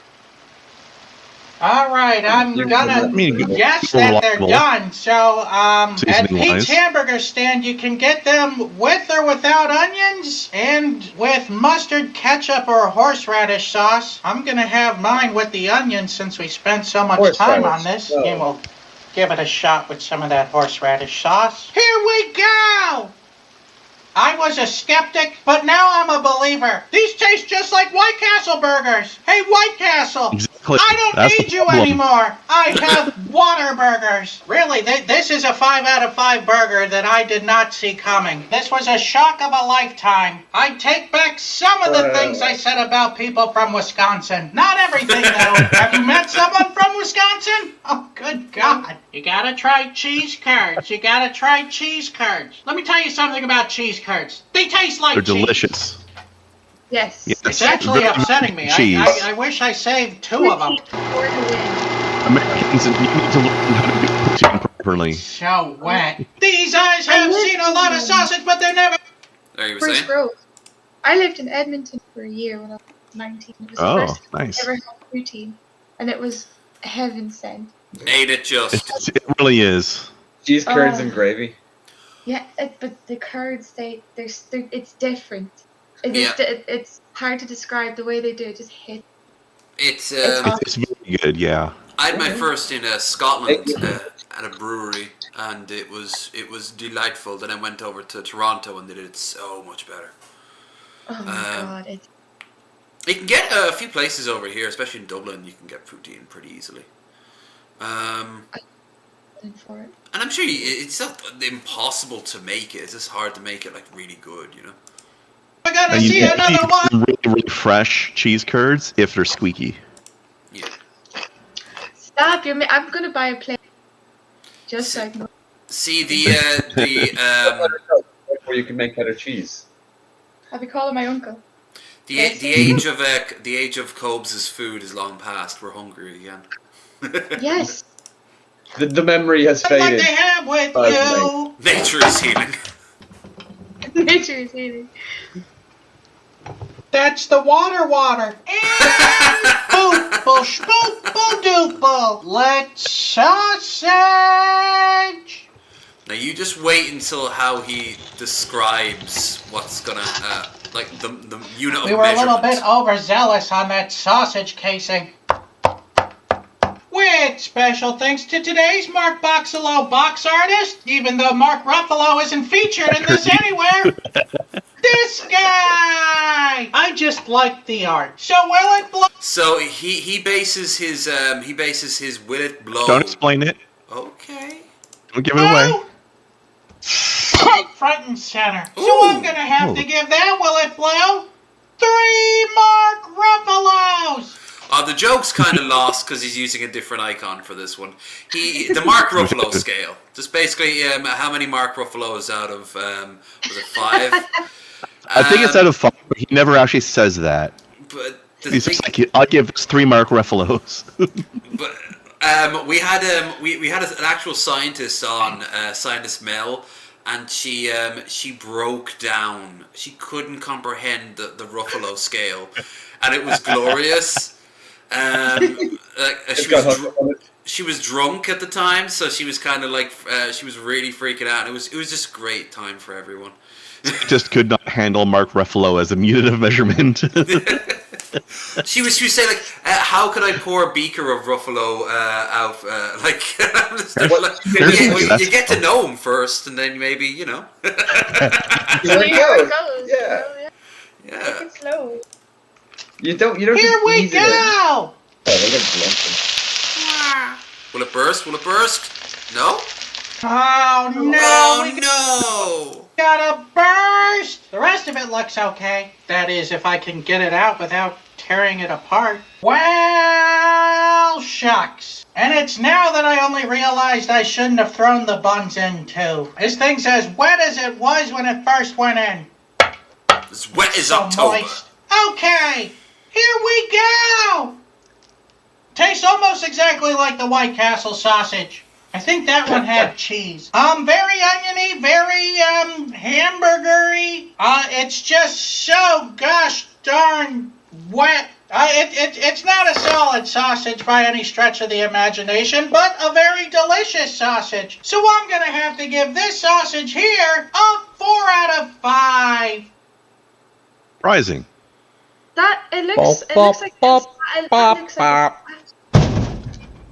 All right, I'm gonna guess that they're done. So, at Pete's Hamburger Stand, you can get them with or without onions and with mustard, ketchup, or horseradish sauce. I'm gonna have mine with the onions since we spent so much time on this. And we'll give it a shot with some of that horseradish sauce. Here we go! I was a skeptic, but now I'm a believer. These taste just like White Castle burgers. Hey, White Castle, I don't need you anymore. I have water burgers. Really, this is a 5 out of 5 burger that I did not see coming. This was a shock of a lifetime. I take back some of the things I said about people from Wisconsin. Not everything, though. Have you met someone from Wisconsin? Oh, good God. You gotta try cheese curds. You gotta try cheese curds. Let me tell you something about cheese curds. They taste like They're cheese. delicious. Yes. It's actually upsetting me. I wish I saved 2 of them. Americans, you need to learn how to do poutine properly. So wet. These eyes have seen a lot of sausage, but they're never... There you were Bruce saying? Grove. I lived in Edmonton for a year when I was 19. It was the first time I ever had poutine, and it was heaven sent. Ain't it just? It really is. Cheese curds and gravy. Yeah, but the curds, it's different. Yeah. It's hard to describe the way they do it. Just hit. It's very good, yeah. I had my first in Scotland at a brewery, and it was delightful. Then I went over to Toronto, and they did it so much better. Oh my God! You can get a few places over here, especially in Dublin. You can get poutine pretty easily. For it. And I'm sure it's not impossible to make it. It's just hard to make it like really good, you know. I gotta see another one. Really fresh cheese curds if they're squeaky. Yeah. Stop! I'm gonna buy a plate. Just so I can. See where you can make better cheese. I'll be calling my uncle. The age of Cobes' food is long past. We're hungry again. Yes. The memory has faded. Like they have with you. Nature is healing. Nature is healing. That's the water. And boop, spoop, doople. Let's sausage. Now you just wait until how he describes what's gonna like the unit of measurement. We were a little bit overzealous on that sausage casing. With special thanks to today's Mark Boxalo box artist, even though Mark Ruffalo isn't featured in this anywhere. This guy! I just like the art. So will it blow? So he bases his will it blow? Don't explain it. Okay. Don't give it away. Front and center. Ooh. So I'm gonna have to give that will it blow 3 Mark Ruffalos. The joke's kind of lost because he's using a different icon for this one. The Mark Ruffalo scale. Just basically how many Mark Ruffalos out of was it 5? I think it's out of 5, but he never actually says that. But he's just like, I'll give this 3 Mark Ruffalos. But we had an actual scientist on, scientist Mel, and she broke down. She couldn't comprehend the Ruffalo scale, and it was glorious. She was drunk at the time, so she was kind of like she was really freaking out. It was just a great time for everyone. Just could not handle Mark Ruffalo as a unit of measurement. she was saying like, how could I pour a beaker of Ruffalo out? You get to know him first, and then maybe you know. There it goes. Yeah. Yeah. Take it slow. You don't. Here we go. Will it burst? Will it burst? No. Oh no! Oh no! Gotta burst! The rest of it looks okay. That is, if I can get it out without tearing it apart. Well, shucks. And it's now that I only realized I shouldn't have thrown the buns in too. This thing's as wet as it was when it first went in. As wet as October. Moist. Okay, here we go! Tastes almost exactly like the White Castle sausage. I think that one had cheese. Very oniony, very hamburgery. It's just so gosh darn wet It's not a solid sausage by any stretch of the imagination, but a very delicious sausage. So I'm gonna have to give this sausage here a 4 out of 5. Surprising. It looks like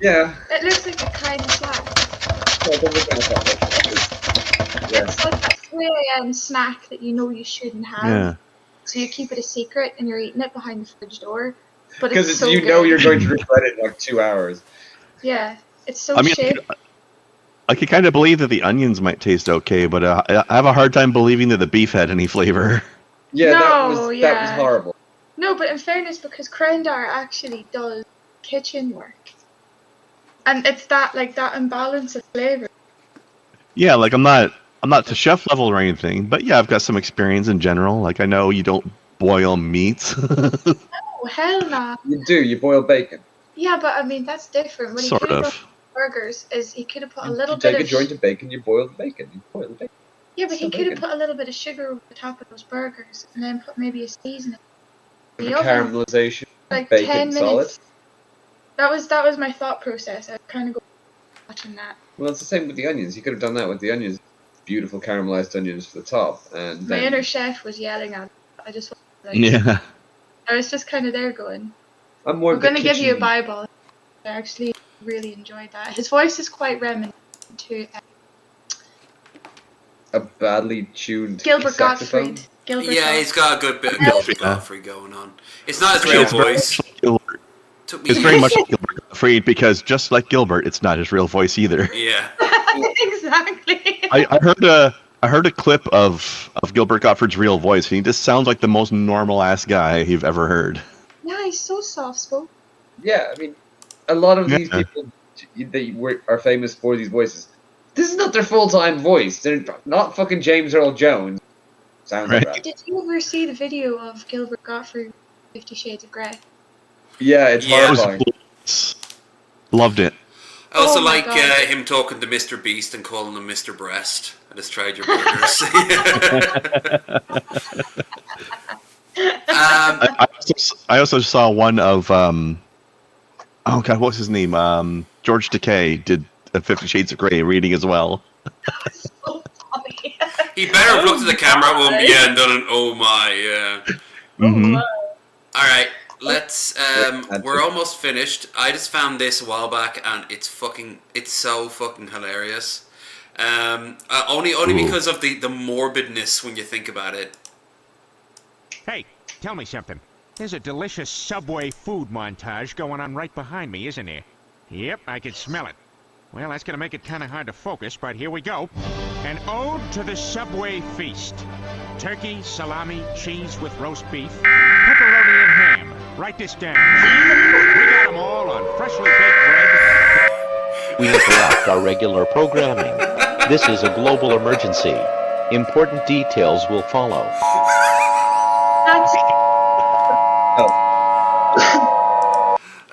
Yeah. It looks like a kind of snack. It's like a 3 a.m. snack that you know you shouldn't have. Yeah. So you keep it a secret and you're eating it behind the fridge door. But Because it's so you good. know you're going to regret it in like 2 hours. Yeah, it's so I mean, shit. I could kind of believe that the onions might taste okay, but I have a hard time believing that the beef had any flavor. Yeah, that was yeah. horrible. No, but in fairness, because Crendar actually does kitchen work. And it's that imbalance of flavor. Yeah, like I'm not to chef level or anything, but yeah, I've got some experience in general. Like I know you don't boil meats. Oh, hell nah. You do, you boil bacon. Yeah, but I mean, that's different. What he Sort could have of. done with burgers is he could have put a little You bit take of... a joint of bacon, you boil the bacon. You boil the bacon. Yeah, but he Some could have bacon. put a little bit of sugar over the top of those burgers and then put maybe a seasoning. The The oven, caramelization, like bacon 10 solid. minutes. That was my thought process. I kind of go watching that. Well, it's the same with the onions. You could have done that with the onions. Beautiful caramelized onions for the top, and My then inner chef was yelling at me. I just Yeah. I was just kind of there going, I'm more I'm of the going to give you a kitchen- Bible. I actually really enjoyed that. His voice is quite reminiscent to a badly tuned Gilbert saxophone. Gottfried. Gilbert Yeah, he's got a good bit of Gilbert Gottfried going on. It's not his real It's very voice. much like Gilbert. Took me It's very much like Gilbert Gottfried because just like Gilbert, it's not his real voice either. Yeah. Exactly. I heard a clip of Gilbert Gottfried's real voice, and he just sounds like the most normal ass guy you've ever heard. Yeah, he's so soft spoken. Yeah, I mean, a lot of these Yeah. people are famous for these voices. This is not their full-time voice. They're not fucking James Earl Jones. Sounds like that. Did you ever see the video of Gilbert Gottfried 50 Shades of Grey? Yeah, it's horrifying. Loved it. I also Oh my like God. him talking to Mr. Beast and calling him Mr. Breast. I just tried your burgers. I also saw one of oh god, what's his name? George Takei did a 50 Shades of Grey reading as well. He better have looked at the camera at 1 p.m. and done an oh my, yeah. Mm-hmm. Alright, let's, we're almost finished. I just found this a while back and it's so fucking hilarious. Only because of the morbidness when you think about it. Hey, tell me something. There's a delicious Subway food montage going on right behind me, isn't there? Yep, I can smell it. Well, that's gonna make it kind of hard to focus, but here we go. An ode to the Subway feast. Turkey, salami, cheese with roast beef, pepperoni and ham. Write this down. We got them all on freshly baked bread. We interrupt our regular programming. This is a global emergency. Important details will follow. That's...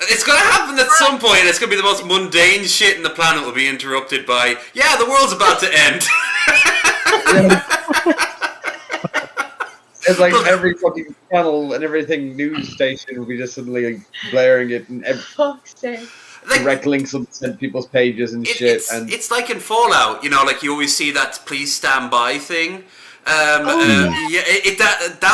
It's gonna happen at some point. It's gonna be the most mundane shit in the planet will be interrupted by, yeah, the world's about to end. It's like every fucking channel and everything news station will be just suddenly like, blaring it, and Fuck's sake. direct links will be sent to people's pages and shit. And It's like in Fallout, you know, like you always see that please stand by thing. That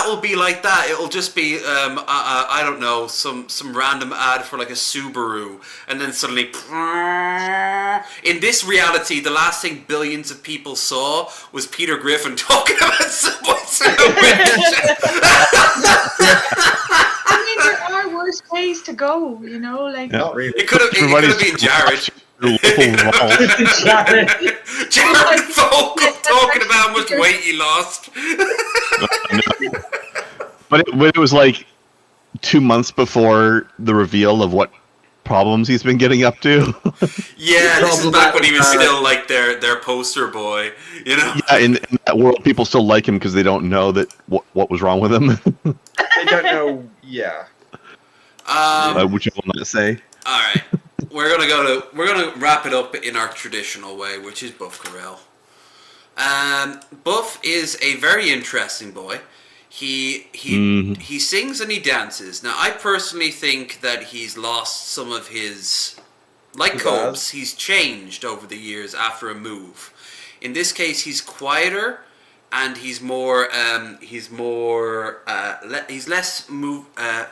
will be like that. It'll just be I don't know, some random ad for like a Subaru, and then suddenly in this reality, the last thing billions of people saw was Peter Griffin talking about Subway sandwich. I mean, there are worse ways to go, you know, like... not really. It could have been Jared. Jared Vogel talking about how much weight he lost. But it was like 2 months before the reveal of what problems he's been getting up to. Yeah, this is back when he was still like their poster boy, you know? Yeah, in that world, people still like him because they don't know that what was wrong with him. I don't know. Yeah. Which I will not say. All right, we're gonna wrap it up in our traditional way, which is Buff Carell. Buff is a very interesting boy. He sings and he dances. Now, I personally think that he's lost some of his, like Cobes, he's changed over the years after a move. In this case, he's quieter and he's less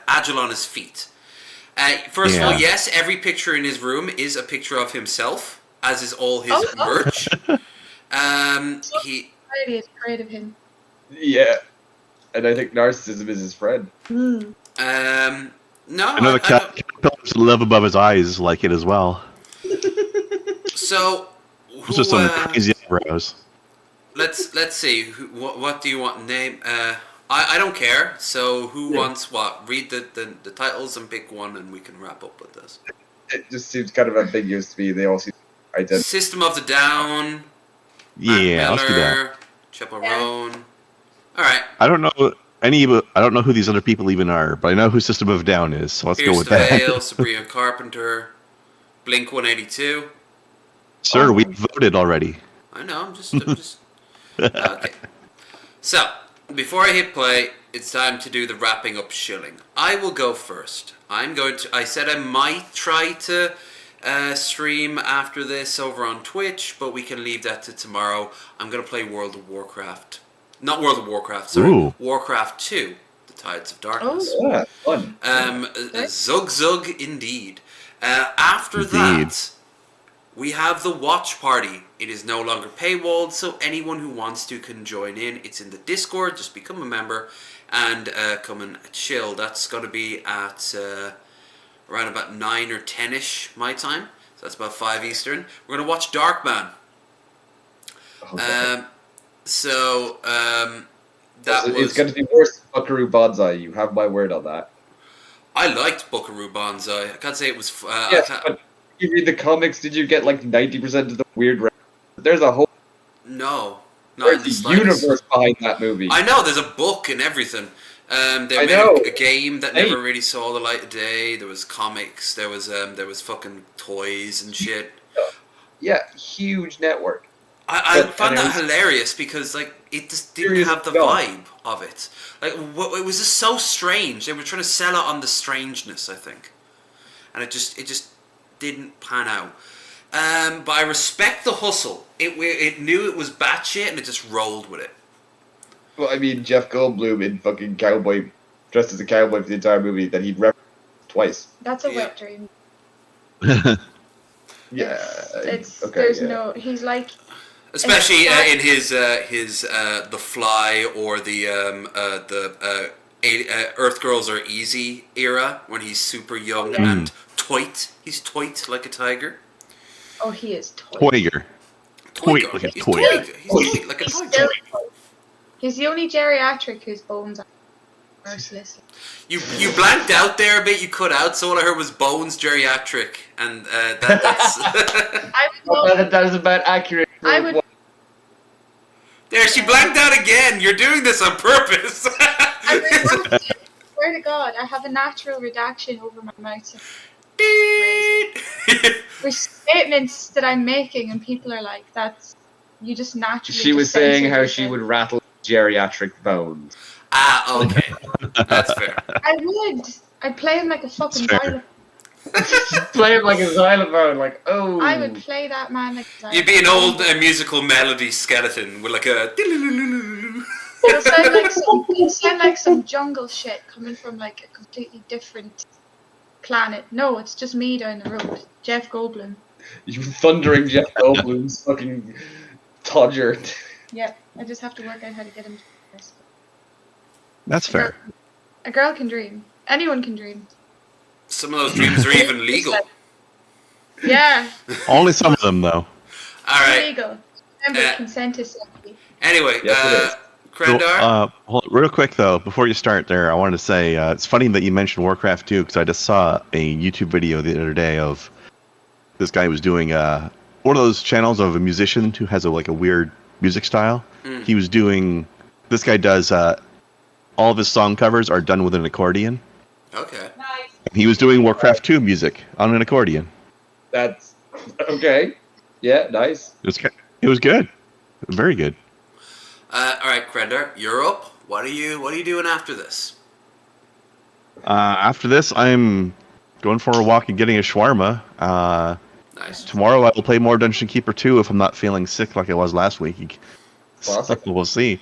agile on his feet. First of all, yes, every picture in his room is a picture of himself, as is all his merch. It's great of him. Yeah. And I think narcissism is his friend. Mm. No, I know the caterpillars live above his eyes like it as well. So, It's just some crazy eyebrows. Let's see. What do you want? Name? I don't care. So who wants what? Read the titles and pick one, and we can wrap up with this. It just seems kind of ambiguous to me. They all seem identical. System of the Down. Yeah, let's do that. Chaperone. All right. I don't know I don't know who these other people even are, but I know who System of a Down is. So let's go with that. Veil, Sabrina Carpenter, Blink 182. Sir, we voted already. I know. I'm just. Okay. So before I hit play, it's time to do the wrapping up shilling. I will go first. I said I might try to stream after this over on Twitch, but we can leave that to tomorrow. I'm going to play World of Warcraft. Not World of Warcraft, sorry. Ooh. Warcraft 2, The Tides of Darkness. Oh, yeah, fun. Zug indeed. After that, we have the watch party. It is no longer paywalled, so anyone who wants to can join in. It's in the Discord. Just become a member and come and chill. That's going to be at around about 9 or 10ish my time. So that's about 5 Eastern. We're going to watch Darkman. It's going to be worse than Buckaroo Banzai. You have my word on that. I liked Buckaroo Banzai. I can't say it was. But you read the comics. Did you get like 90% of the weird? There's a whole. No, not in the slightest. Universe behind that movie. I know. There's a book and everything. They made a game that never really saw the light of day. There was comics. There was fucking toys and shit. Yeah, huge network. I found that hilarious because like it just didn't have the vibe of it. Like it was just so strange. They were trying to sell it on the strangeness, I think, and it just didn't pan out. But I respect the hustle. It knew it was batshit and it just rolled with it. Well, I mean, Jeff Goldblum in fucking cowboy, dressed as a cowboy for the entire movie that he'd referenced twice. That's a wet dream. Yeah, he's like. Especially in his The Fly or the Earth Girls Are Easy era when he's super young and toit. He's toit like a tiger. Oh, he is toit. Toiger. Toit like a toy. He's toit like a tiger. He's the only geriatric whose bones are merciless. You blanked out there a bit. You cut out. So all I heard was bones geriatric, and that's. That is about accurate. There, she blanked out again. You're doing this on purpose. I swear to God, I have a natural redaction over my mouth. There's statements that I'm making, and people are like, "That's you just naturally." She was saying how she would rattle geriatric bones. Ah, okay, that's fair. I would. I'd play him like a fucking xylophone. Play him like a xylophone, like oh. I would play that man like a xylophone. You'd be an old musical melody skeleton with like a. It'll sound like some jungle shit coming from like a completely different planet. No, it's just me down the road, Jeff Goldblum. You thundering Jeff Goldblum's fucking Todger. Yep, I just have to work out how to get him to this. That's fair. A girl can dream. Anyone can dream. Some of those dreams are even legal. Yeah. Only some of them, though. All right. Legal. Remember, consent is safety. Anyway, yes, Krendar? So, real quick, though, before you start there, I wanted to say it's funny that you mentioned Warcraft 2, because I just saw a YouTube video the other day of this guy was doing one of those channels of a musician who has a weird music style. He was doing... This guy does... all of his song covers are done with an accordion. Okay. He was doing Warcraft 2 music on an accordion. That's okay. Yeah, nice. It was good. Very good. All right, Krendar, you're up. what are you doing after this? After this, I'm going for a walk and getting a shawarma. Nice. Tomorrow I will play more Dungeon Keeper 2 if I'm not feeling sick like I was last week. So we'll see.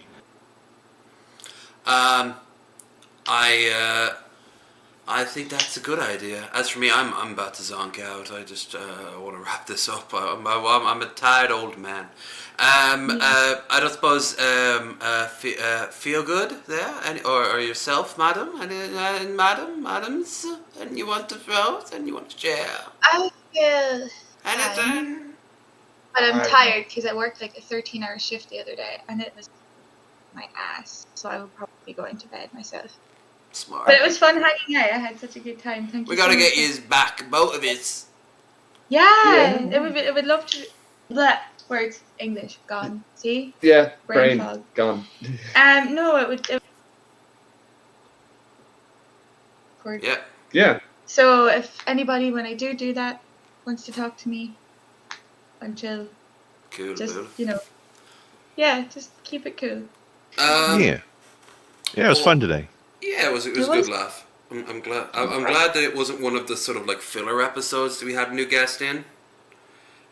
I think that's a good idea. As for me, I'm about to zonk out. I just want to wrap this up. I'm a tired old man. I don't suppose Feelgood there, or yourself, madam, and madams, and you want to throw, and you want to share. I feel anything, but I'm tired because I worked like a 13-hour shift the other day, and it was my ass. So I will probably be going to bed myself. Smart. But it was fun hanging out. I had such a good time. Thank you. We gotta so get much. you back, both of us. Yeah, it would love to. That words English gone. See? Yeah, brain brain fog. gone. No, it would. Yeah. Yeah. So if anybody, when I do that, wants to talk to me, I'm chill. Cool. Just Cool. Just keep it cool. Yeah, it was fun today. Yeah, it was a good laugh. I'm glad. I'm glad that it wasn't one of the sort of like filler episodes that we had a new guest in.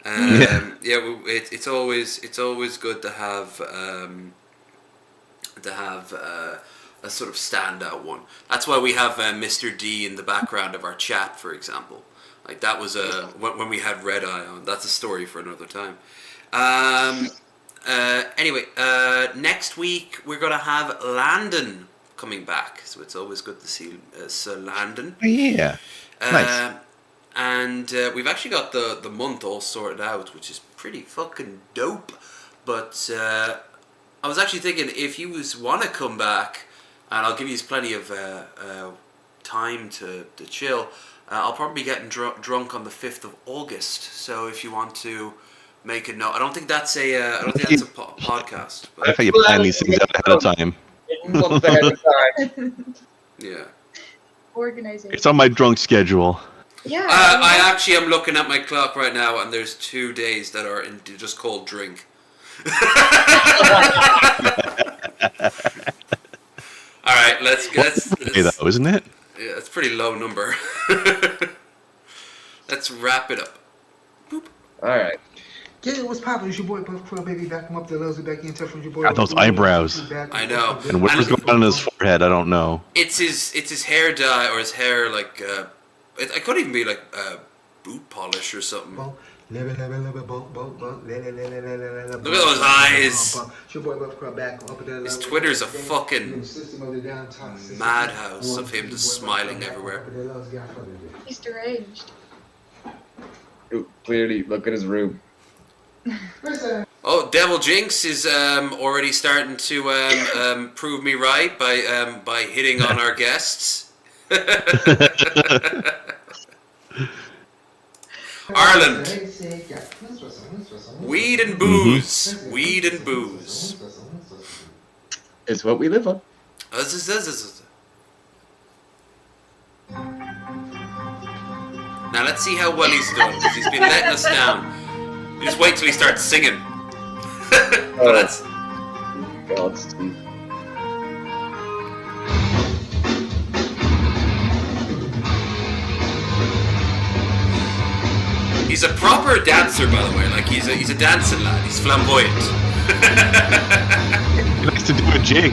It's always good to have a sort of standout one. That's why we have Mr. D in the background of our chat, for example. Like that was when we had Red Eye on. That's a story for another time. Anyway, next week we're gonna have Landon coming back, so it's always good to see Sir Landon. Yeah, nice. And we've actually got the month all sorted out, which is pretty fucking dope. But I was actually thinking if you want to come back, and I'll give you plenty of time to chill. I'll probably be getting drunk on the 5th of August. So if you want to make a note, I don't think that's a podcast. But I think you plan these things out ahead of time. Yeah. Organizing. It's on my drunk schedule. Yeah. I actually am looking at my clock right now, and there's 2 days that are just called drink. All right, let's though, isn't it? Yeah, it's a pretty low number. Let's wrap it up. All right. Yeah, what's poppin'? It's your boy Buff Pro, baby. Back him up to Leslie, back in touch with your boy. Got those eyebrows. I know. And whatever's going on in his forehead, I don't know. It's his hair dye or his hair like it could even be like boot polish or something. Look at those eyes. His Twitter's a fucking madhouse of him just smiling everywhere. He's deranged. Ooh, clearly, look at his room. Oh, Devil Jinx is already starting to prove me right by hitting on our guests. Ireland. Weed and booze. Mm-hmm. Weed and booze. It's what we live on. Now let's see how well he's doing, because he's been letting us down. You just wait till he starts singing. But that's... God, Steve. He's a proper dancer, by the way. Like he's a dancing lad. He's flamboyant. He likes to do a jig.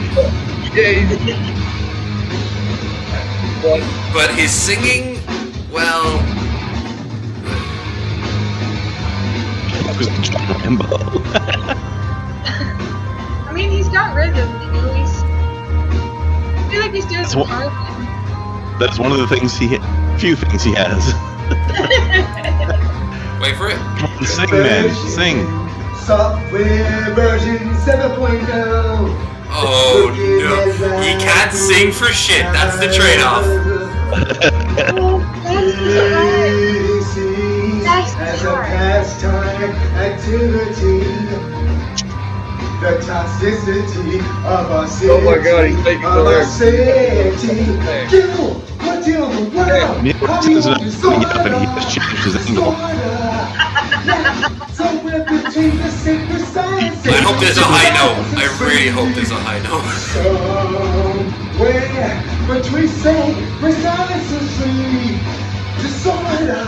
But his singing, well... I mean, he's got rhythm, you know. I feel like he's doing some hard. That's one of the things few things he has. Wait for it. Come on, sing, man. Sing. Software version 7.0. Oh no. He can't sing for shit. That's the trade-off. As a pastime activity, the toxicity of our city. Oh my God, he's making the lyrics. Neil isn't singing up, and he has changed his angle. Somewhere between the sacred science and I hope there's a high note. I really hope there's a high note. Somewhere between sacred silence and sleep, disorder,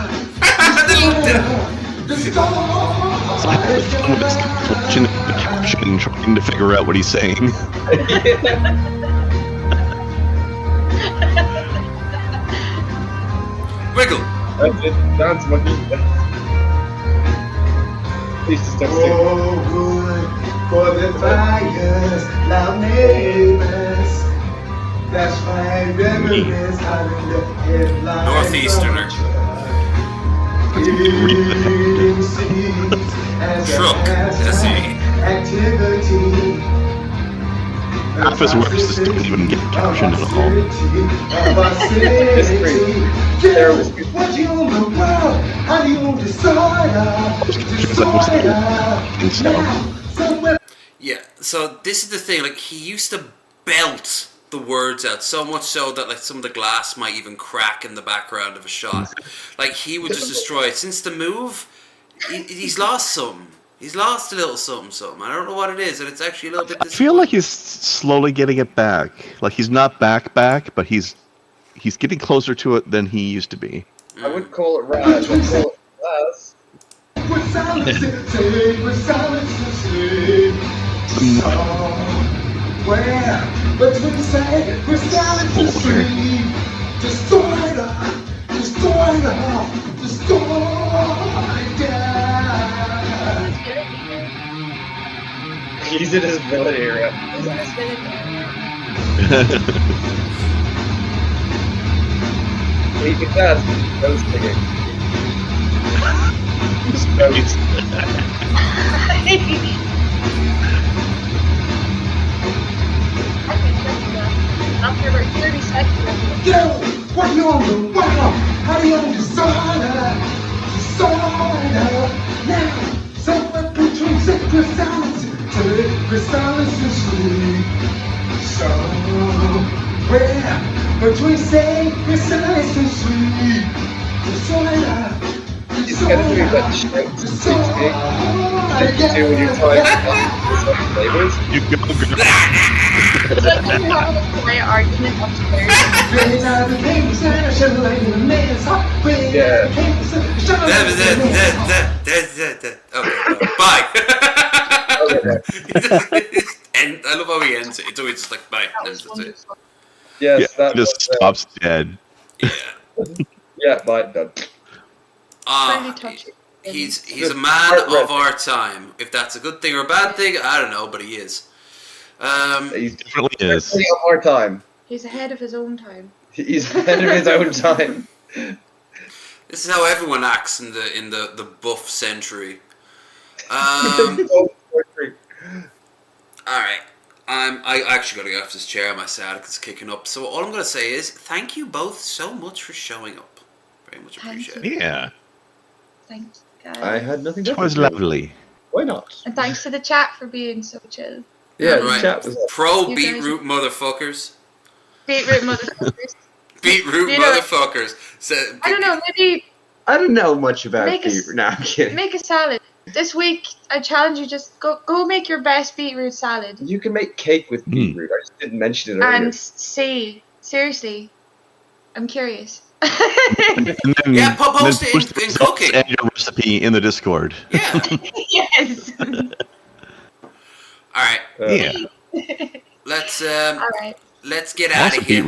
Watching the caption and trying to figure out what he's saying. Wiggle. That's it. Dance monkey. Please just don't sing. Oh, good for the fires, loud neighbors. That's right, memories hiding the headlights. Northeasterner. Truck. SE. Activity. Half his works just don't even get captioned at all. What do you want the world? How do you want disorder? Yeah, so this is the thing, like, he used to belt the words out so much so that, like, some of the glass might even crack in the background of a shot. Like, he would just destroy it. Since the move, he's lost something. He's lost a little something. I don't know what it is, and it's actually a little bit I feel like he's slowly getting it back. Like, he's not back, but he's getting closer to it than he used to be. I wouldn't call it Raz, I'd call it Raz. With silence and sleep, with silence and sleep. Somewhere between sacred with silence and sleep. Destroyer, destroyer, destroyer. He's in his villain era. He can dance. That was singing. After about 30 seconds. Yo, what you on the wow? How do you on disorder? Disorder. Now, somewhere between sacred silence and silence and sleep. Somewhere between sacred silence and sleep. Disorder. He's gonna do that shit. That you do when you're trying to flavors. You go, girl. It's like when you're having a quiet argument upstairs. Yeah. Okay, bye. And I love how he ends it. It's always just like, bye. That's it. Yes, Yeah, that he just stops dead. Yeah, bye, done. He's a man of our time. If that's a good thing or a bad thing, I don't know, but he is. He definitely is. Of our time. He's ahead of his own time. He's ahead of his own time. This is how everyone acts in the buff century. Alright. I actually gotta get off this chair. My sciatic is kicking up. So all I'm gonna say is thank you both so much for showing up. Very much appreciated. Yeah. Thanks, guys. I had nothing to It was lovely. Why not? And thanks to the chat for being so chill. Yeah, right. the chat was Pro You beetroot motherfuckers. Beetroot motherfuckers. Beetroot You know, motherfuckers. So, I don't know, maybe I don't know much about Make a beetroot. No, I'm kidding. make a salad. This week, I challenge you, just go make your best beetroot salad. You can make cake with beetroot. I just didn't mention it earlier. And see, seriously, I'm curious. And then, Yeah, post then it post the in results cooking. and your recipe in the Discord. Yes. Alright. Yeah. Let's All right. let's get out Lots of of here. beetroot.